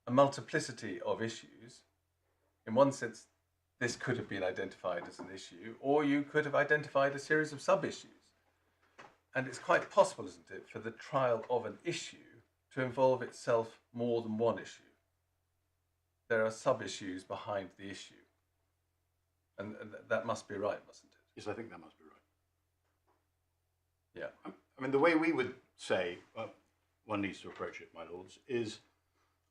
a multiplicity of issues. In one sense, this could have been identified as an issue, or you could have identified a series of sub-issues. And it's quite possible, isn't it, for the trial of an issue to involve itself more than one issue. There are sub-issues behind the issue. And that must be right, mustn't it? Yes, I think that must be right. Yeah. I mean, the way we would say one needs to approach it, my lords, is,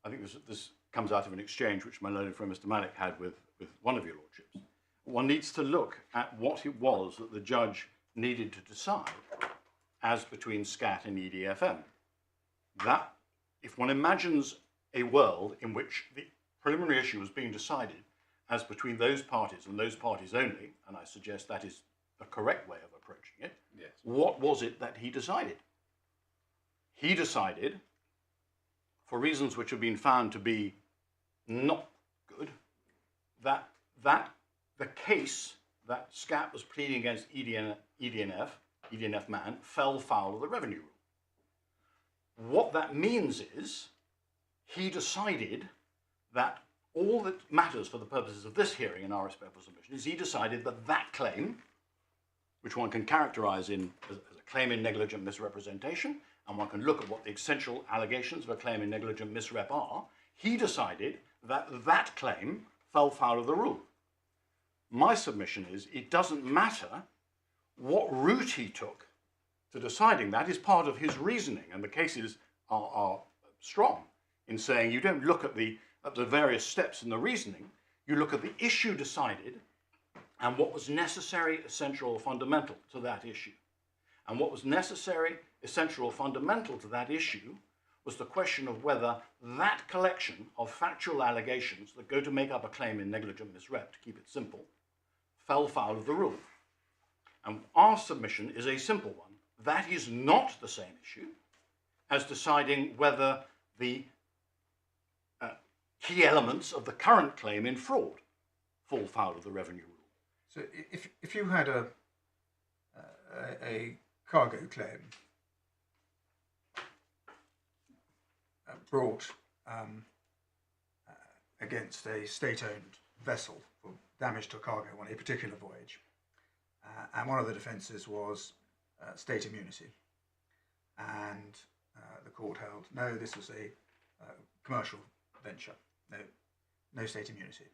I think this comes out of an exchange which my learned friend Mr. Malik had with one of your lordships. One needs to look at what it was that the judge needed to decide as between SKAT and ED&F. That, if one imagines a world in which the preliminary issue was being decided as between those parties and those parties only, and I suggest that is the correct way of approaching it, yes. What was it that he decided? He decided, for reasons which have been found to be not good, that the case that SCAT was pleading against ED&F man, fell foul of the revenue rule. What that means is he decided that all that matters for the purposes of this hearing in our respectful submission is he decided that that claim, which one can characterize as a claim in negligent misrepresentation, and one can look at what the essential allegations of a claim in negligent misrep are, he decided that that claim fell foul of the rule. My submission is it doesn't matter what route he took to deciding that is part of his reasoning, and the cases are strong in saying you don't look at the various steps in the reasoning, you look at the issue decided and what was necessary, essential, or fundamental to that issue. And what was necessary, essential, or fundamental to that issue was the question of whether that collection of factual allegations that go to make up a claim in negligent misrep, to keep it simple, fell foul of the rule. And our submission is a simple one. That is not the same issue as deciding whether the key elements of the current claim in fraud fall foul of the revenue rule. So if you had a cargo claim brought against a state-owned vessel for damage to cargo on a particular voyage, and one of the defences was state immunity, and the court held no, this was a commercial venture, no state immunity,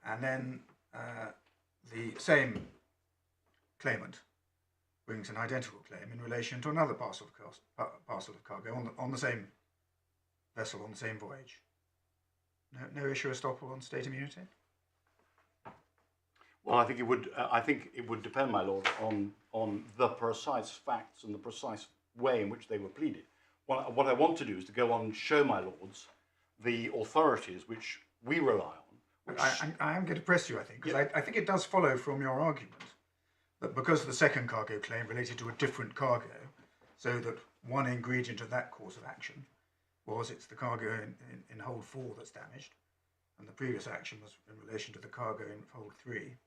and then the same claimant brings an identical claim in relation to another parcel of cargo on the same vessel on the same voyage. No issue of estoppel on state immunity? Well, I think it would depend, my lord, on the precise facts and the precise way in which they were pleaded. What I want to do is to go on and show, my lords, the authorities which we rely on. I am going to press you, I think, because I think it does follow from your argument that because the second cargo claim related to a different cargo, so that one ingredient of that course of action was it's the cargo in hold 4 that's damaged, and the previous action was in relation to the cargo in hold 3.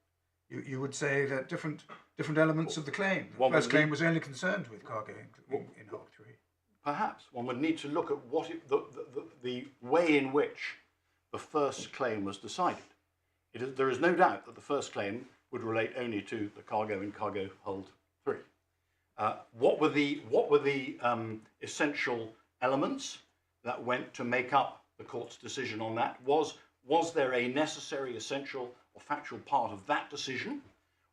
You would say that different elements of the claim. The first claim was only concerned with cargo in hold 3. Perhaps one would need to look at what the way in which the first claim was decided. There is no doubt that the first claim would relate only to the cargo in cargo hold 3. What were the essential elements that went to make up the court's decision on that? Was there a necessary, essential, or factual part of that decision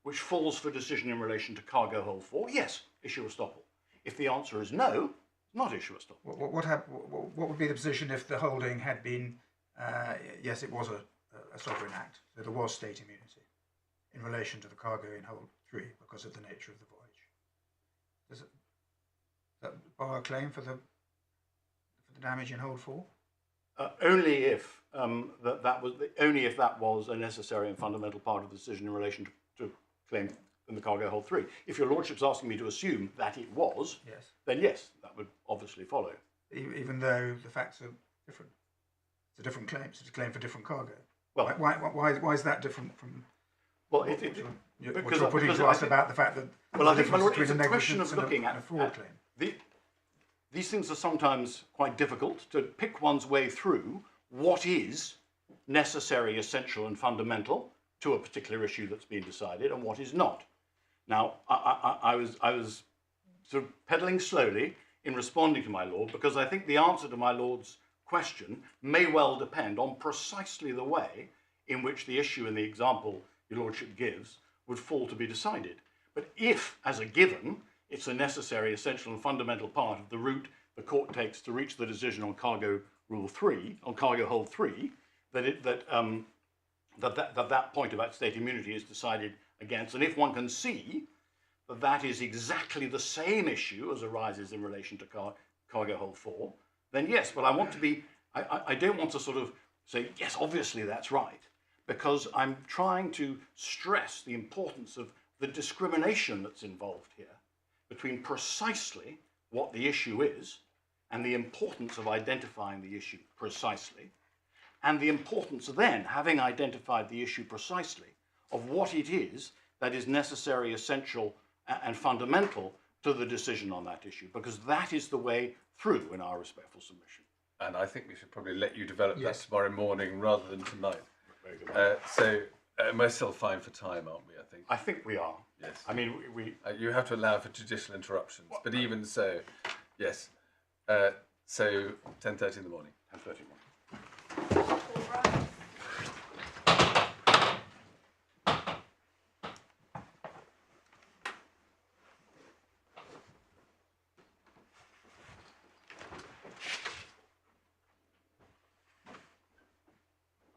which falls for decision in relation to cargo hold 4? Yes, issue estoppel. If the answer is no, not issue estoppel. What would be the position if the holding had been, yes, it was a sovereign act, so there was state immunity in relation to the cargo in hold 3 because of the nature of the voyage? Does that bar a claim for the damage in hold 4? Only if that was a necessary and fundamental part of the decision in relation to claim in the cargo hold 3. If your lordship's asking me to assume that it was, yes, then yes, that would obviously follow. Even though the facts are different, it's a different claim. It's a claim for different cargo. Well, why is that different from? Well, what you're putting to us about the fact that I think between it's a question of looking at a fraud claim. These things are sometimes quite difficult to pick one's way through what is necessary, essential, and fundamental to a particular issue that's been decided and what is not. Now, I was sort of pedaling slowly in responding to my lord because I think the answer to my lord's question may well depend on precisely the way in which the issue in the example your lordship gives would fall to be decided. But if, as a given, it's a necessary, essential, and fundamental part of the route the court takes to reach the decision on cargo rule 3, on cargo hold 3, that point about state immunity is decided against, and if one can see that that is exactly the same issue as arises in relation to cargo hold 4, then yes. But I don't want to sort of say yes, obviously that's right, because I'm trying to stress the importance of the discrimination that's involved here between precisely what the issue is and the importance of identifying the issue precisely, and the importance then, having identified the issue precisely, of what it is that is necessary, essential, and fundamental to the decision on that issue, because that is the way through in our respectful submission. And I think we should probably let you develop Yes. that tomorrow morning rather than tonight. Very good. So we're still fine for time, aren't we? I think we are. Yes. I mean, we You have to allow for judicial interruptions, but even so, yes. So 10:30 in the morning. 10:31.